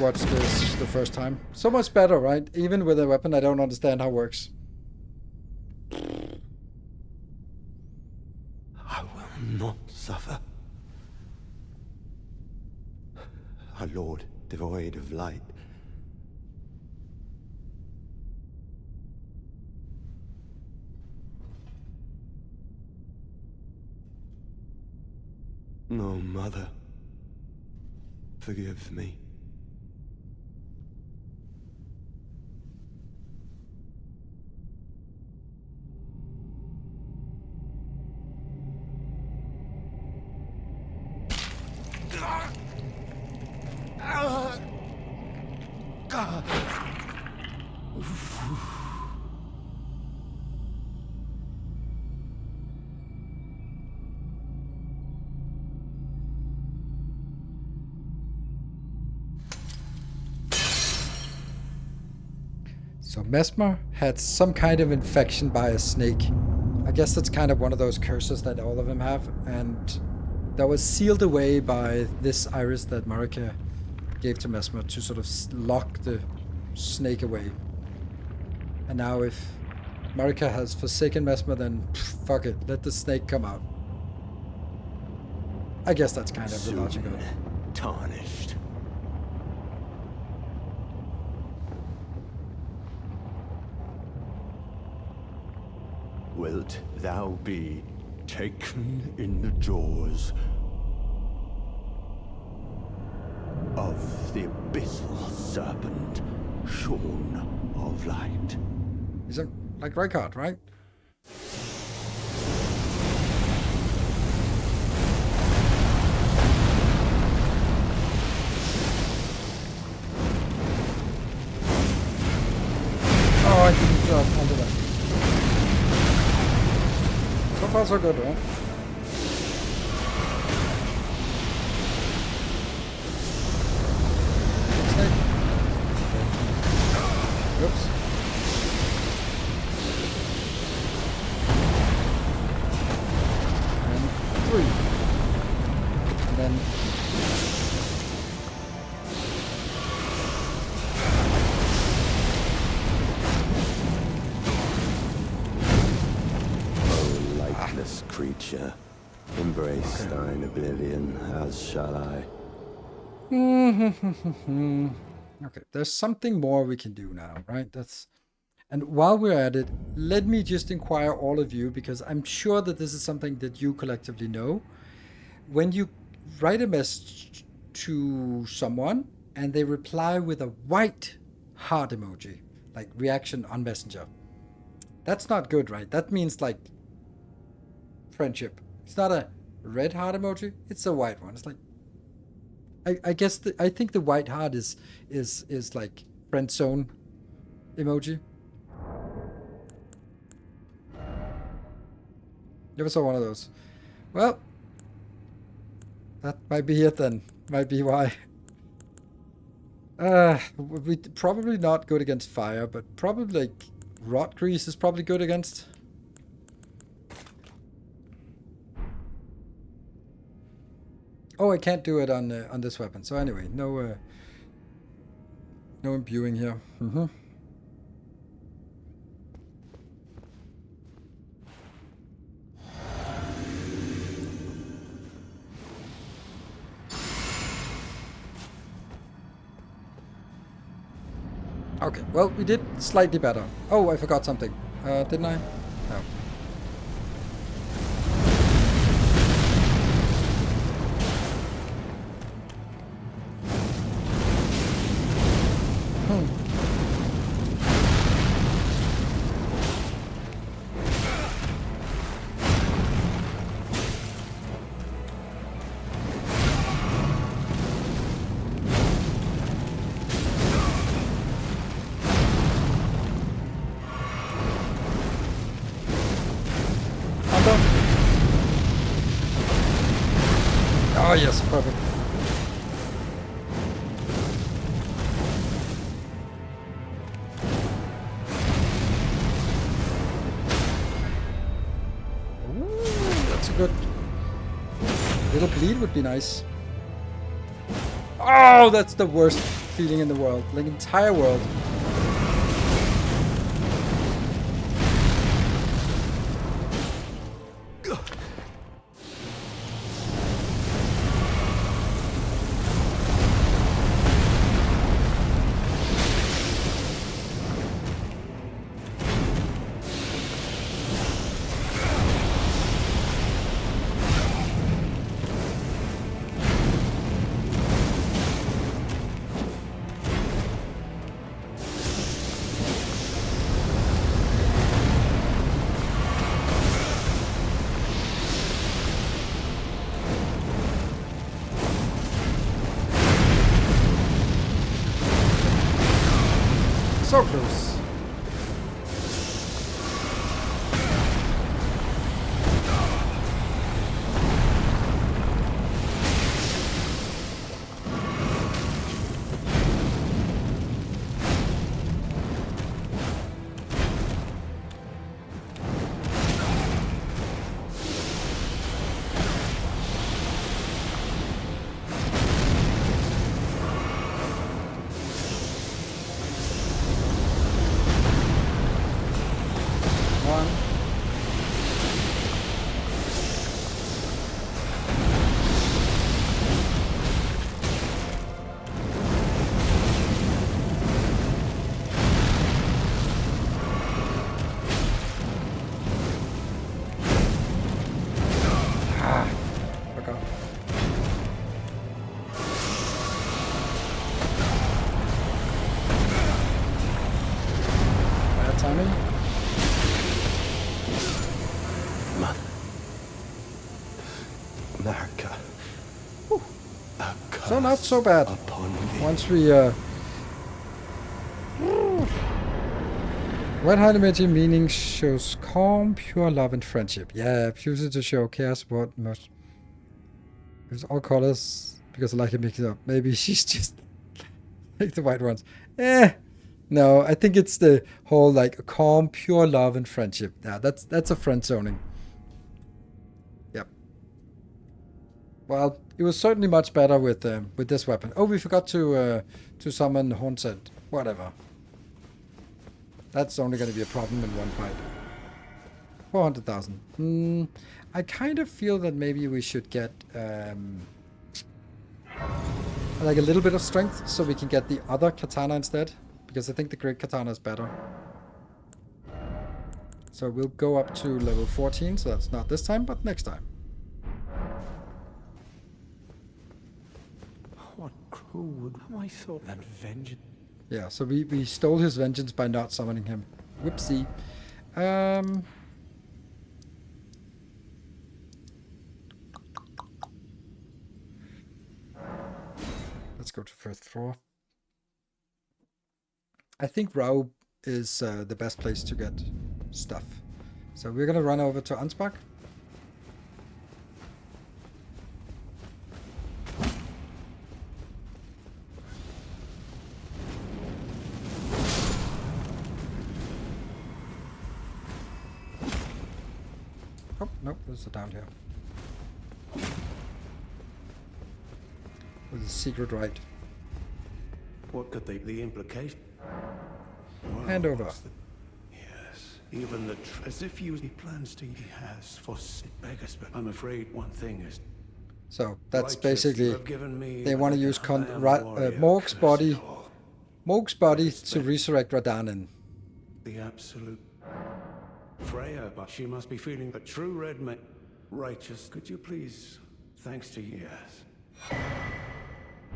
Speaker 1: Watch this the first time. So much better, right? Even with a weapon I don't understand how it works.
Speaker 6: I will not suffer. A lord devoid of light. No, mother. Forgive me.
Speaker 1: So Mesmer had some kind of infection by a snake. I guess that's kind of one of those curses that all of them have, and that was sealed away by this iris that Marika gave to Mesmer to sort of lock the snake away. And now if Marika has forsaken Mesmer, then fuck it, let the snake come out. I guess that's kind of the logic of it.
Speaker 6: Tarnished. Wilt thou be taken in the jaws of the abyssal serpent, shorn of light?
Speaker 1: Is it like Rykard, right? Oh, I didn't drop onto that. So far, so good, right? Snake. Oops. And 3. And then...
Speaker 6: Lightless creature, embrace thine oblivion, as shall I.
Speaker 1: Okay, there's something more we can do now, right? And while we're at it, let me just inquire all of you, because I'm sure that this is something that you collectively know. When you write a message to someone and they reply with a white heart emoji, like reaction on Messenger, that's not good, right? That means like friendship. It's not a red heart emoji, it's a white one. It's like, I guess I think the white heart is like friend zone emoji. Never saw one of those. Well, that might be it then. Might be why. We probably not good against fire, but probably like rot grease is probably good against. Oh, I can't do it on this weapon. So anyway, no imbuing here. Okay, well, we did slightly better. Oh, I forgot something. Didn't I? No. Oh yes, perfect. Ooh, that's a good little bleed would be nice. Oh, that's the worst feeling in the world, like entire world. So close. So not so bad. Once we Red High meaning shows calm, pure love and friendship. Yeah, chooses to show care, support, most. It's all colors because I like to mix it up. Maybe she's just like the white ones. No, I think it's the whole like calm, pure love and friendship. Yeah, that's a friend zoning. Yep. Well, it was certainly much better with this weapon. Oh, we forgot to summon Haunted. Whatever. That's only going to be a problem in one fight. 400,000. I kind of feel that maybe we should get like a little bit of strength so we can get the other katana instead. Because I think the great katana is better. So we'll go up to level 14. So that's not this time, but next time.
Speaker 3: What cruel would I thought that vengeance?
Speaker 1: Yeah, so we stole his vengeance by not summoning him. Whoopsie. Let's go to first floor. I think Rao is the best place to get stuff. So we're gonna run over to Ansbach. Oh, nope, there's a down here. With a secret right.
Speaker 3: What could the implication? Well,
Speaker 1: Hand over.
Speaker 3: Yes, even the as if he plans to. He has for beggars, but I'm afraid one thing is.
Speaker 1: So that's
Speaker 3: Righteous,
Speaker 1: basically
Speaker 3: you have given me
Speaker 1: they want to use
Speaker 3: I am a warrior,
Speaker 1: Morg's
Speaker 3: curse
Speaker 1: body,
Speaker 3: it all.
Speaker 1: Morg's body to resurrect Radanen.
Speaker 3: The absolute Freya, but she must be feeling a true red man. Righteous, could you please? Thanks to you. Yes.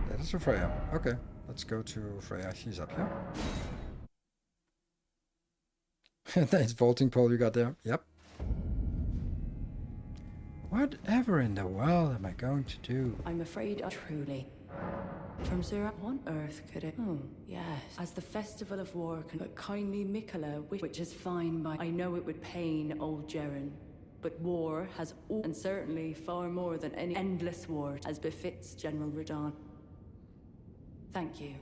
Speaker 1: That is for Freya. Okay, let's go to Freya. She's up here. Nice vaulting pole you got there. Yep. Whatever in the world am I going to do?
Speaker 5: I'm afraid truly. From Zura, on earth could it? Oh, yes. As the festival of war can but kindly Mikola, which is fine by. I know it would pain old Jeren, but war has all, and certainly far more than any endless war, as befits General Radahn. Thank you.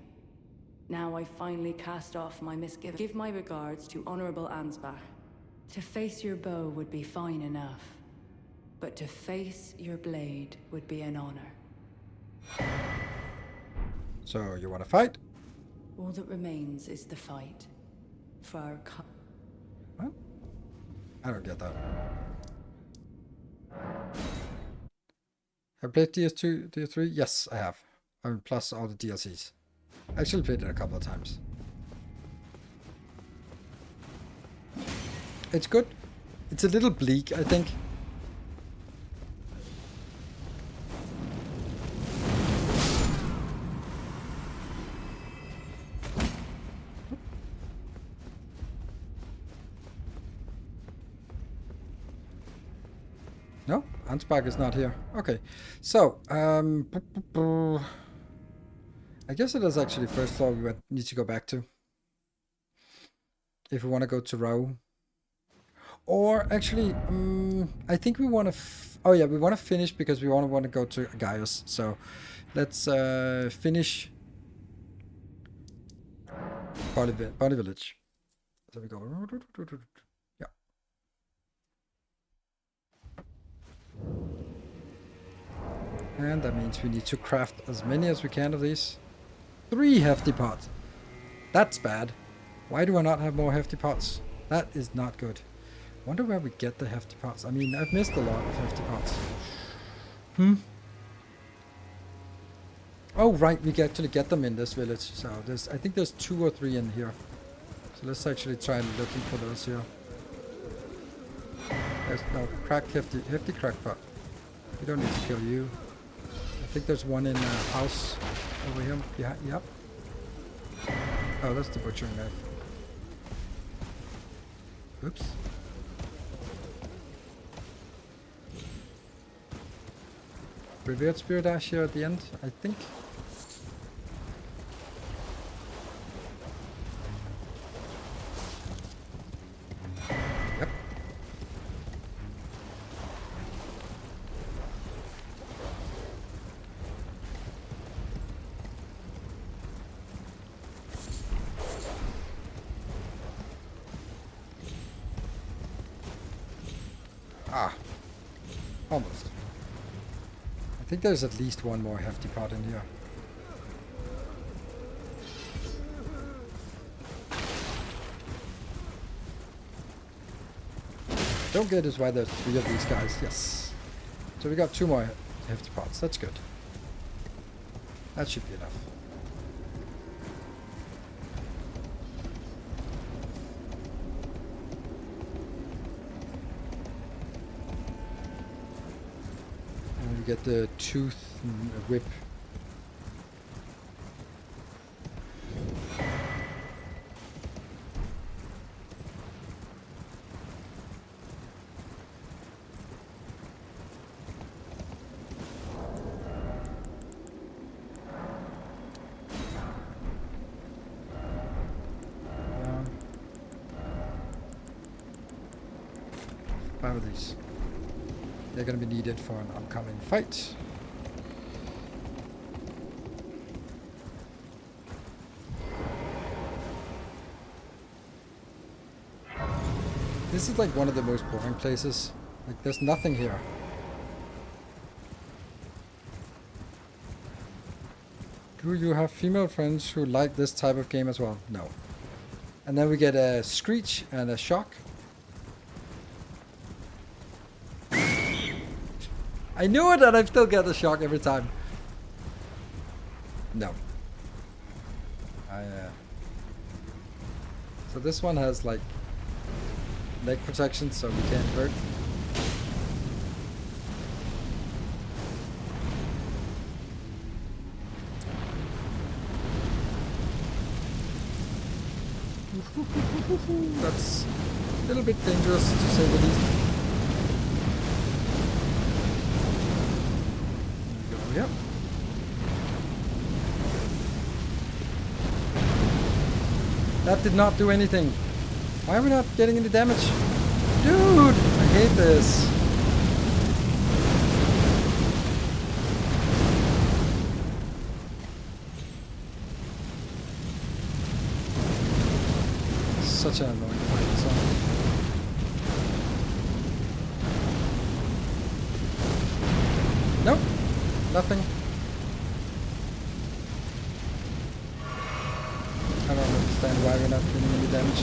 Speaker 5: Now I finally cast off my misgivings. Give my regards to Honorable Ansbach. To face your bow would be fine enough, but to face your blade would be an honor.
Speaker 1: So you want to fight?
Speaker 5: All that remains is the fight for our
Speaker 1: What? I don't get that. Have I played DS2, DS3? Yes, I have. I mean, plus all the DLCs. I actually played it a couple of times. It's good. It's a little bleak, I think. No, Ansbach is not here. Okay, so I guess it is actually first floor we need to go back to. if we want to go to Rao. Or actually, I think we want to... oh yeah, we want to finish because we want to go to Gaius. So let's finish Body Village. So we go... yeah. And that means we need to craft as many as we can of these. 3 hefty pots. That's bad. Why do I not have more hefty pots? That is not good. Wonder where we get the hefty pots. I mean, I've missed a lot of hefty pots. Oh, right, we actually get them in this village. So I think there's 2 or 3 in here. So let's actually try looking for those here. There's no cracked hefty crack pot. We don't need to kill you. I think there's one in a house over here. Yeah, yep. Oh, that's the butchering knife. Oops. Revered Spirit Ash here at the end, I think. Yep. Ah. Almost. I think there's at least one more hefty pot in here. Don't get is why there's 3 of these guys. Yes. So we got 2 more hefty pots. That's good. That should be enough. Get the tooth whip. Yeah. 5 of these. They're going to be needed for an upcoming fight. This is like one of the most boring places. Like there's nothing here. Do you have female friends who like this type of game as well? No. And then we get a screech and a shock. I knew it, and I still get the shock every time. No. So this one has like leg protection, so we can't hurt. That's a little bit dangerous to say the least. Yep. That did not do anything. Why are we not getting any damage? Dude, I hate this. Such an annoying fight song. Nope. Nothing. I don't understand why we're not getting any damage.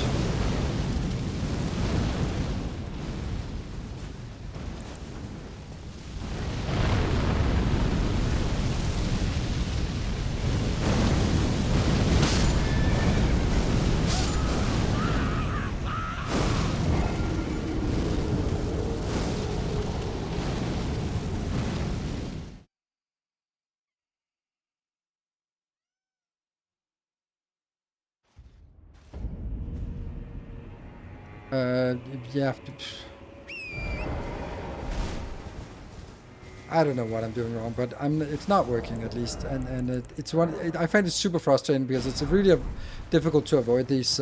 Speaker 1: Yeah. I don't know what I'm doing wrong, but it's not working at least, and it's one. I find it super frustrating because it's really difficult to avoid these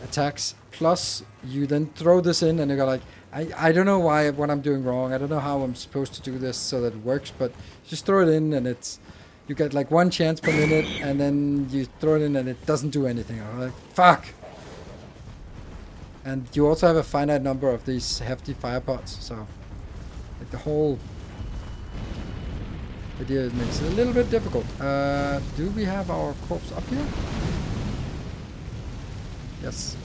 Speaker 1: attacks. Plus, you then throw this in, and you go like, I don't know what I'm doing wrong. I don't know how I'm supposed to do this so that it works, but just throw it in, and you get like 1 chance per minute, and then you throw it in, and it doesn't do anything. I'm like, fuck. And you also have a finite number of these hefty fire pots, so like the whole idea makes it a little bit difficult. Do we have our corpse up here? Yes.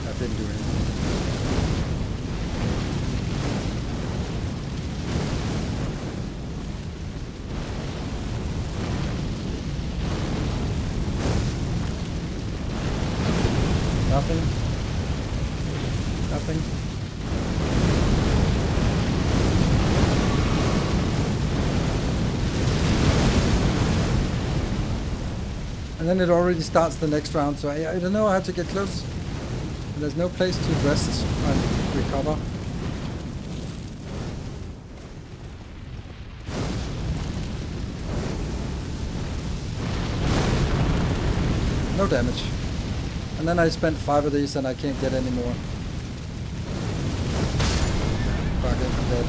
Speaker 1: That didn't do anything. Nothing. Nothing. And then it already starts the next round, so I don't know how to get close. And there's no place to rest and recover. No damage. And then I spent 5 of these and I can't get any more. Fuck it, I'm dead.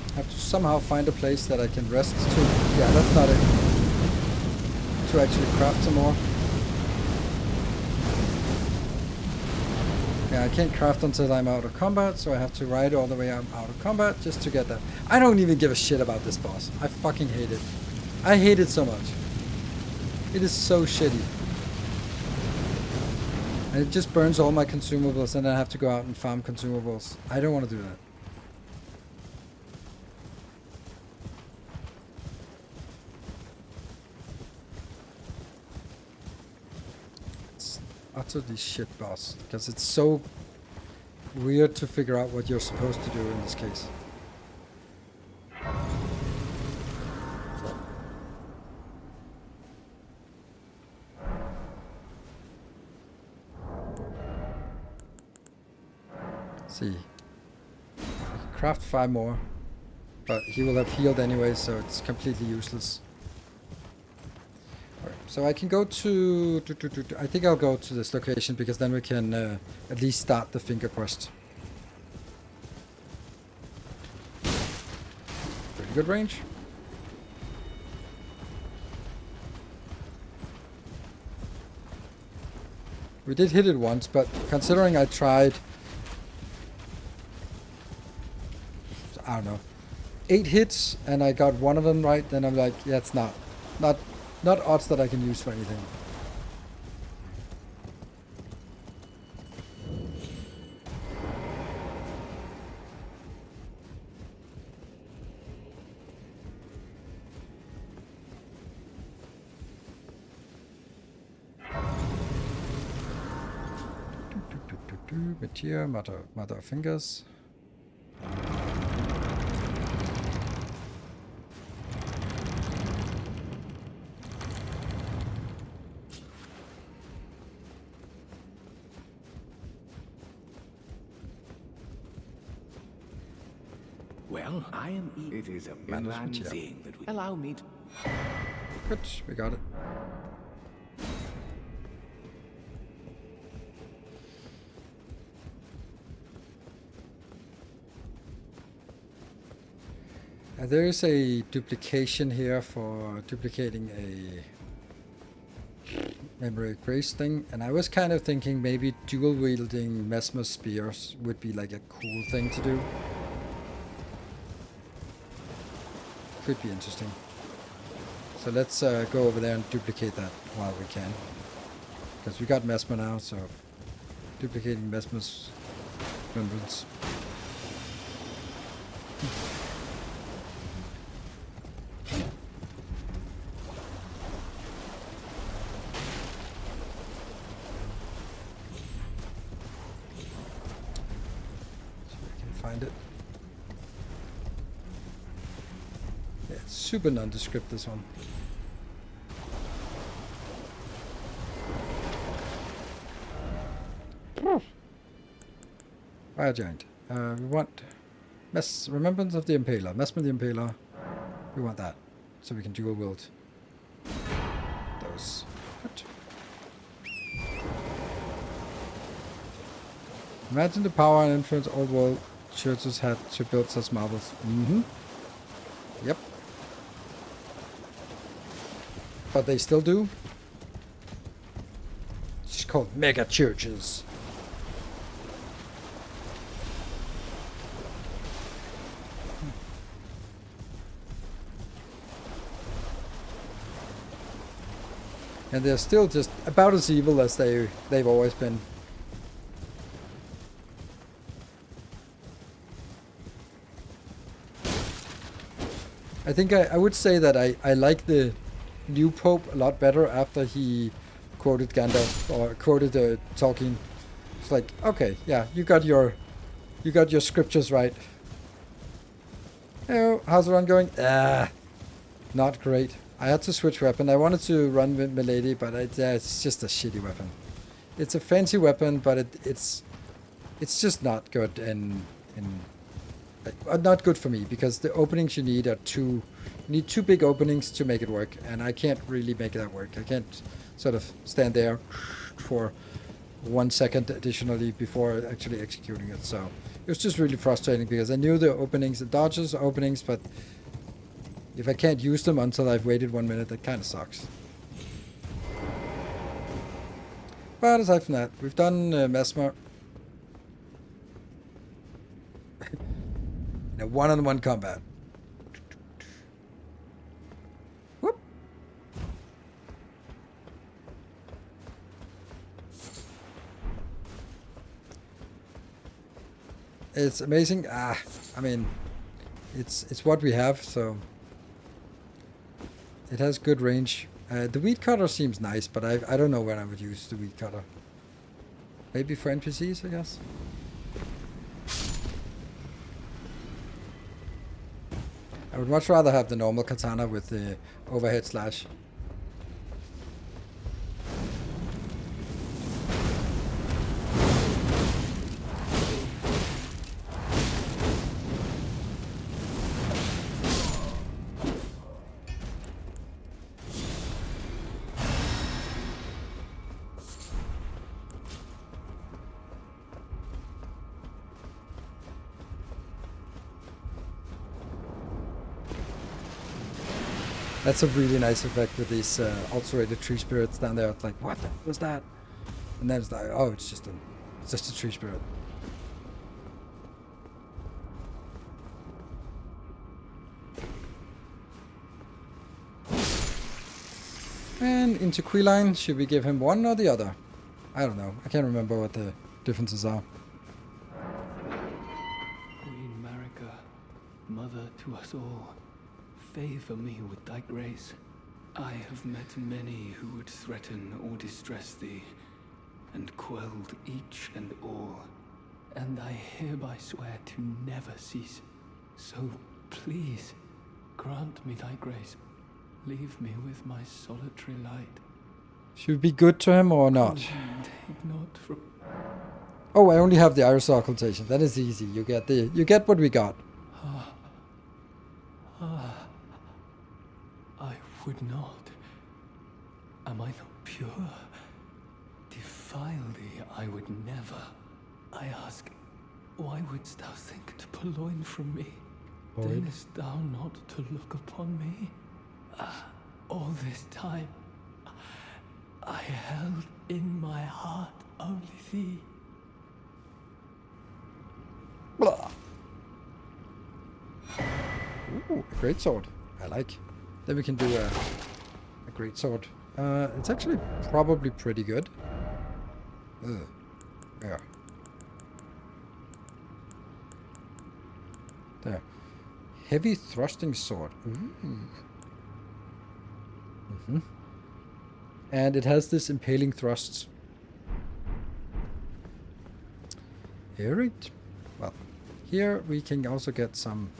Speaker 1: I have to somehow find a place that I can rest to. Yeah, that's not it. To actually craft some more. Yeah, I can't craft until I'm out of combat, so I have to ride all the way out of combat just to get that. I don't even give a shit about this boss. I fucking hate it. I hate it so much. It is so shitty. And it just burns all my consumables, and then I have to go out and farm consumables. I don't want to do that. Utterly shit boss, because it's so weird to figure out what you're supposed to do in this case. See, I can craft 5 more, but he will have healed anyway, so it's completely useless. So I can go to I think I'll go to this location, because then we can at least start the finger quest. Pretty good range. We did hit it once, but considering I tried, I don't know, 8 hits and I got 1 of them right, then I'm like, yeah, it's not odds that I can use for anything. Materia, mother of fingers.
Speaker 2: Well, I am. It is a
Speaker 1: Management, yeah.
Speaker 2: thing that we allow me to.
Speaker 1: Good, we got it. There is a duplication here for duplicating a memory grace thing, and I was kind of thinking maybe dual wielding mesmer spears would be like a cool thing to do. Could be interesting. So let's go over there and duplicate that while we can, because we got mesmer now, so duplicating mesmer's remembrance. find it. Yeah, it's super nondescript, this one. Fire Giant. We want Remembrance of the Impaler. Mesmer the Impaler. We want that. So we can dual wield those. What? Imagine the power and influence old world churches had to build such marvels. Mm-hmm. Yep. But they still do. It's called mega churches. And they're still just about as evil as they've always been. I think I would say that I like the new Pope a lot better after he quoted Gandalf or quoted Tolkien. It's like, okay, yeah, you got your scriptures right. Oh, how's the run going? Not great. I had to switch weapon. I wanted to run with Milady, but it's just a shitty weapon. It's a fancy weapon, but it's just not good and not good for me, because the openings you need are you need two big openings to make it work, and I can't really make that work. I can't sort of stand there for 1 second additionally before actually executing it. So it was just really frustrating, because I knew the openings, the dodges are openings, but if I can't use them until I've waited 1 minute, that kind of sucks. But aside from that, we've done Mesmer. In a one-on-one combat. Whoop. It's amazing. I mean, it's what we have, so it has good range. The weed cutter seems nice, but I don't know when I would use the weed cutter. Maybe for NPCs, I guess. I would much rather have the normal katana with the overhead slash. That's a really nice effect with these ulcerated tree spirits down there. It's like, what the was that? And then it's like, oh, it's just a tree spirit. And into Queeline, should we give him one or the other? I don't know. I can't remember what the differences are.
Speaker 7: Queen Marika, mother to us all, favor me with thy grace. I have met many who would threaten or distress thee, and quelled each and all, and I hereby swear to never cease. So please, grant me thy grace. Leave me with my solitary light.
Speaker 1: Should we be good to him or not?
Speaker 7: Take not from...
Speaker 1: Oh, I only have the iris occultation. That is easy. You get what we got.
Speaker 7: I would not. Am I not pure? Defile thee I would never. I ask, why wouldst thou think to purloin from me? Deignest thou not to look upon me? All this time, I held in my heart only thee.
Speaker 1: Blah. Ooh, a great sword. I like. Then we can do a great sword. It's actually probably pretty good. Ugh. Yeah. There. Heavy thrusting sword. Ooh. Mm-hmm. And it has this impaling thrusts. Alright. Well, Here we can also get some.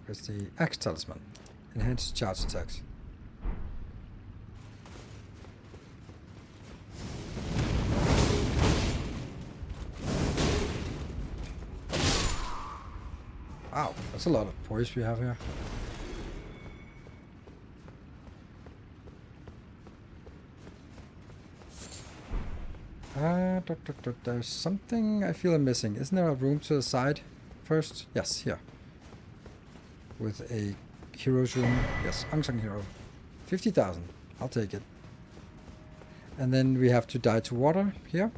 Speaker 1: Where's the axe talisman? Enhanced charge attacks. Wow, that's a lot of poise we have here. There's something I feel I'm missing. Isn't there a room to the side first? Yes, here. With a hero's room. Yes, unsung hero. 50,000. I'll take it. And then we have to die to water here.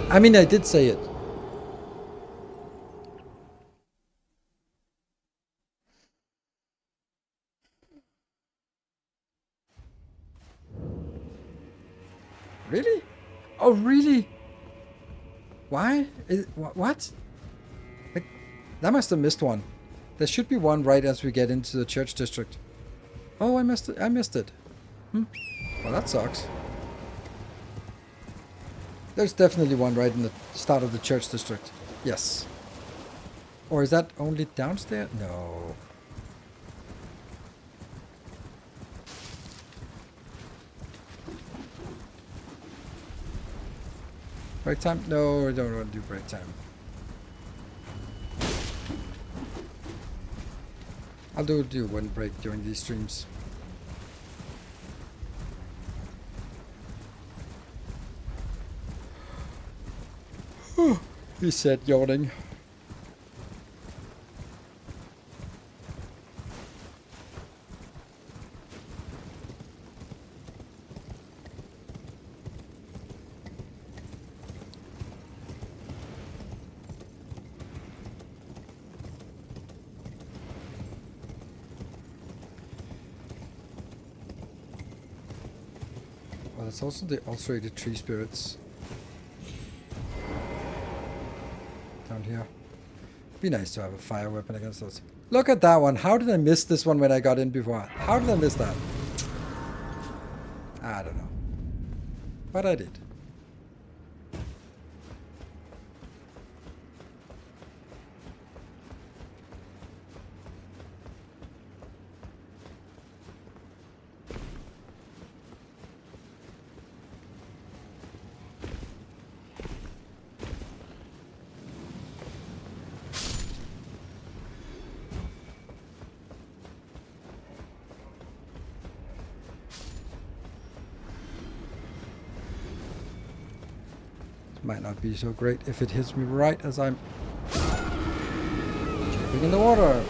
Speaker 1: I mean, I did say it. Really? Oh, really? Why? What? Like, that must have missed one. There should be one right as we get into the church district. Oh, I missed it. I missed it. Well, that sucks. There's definitely one right in the start of the church district. Yes. Or is that only downstairs? No. Break time? No, I don't want to do break time. I'll do one break during these streams. He said, yawning. Well, that's also the ulcerated tree spirits. Down here. Be nice to have a fire weapon against those. Look at that one. How did I miss this one when I got in before? How did I miss that? I don't know. But I did. Might not be so great if it hits me right as I'm jumping in the water.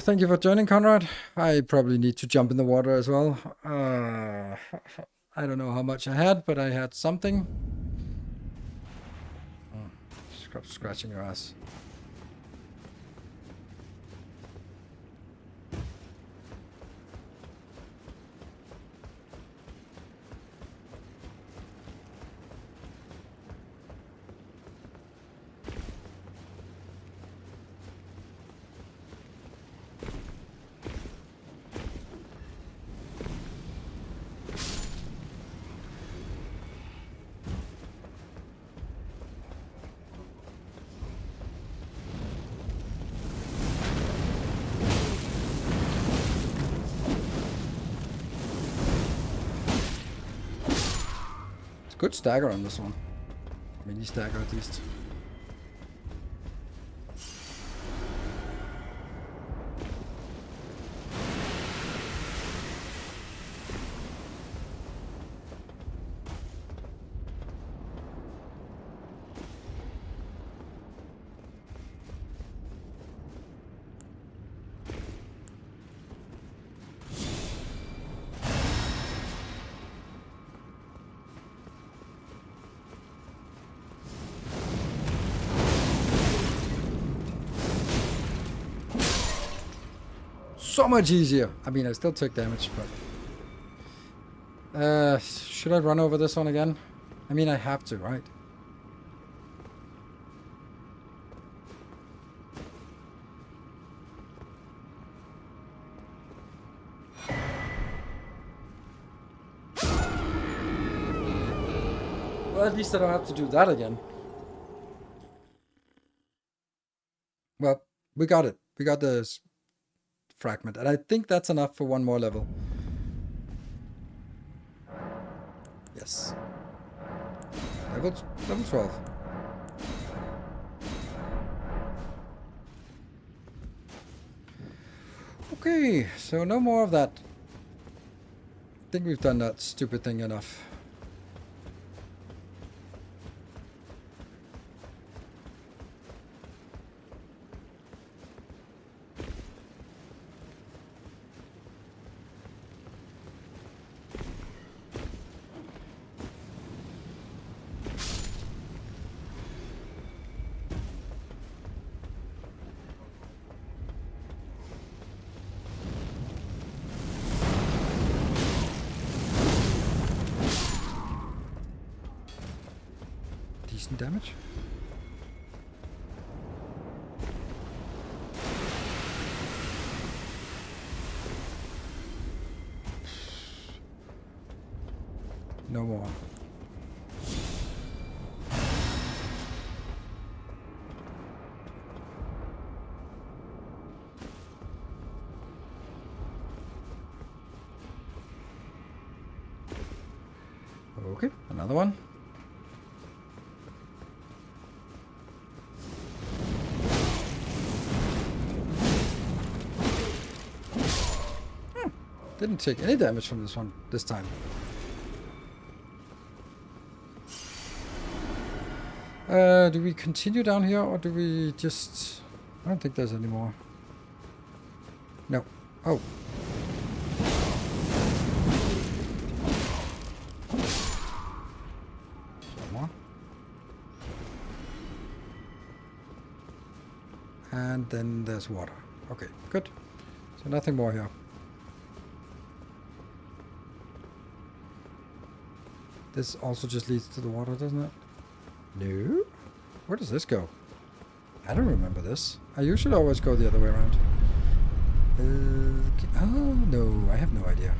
Speaker 1: Thank you for joining, Conrad. I probably need to jump in the water as well. I don't know how much I had, but I had something. Stop scratching your ass. Good stagger on this one. Mini stagger at least. So much easier. I mean, I still took damage, but Should I run over this one again? I mean, I have to, right? Well, at least I don't have to do that again. Well, we got it. We got this fragment. And I think that's enough for one more level. Yes. Level 12. Okay, so no more of that. I think we've done that stupid thing enough. Decent damage. No more. Okay, another one. Didn't take any damage from this one this time. Do we continue down here or do we just... I don't think there's any more. No. Oh. One more. And then there's water. Okay, good. So nothing more here. This also just leads to the water, doesn't it? No? Where does this go? I don't remember this. I usually always go the other way around. Oh, no. I have no idea.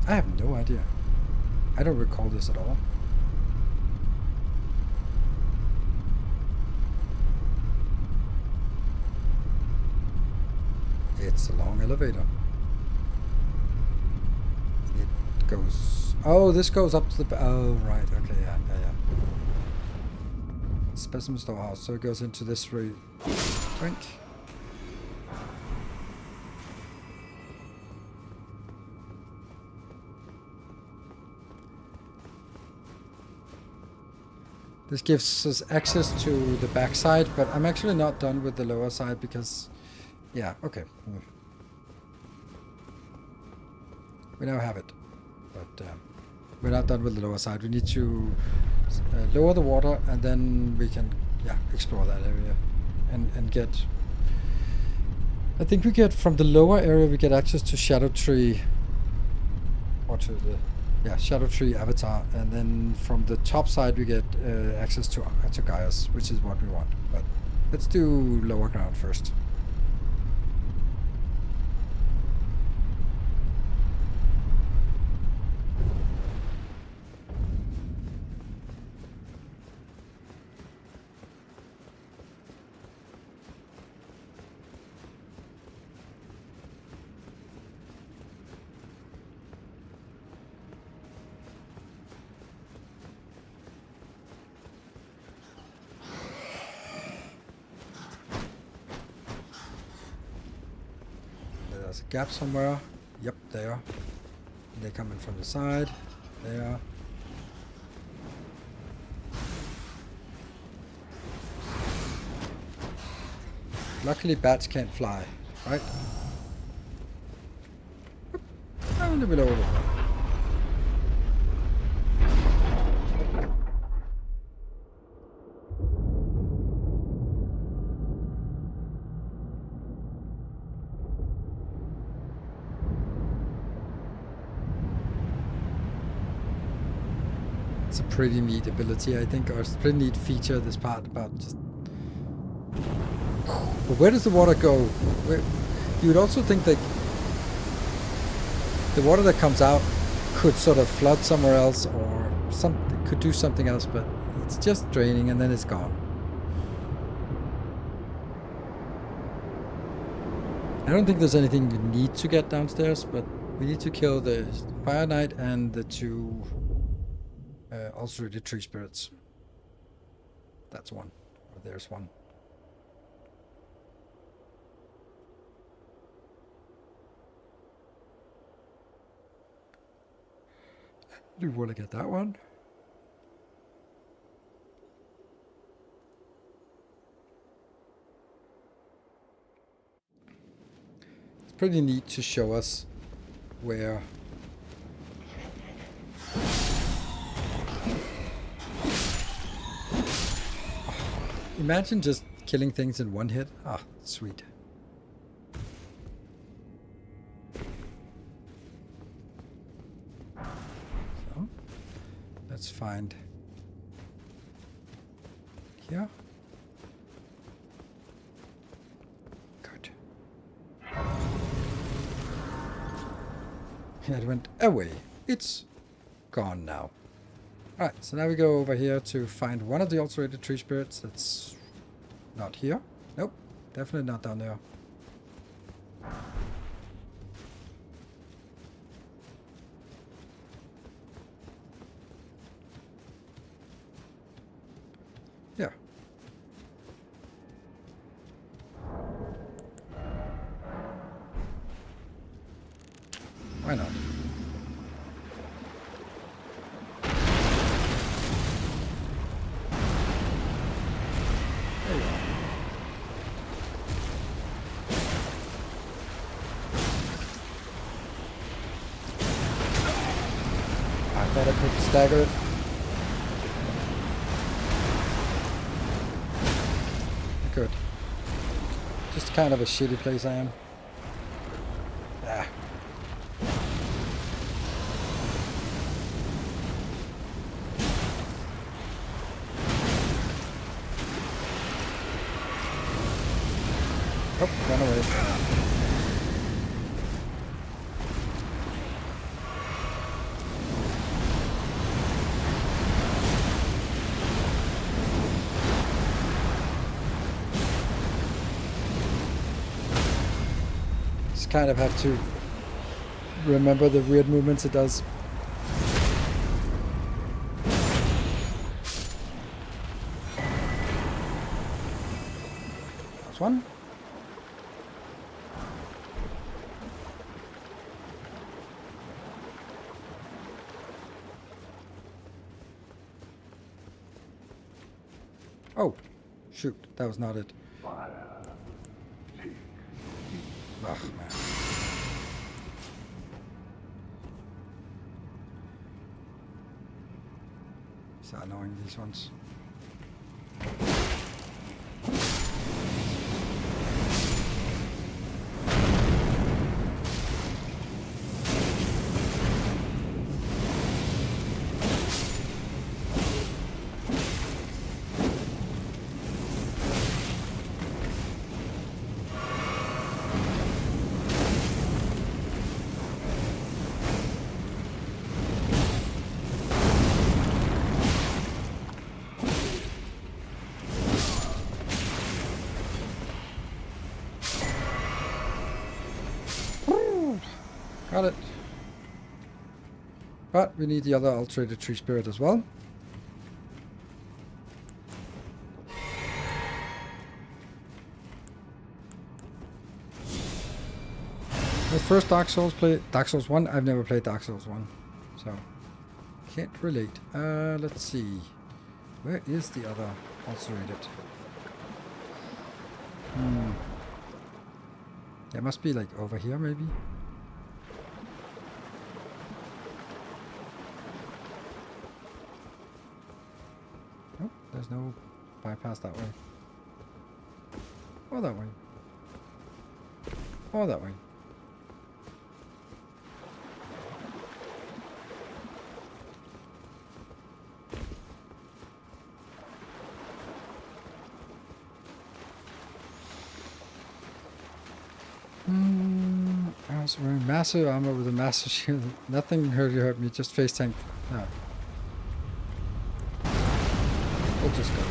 Speaker 1: I have no idea. I don't recall this at all. It's a long elevator. It goes... Oh, this goes up to the... Oh, right. Okay, yeah. Specimen storehouse. So it goes into this room. Right. This gives us access to the back side, but I'm actually not done with the lower side because... Yeah, okay. We now have it. But we're not done with the lower side. We need to lower the water and then we can explore that area and get... I think we get from the lower area we get access to Erdtree or to the Erdtree avatar, and then from the top side we get access to Gaius, which is what we want. But let's do lower ground first. There's a gap somewhere. Yep, there. They come in from the side. There. Luckily bats can't fly, right? And a bit over. That's a pretty neat ability, I think, or it's a pretty neat feature of this part about just... But where does the water go? You would also think that the water that comes out could sort of flood somewhere else or could do something else, but it's just draining and then it's gone. I don't think there's anything you need to get downstairs, but we need to kill the Fire Knight and the 2 ulcerated tree spirits. That's one. Or there's one. Do you want to get that one? It's pretty neat to show us where imagine just killing things in one hit. Ah, sweet. So, let's find here. Good. It went away. It's gone now. Alright, so now we go over here to find one of the ulcerated tree spirits that's not here. Nope, definitely not down there. Yeah. Why not? There you are. I thought I could stagger it. Good. Just kind of a shitty place I am. Ah. Oh, run away. Just kind of have to remember the weird movements it does. That's one. Oh, shoot, that was not it. Ugh, man. So annoying, these ones. Got it. But we need the other ulcerated tree spirit as well. My first Dark Souls play Dark Souls 1. I've never played Dark Souls 1, so can't relate. Let's see. Where is the other ulcerated? It must be like over here, maybe. Nope, there's no bypass that way. Or that way. Or that way. I was wearing massive armor with a massive shield. Nothing hurt me, just face tank. No. We'll just go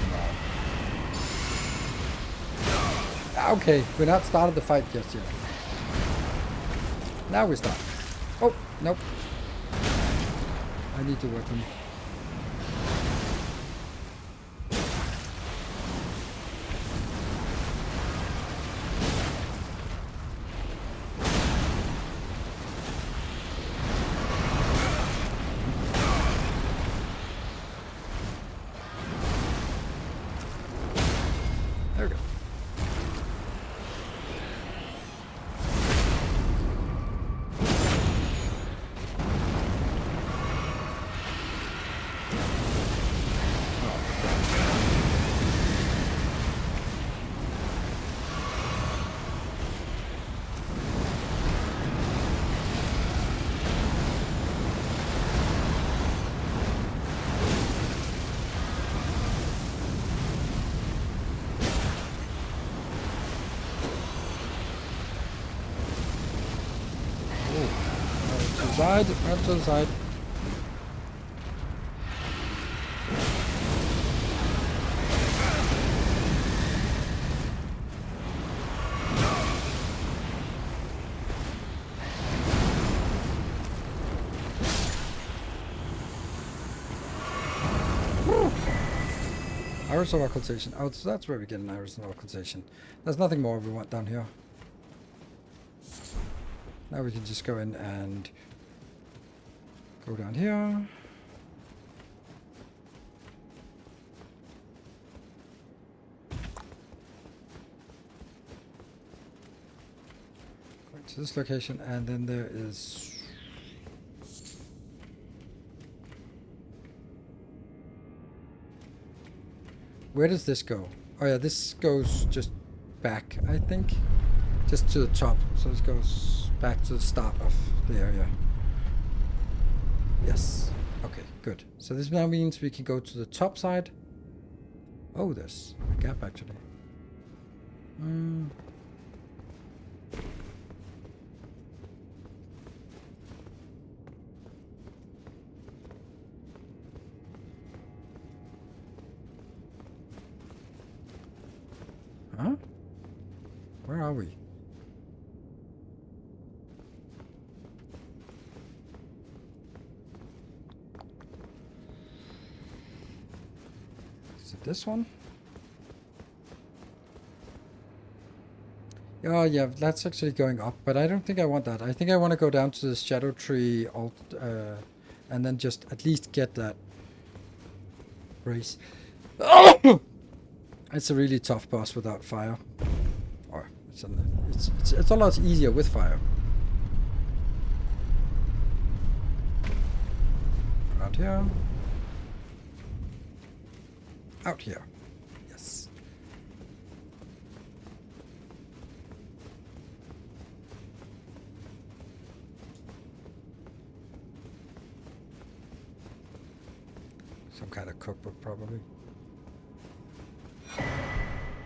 Speaker 1: now. Okay, we're not started the fight just yet. Now we start. Oh, nope. I need the weapon. There we go. Side, right to the side. Iris of Occultation. Oh, so that's where we get an Iris of Occultation. There's nothing more we want down here. Now we can just go in and go down here. Going to this location, and then there is... Where does this go? Oh yeah, this goes just back, I think. Just to the top. So this goes back to the start of the area. Yes. Okay, good. So this now means we can go to the top side. Oh, there's a gap actually. Huh? Where are we? Is it this one? Oh yeah, that's actually going up, but I don't think I want that. I think I want to go down to the Erdtree and then just at least get that race. It's a really tough boss without fire. Or it's a lot easier with fire. Around here. Out here. Yes. Some kind of cookbook, probably.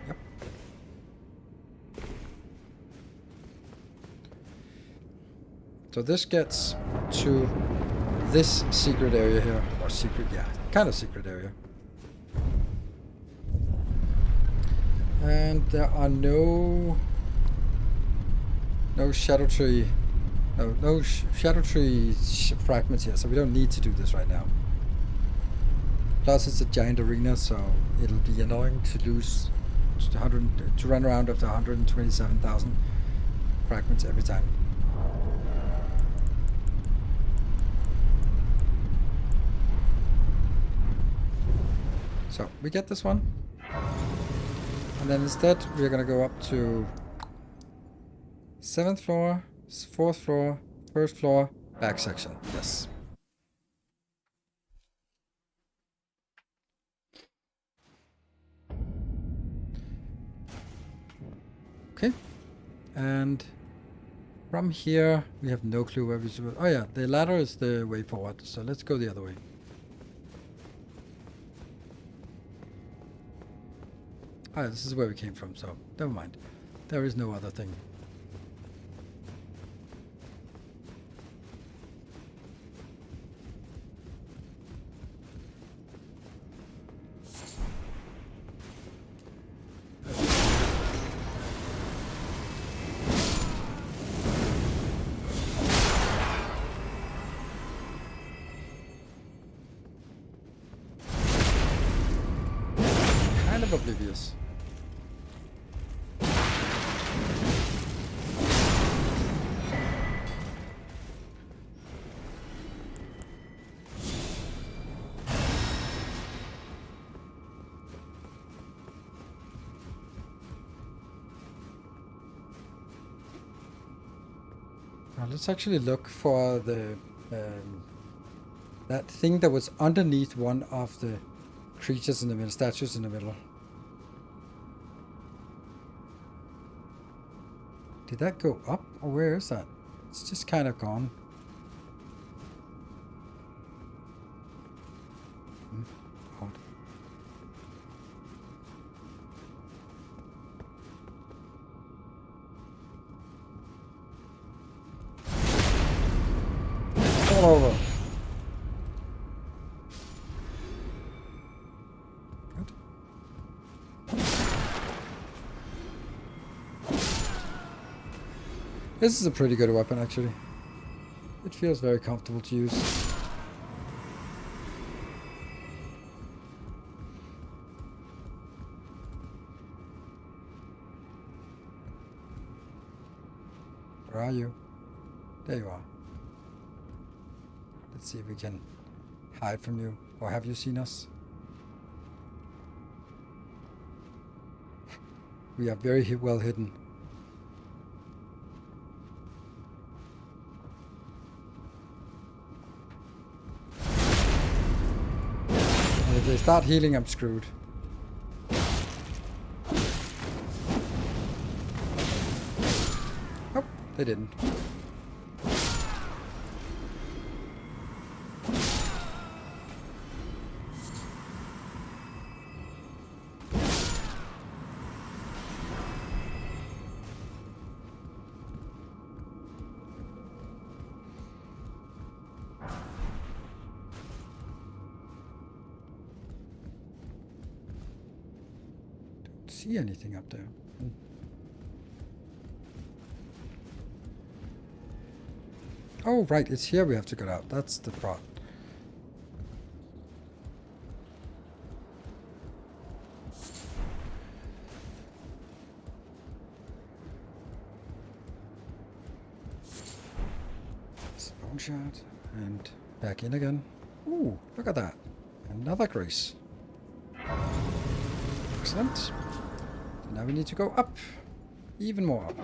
Speaker 1: Yep. So this gets to this secret area here. Or secret, yeah, kind of secret area. And there are no Erdtree, no Erdtree fragments here, so we don't need to do this right now. Plus, it's a giant arena, so it'll be annoying to lose to run around after 127,000 fragments every time. So we get this one. And then instead, we're going to go up to 7th floor, 4th floor, 1st floor, back section. Yes. Okay. And from here, we have no clue where we should... Oh yeah, the ladder is the way forward. So let's go the other way. Ah, this is where we came from, so never mind. There is no other thing. of oblivious. Now let's actually look for the that thing that was underneath one of the creatures in the middle, statues in the middle. Did that go up, or where is that? It's just kind of gone. Odd. All over. Good. This is a pretty good weapon, actually. It feels very comfortable to use. Where are you? There you are. Let's see if we can hide from you. Or have you seen us? We are very well hidden. And if they start healing, I'm screwed. Oh, they didn't. See anything up there? Oh, right, it's here we have to get out. That's the plot. Bone shard and back in again. Ooh, look at that. Another grace. Excellent. So now we need to go up. Even more up.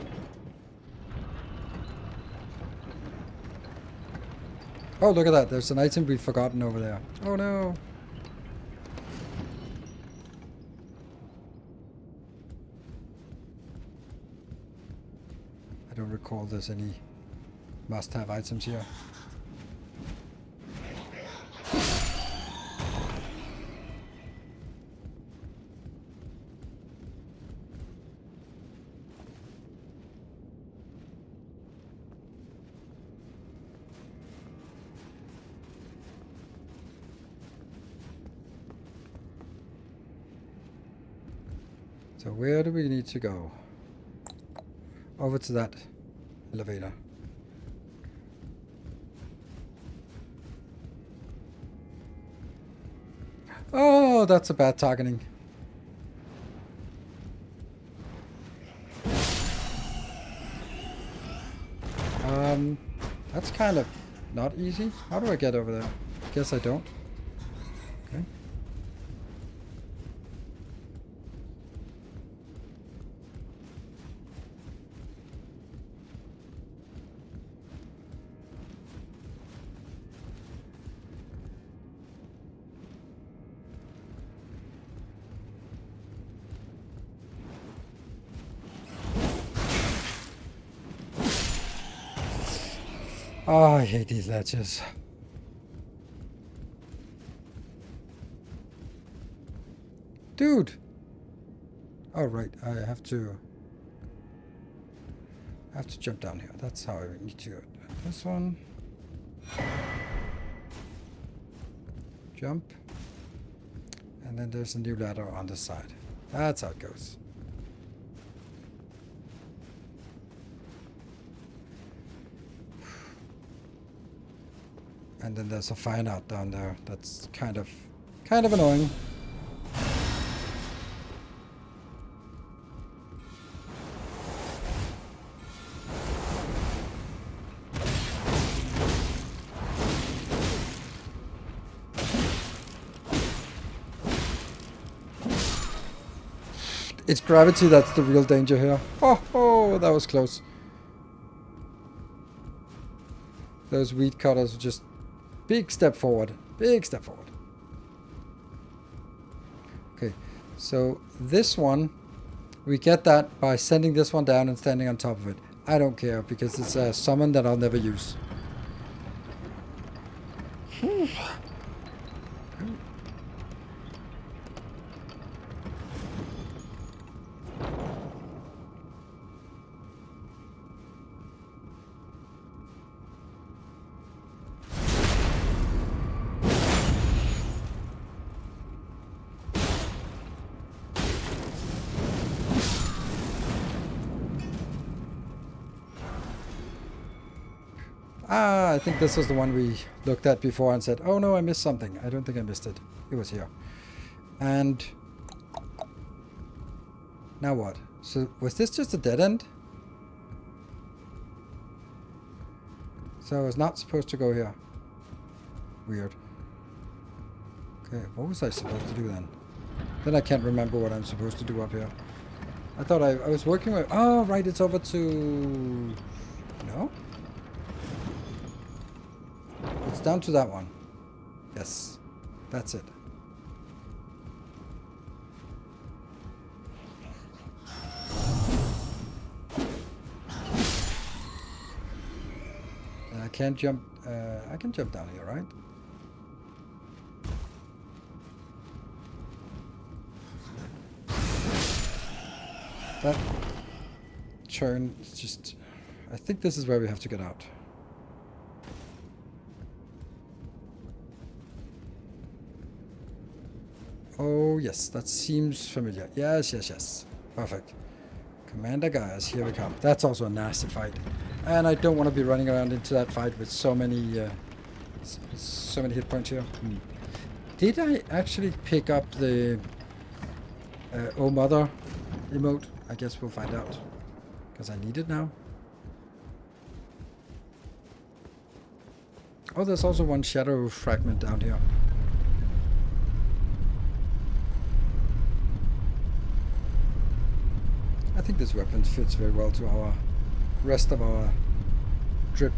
Speaker 1: Oh, look at that. There's an item we've forgotten over there. Oh, no. I don't recall there's any must-have items here. So where do we need to go? Over to that elevator. Oh, that's a bad targeting. That's kind of not easy. How do I get over there? Guess I don't. Okay. Oh, I hate these ledges. Dude! Oh, right, I have to jump down here. That's how I need to do it. This one. Jump. And then there's a new ladder on the side. That's how it goes. And then there's a fire knot down there. That's kind of annoying. It's gravity that's the real danger here. Oh, that was close. Those weed cutters are just big step forward. Big step forward. Okay, so this one, we get that by sending this one down and standing on top of it. I don't care, because it's a summon that I'll never use. I think this was the one we looked at before and said, oh no, I missed something. I don't think I missed it. It was here. And now what? So was this just a dead end? So I was not supposed to go here. Weird. Okay, what was I supposed to do then? Then I can't remember what I'm supposed to do up here. I thought I was working with... Oh, right, it's over to... No? It's down to that one. Yes, that's it. And I can't jump. I can jump down here, right? That turn is just... I think this is where we have to get out. Oh, yes, that seems familiar. Yes. Perfect. Commander Gaius, here we come. That's also a nasty fight. And I don't want to be running around into that fight with so many hit points here. Did I actually pick up the Oh Mother emote? I guess we'll find out. Because I need it now. Oh, there's also one shadow fragment down here. I think this weapon fits very well to our rest of our drip.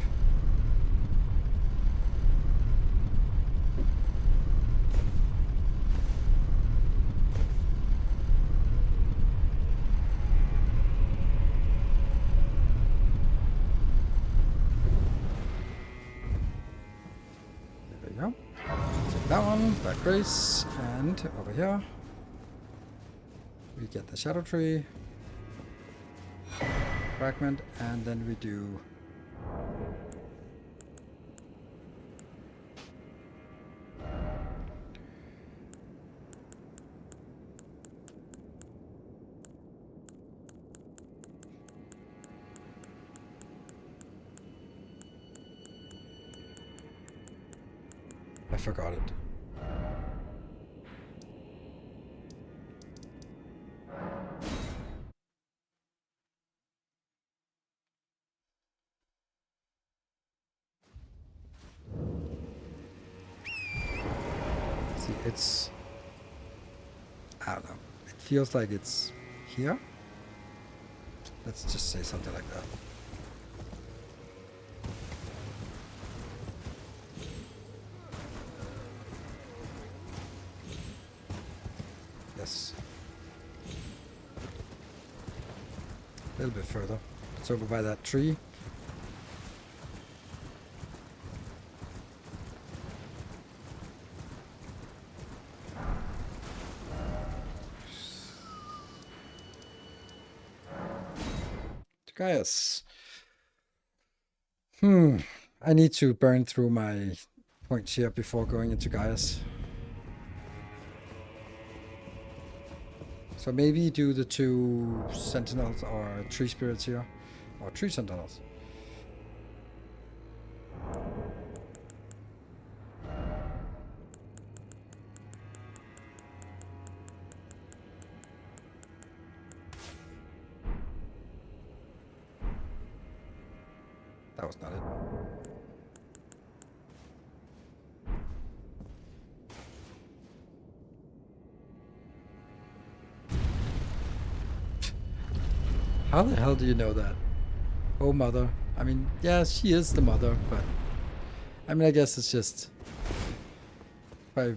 Speaker 1: There we go. Take that one, back race, and over here we get the shadow tree. Fragment, and then we do I forgot it. It's, I don't know, it feels like it's here. Let's just say something like that. Yes. A little bit further. It's over by that tree. Gaius. I need to burn through my points here before going into Gaius. So maybe do the 2 sentinels or tree spirits here. Or 3 sentinels. That was not it. How the hell do you know that? Oh, mother. I mean, yeah, she is the mother, but I mean, I guess it's just by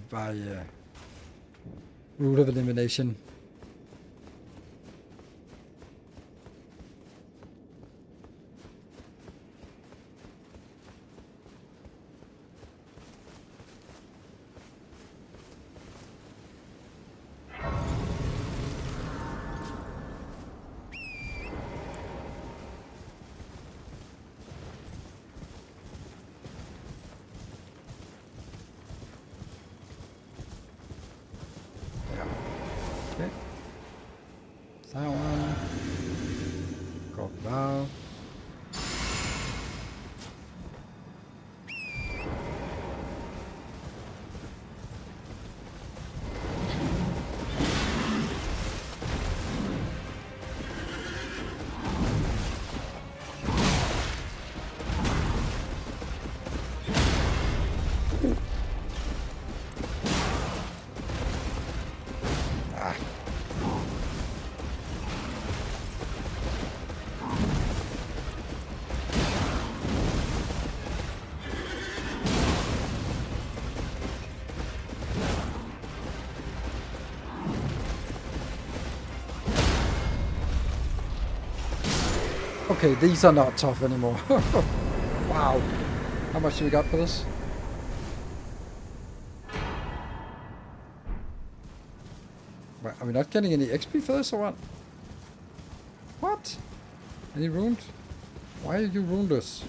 Speaker 1: rule of elimination. Okay. That one. Go bow. Okay, these are not tough anymore. Wow. How much do we got for this? Wait, are we not getting any XP for this or what? What? Any ruined? Why are you ruined us?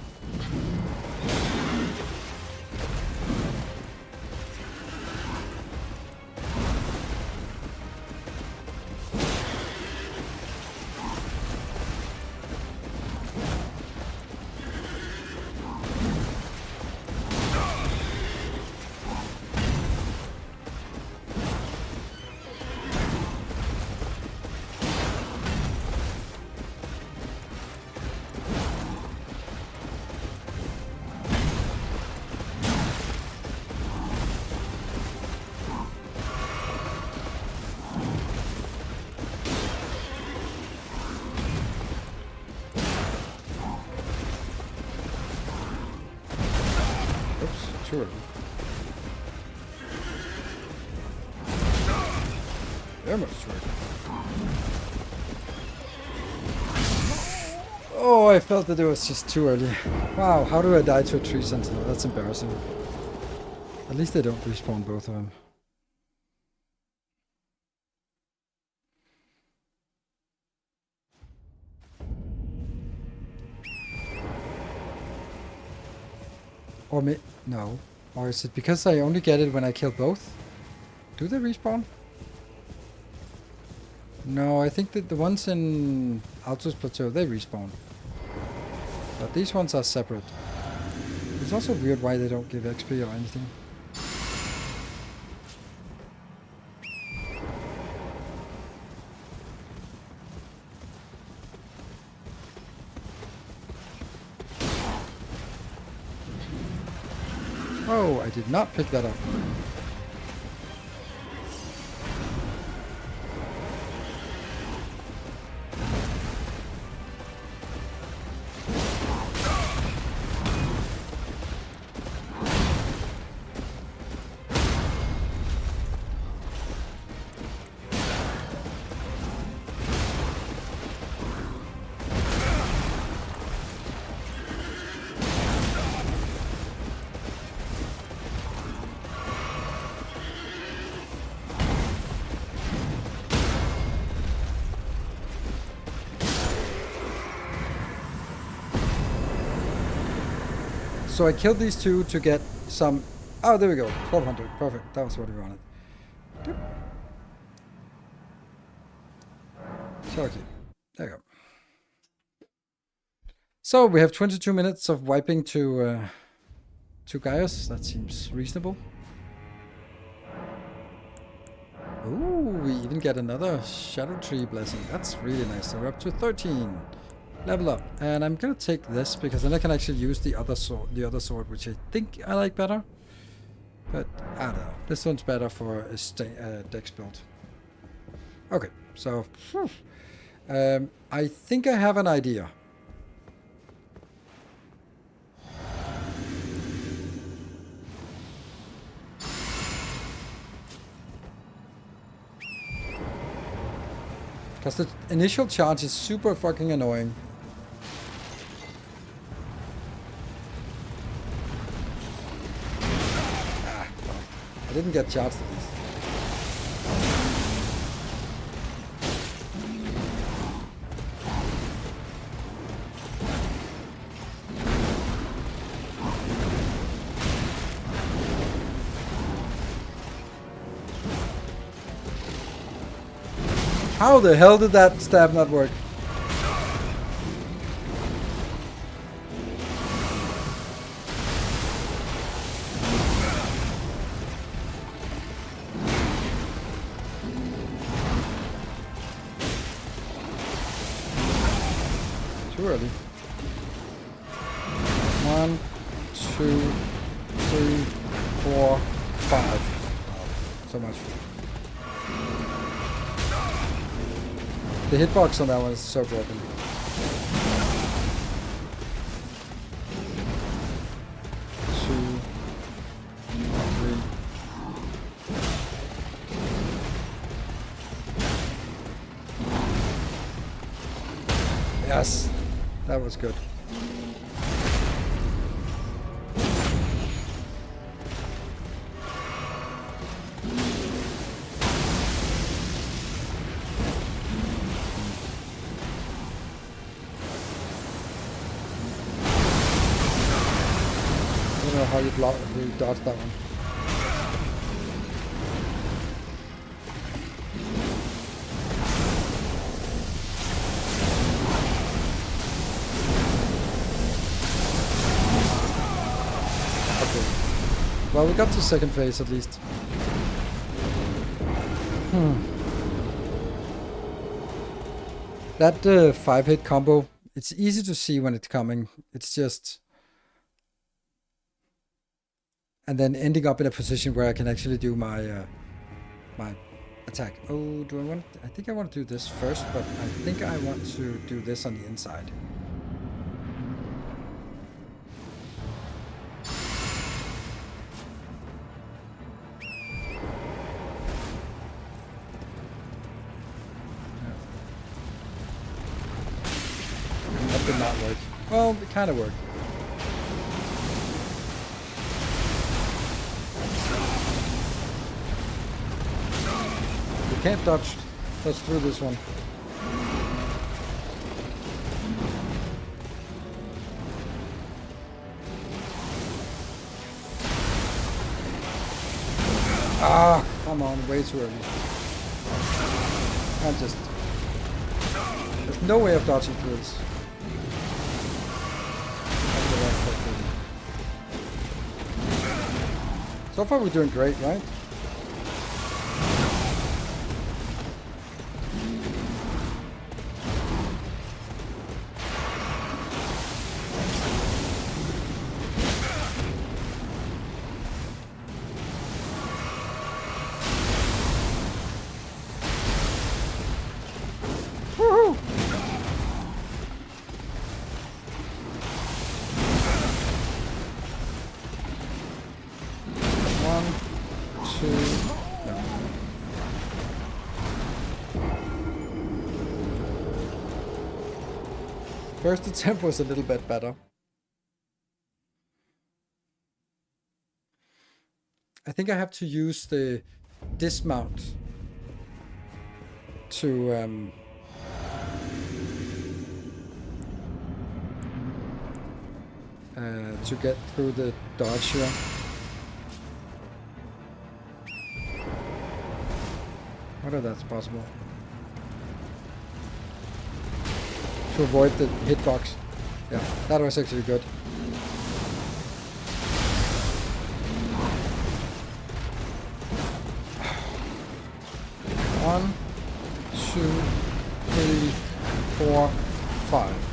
Speaker 1: Sure. Very much sure. Oh, I felt that it was just too early. Wow, how do I die to a tree sentinel? That's embarrassing. At least they don't respawn both of them. Or no. Or is it because I only get it when I kill both? Do they respawn? No, I think that the ones in Altus Plateau, they respawn. But these ones are separate. It's also weird why they don't give XP or anything. Oh, I did not pick that up. So I killed these two to get some... Oh, there we go. 1200. Perfect. That was what we wanted. Doop. Shall keep. There you go. So we have 22 minutes of wiping to Gaius. That seems reasonable. Ooh, we even get another Shadow Tree blessing. That's really nice. So we're up to 13. Level up, and I'm gonna take this because then I can actually use the other sword, which I think I like better. But I don't know. This one's better for a dex build. Okay, so I think I have an idea. Because the initial charge is super fucking annoying. Ah, well, I didn't get charged at least. How the hell did that stab not work? Too early. 1, 2, 3, 4, 5. Oh, so much. The hitbox on that one is so broken. Two, 3. Yes, that was good. I don't know how you dodged that one. Okay. Well, we got to second phase at least. That 5-hit combo, it's easy to see when it's coming. It's just... And then ending up in a position where I can actually do my my attack. Oh, do I want... I think I want to do this first, but I think I want to do this on the inside. That did not work. Well, it kind of worked. You can't dodge through this one. Ah, come on, way too early. I'm just... There's no way of dodging through this. So far we're doing great, right? Woohoo! First attempt was a little bit better. I think I have to use the dismount to get through the dodge here. Whether that's possible. To avoid the hitbox. Yeah, that was actually good. One, 2, 3, 4, 5.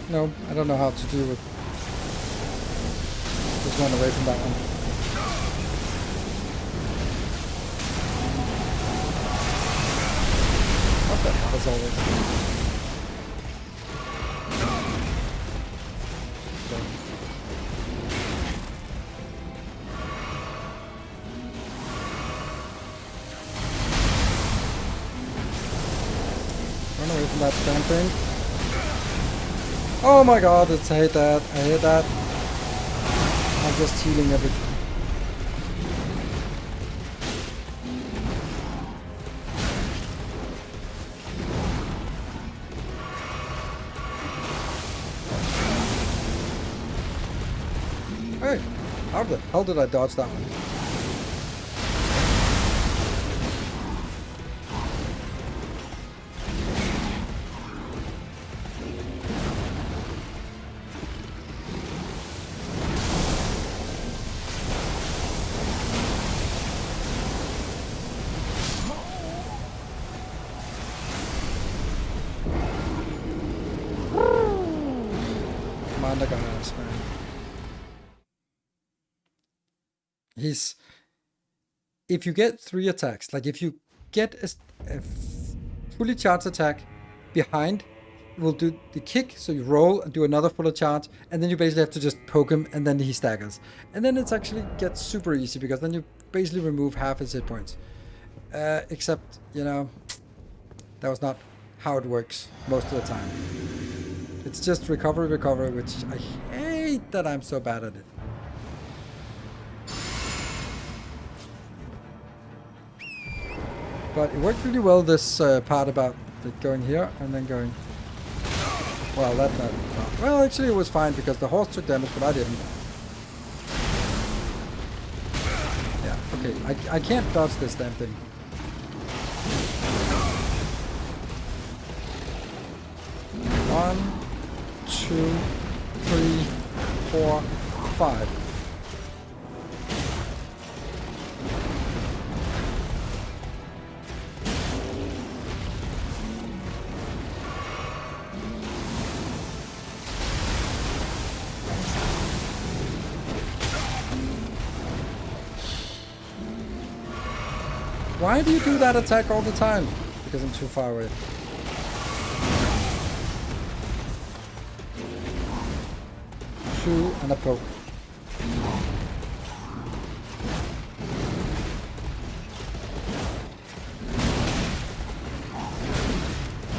Speaker 1: No, I don't know how to deal with. Just run away from that one. What the hell is all this? Run away from that damn thing. Oh my god, I hate that. I hate that. I'm just healing everything. Hey, how the hell did I dodge that one? Commander guys, man. He's... If you get 3 attacks, like if you get a fully charged attack behind, will do the kick, so you roll and do another full charge, and then you basically have to just poke him, and then he staggers. And then it actually gets super easy, because then you basically remove half his hit points. Except, you know, that was not how it works most of the time. It's just recover, which I hate that I'm so bad at it. But it worked really well, this part about it going here and then going... Well, that not... Well, actually it was fine because the horse took damage, but I didn't. Yeah, okay. I can't dodge this damn thing. One, 2, 3, 4, 5. Why do you do that attack all the time? Because I'm too far away. Two and a poke.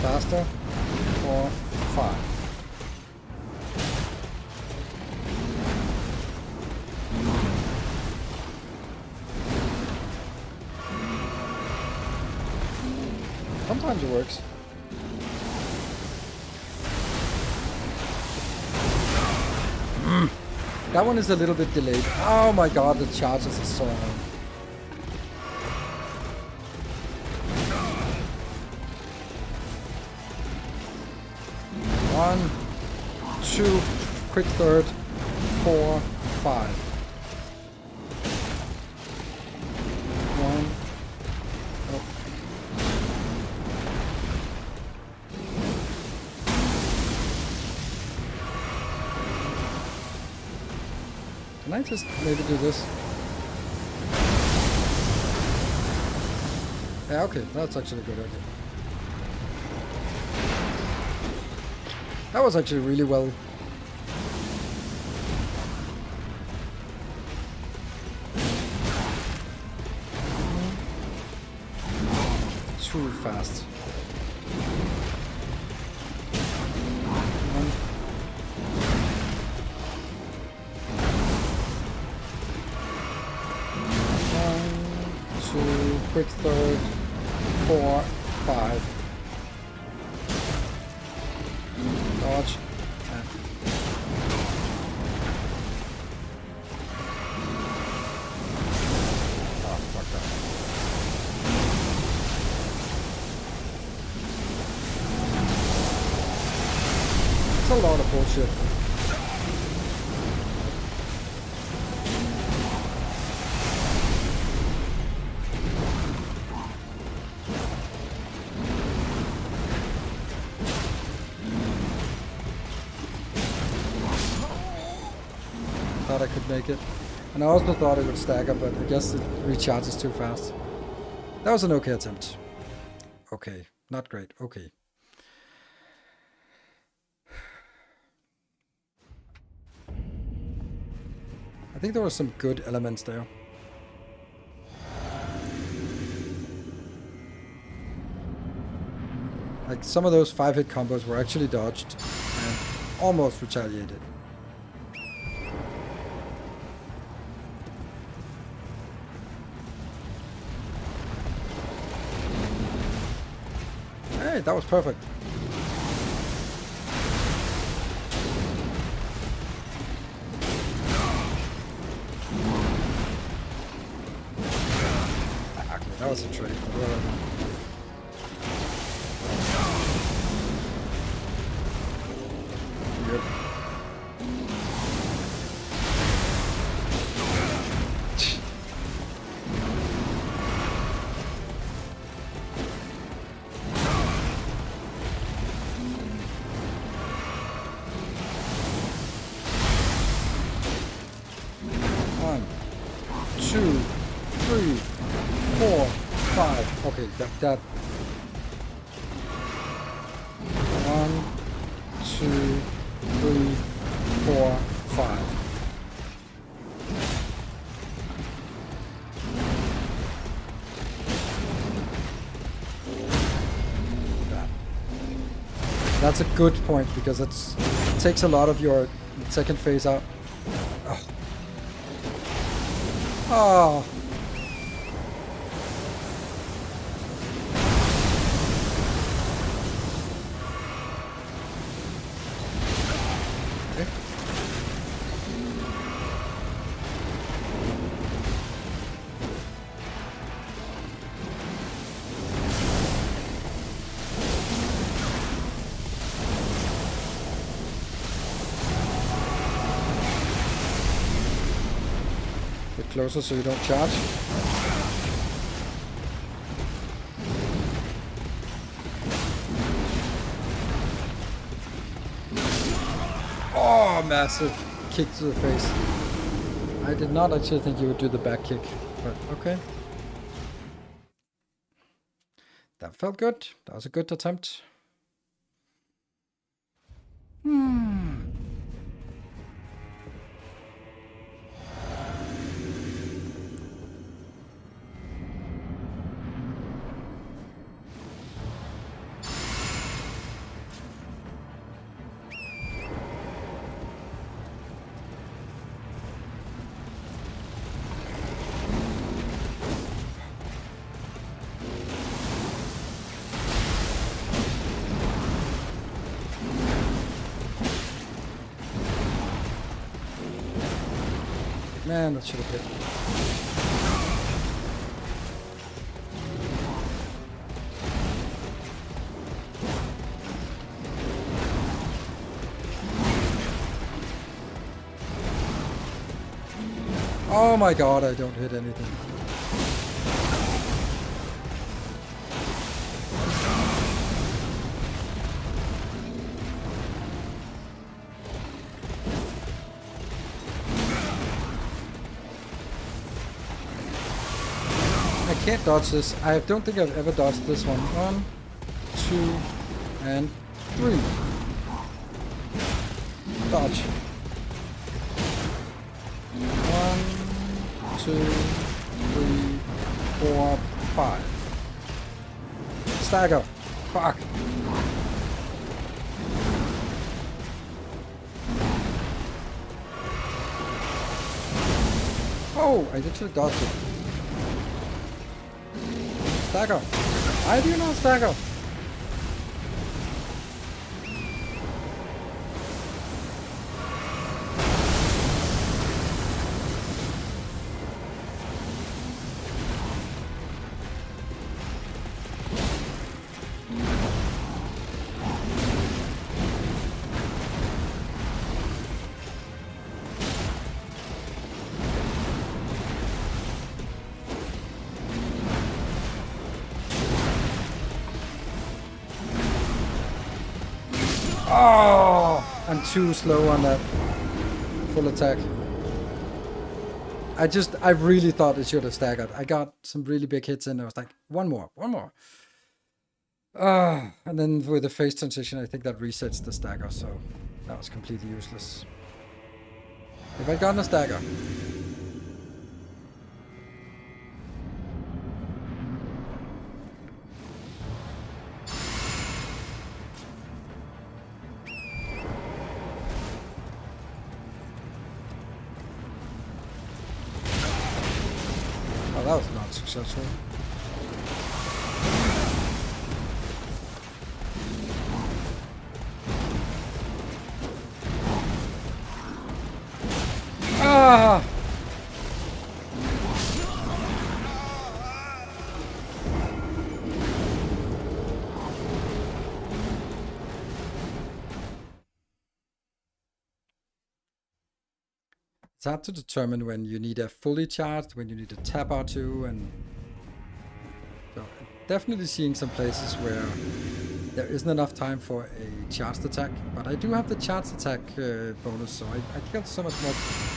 Speaker 1: Faster. 4, 5. Sometimes it works. That one is a little bit delayed. Oh my god, the charges are so annoying. One, 2, quick third, 4, 5. 1. Oh. Can I just maybe do this? Yeah, okay, that's actually a good idea. That was actually really well. Too fast. Quick third, 4, 5. Dodge. Oh, fuck that. It's a lot of bullshit. thought I could make it. And I also thought it would stagger, but I guess it recharges too fast. That was an okay attempt. Okay, not great. Okay. I think there were some good elements there. Like some of those 5-hit combos were actually dodged and almost retaliated. Hey, that was perfect. Okay, that was a trick. Yep. Okay, that. 1, 2, 3, 4, 5. That's a good point because it takes a lot of your second phase out. Oh. Oh. Closer so you don't charge. Oh, massive kick to the face. I did not actually think you would do the back kick, but okay. That felt good. That was a good attempt. Man, that should have hit. Oh my god, I don't hit anything. I can't dodge this. I don't think I've ever dodged this one. 1, 2, and 3. Dodge. 1, 2, 3, 4, 5. Stagger. Fuck. Oh, I literally dodged it. Stagger. Why do you not stagger? Oh, I'm too slow on that full attack. I really thought it should have staggered. I got some really big hits in. I was like, one more. And then with the phase transition, I think that resets the stagger, so that was completely useless. If I'd gotten a stagger. Oh, that was not successful. Ah! It's hard to determine when you need a fully charged, when you need a tap or two, and so definitely seeing some places where there isn't enough time for a charged attack, but I do have the charged attack bonus, so I get so much more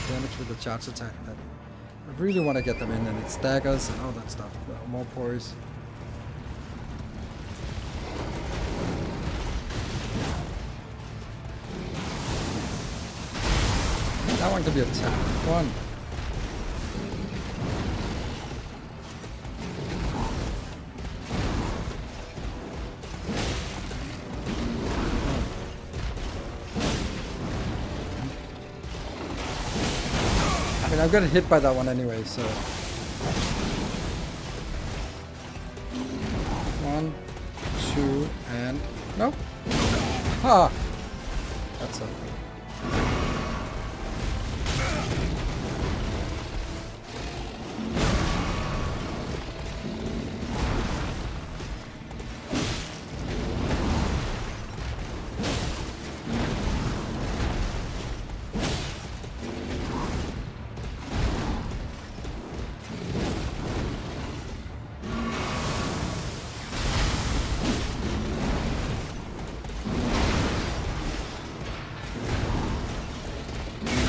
Speaker 1: damage with the charged attack that I really want to get them in, and it staggers and all that stuff, more poise. That one could be a tap. One. I mean, I'm getting hit by that one anyway, so. 1, 2, and no. Ah, that's it.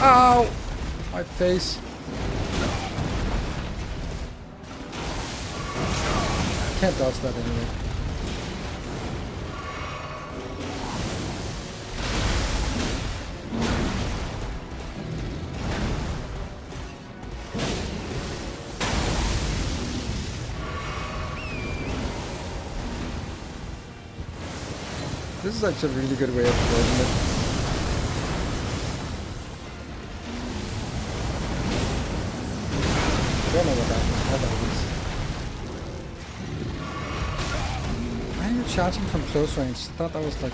Speaker 1: Ow! My face. I can't dodge that anyway. This is actually a really good way of avoiding it. I don't know what that is. Why are you charging from close range? I thought that was like...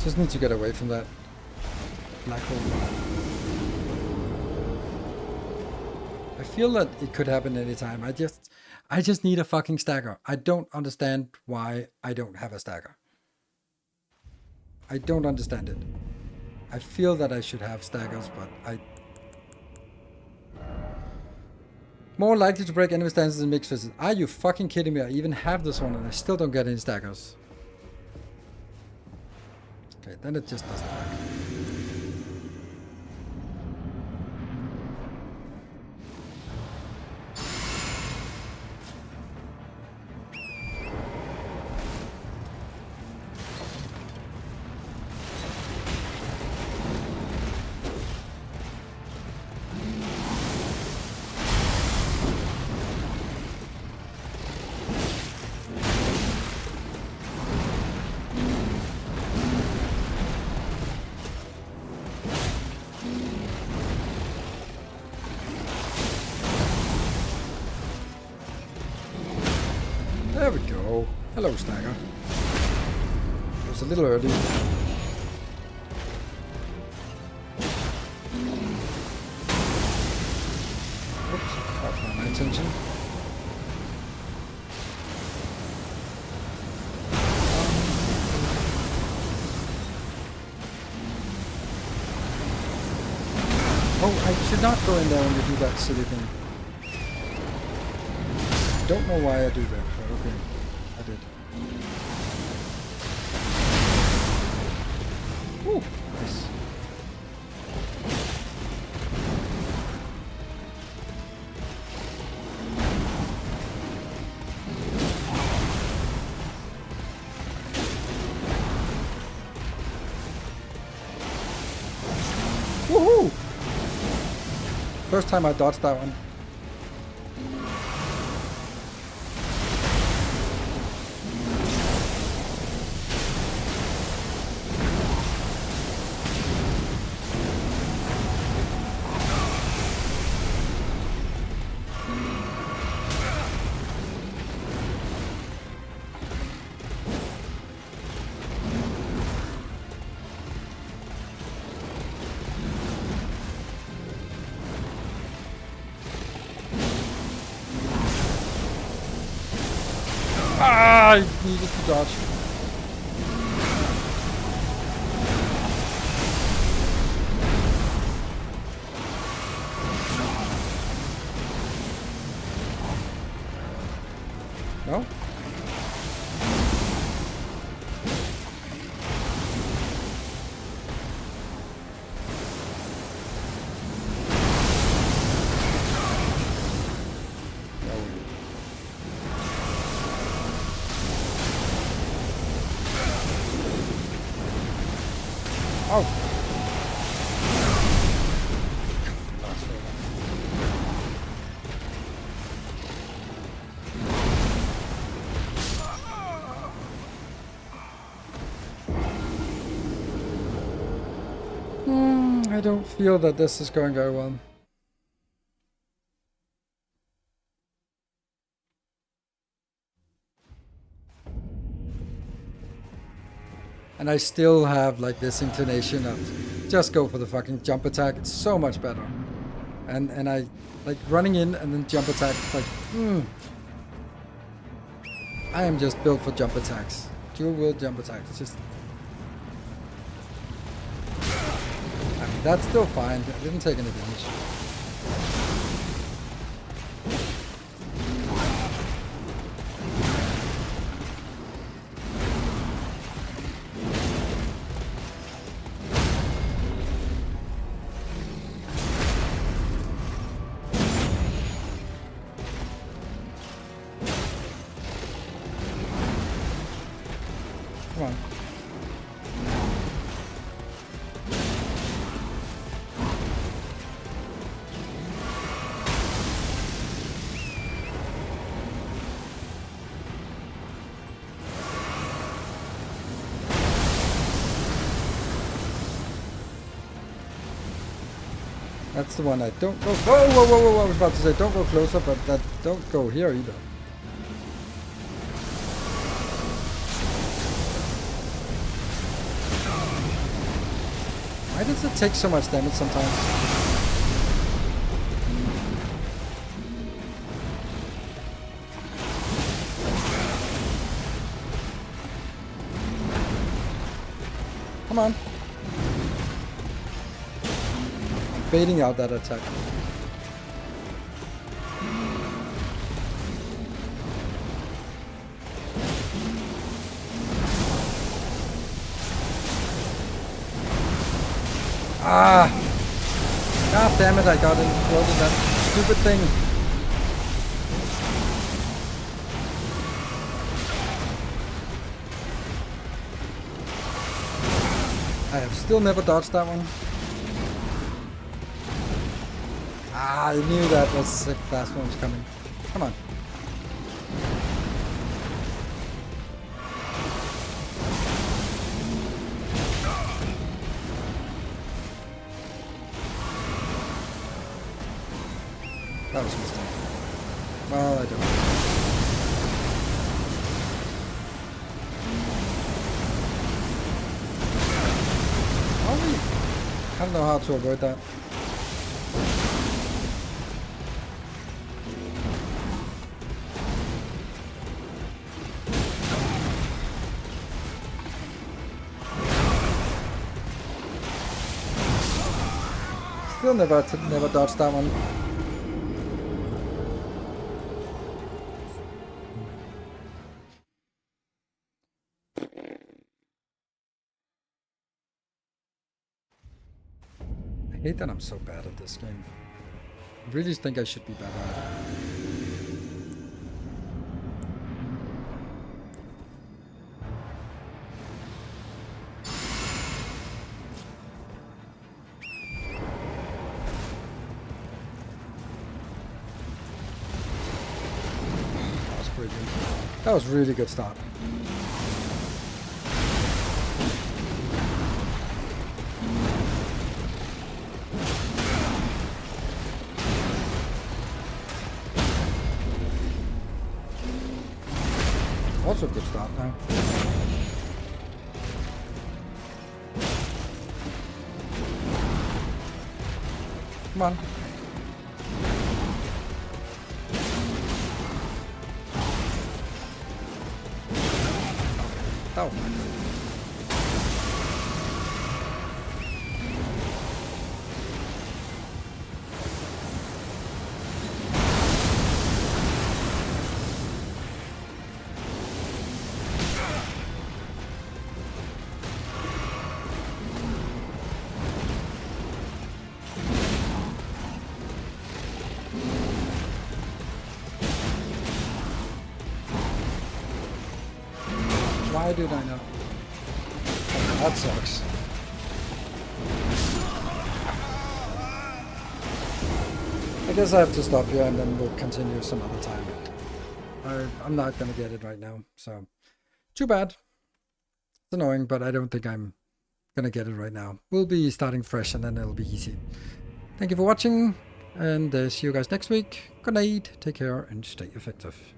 Speaker 1: Just need to get away from that black hole. I feel that it could happen anytime. I just need a fucking stagger. I don't understand why I don't have a stagger. I don't understand it. I feel that I should have staggers, but I... More likely to break enemy stances in mixed physics. Are you fucking kidding me? I even have this one and I still don't get any staggers. Okay, then it just doesn't work. There we go. Hello, Stagger. It was a little early. Oops, that caught my attention. Oh, I should not go in there when you do that silly thing. I don't know why I do that, but okay. I did. Ooh, nice. Woohoo! First time I dodged that one. Ah, I needed to dodge. No? Oh. I don't feel that this is going very well. And I still have like this inclination of just go for the fucking jump attack. It's so much better. And I like running in and then jump attack. Like, I am just built for jump attacks. Dual wield jump attacks. It's just. I mean, that's still fine. I didn't take any damage. Come on. That's the one I don't go. Whoa, whoa, whoa, whoa! I was about to say don't go closer, but that don't go here either. Why does it take so much damage sometimes? Come on. Baiting out that attack. Ah! God damn it, I got enclosed in that stupid thing. I have still never dodged that one. Ah, I knew that was the last one was coming. Come on. That was a mistake. Well, I don't know. I don't know how to avoid that. Still never dodged that one. I hate that I'm so bad at this game. I really think I should be better at it. That was brilliant. That was really good start. Also a good start now. Come on. Oh my god. Why did I not? That sucks. I guess I have to stop here and then we'll continue some other time. I'm not gonna get it right now, so too bad. It's annoying, but I don't think I'm gonna get it right now. We'll be starting fresh and then it'll be easy. Thank you for watching, and see you guys next week. Good night, take care, and stay effective.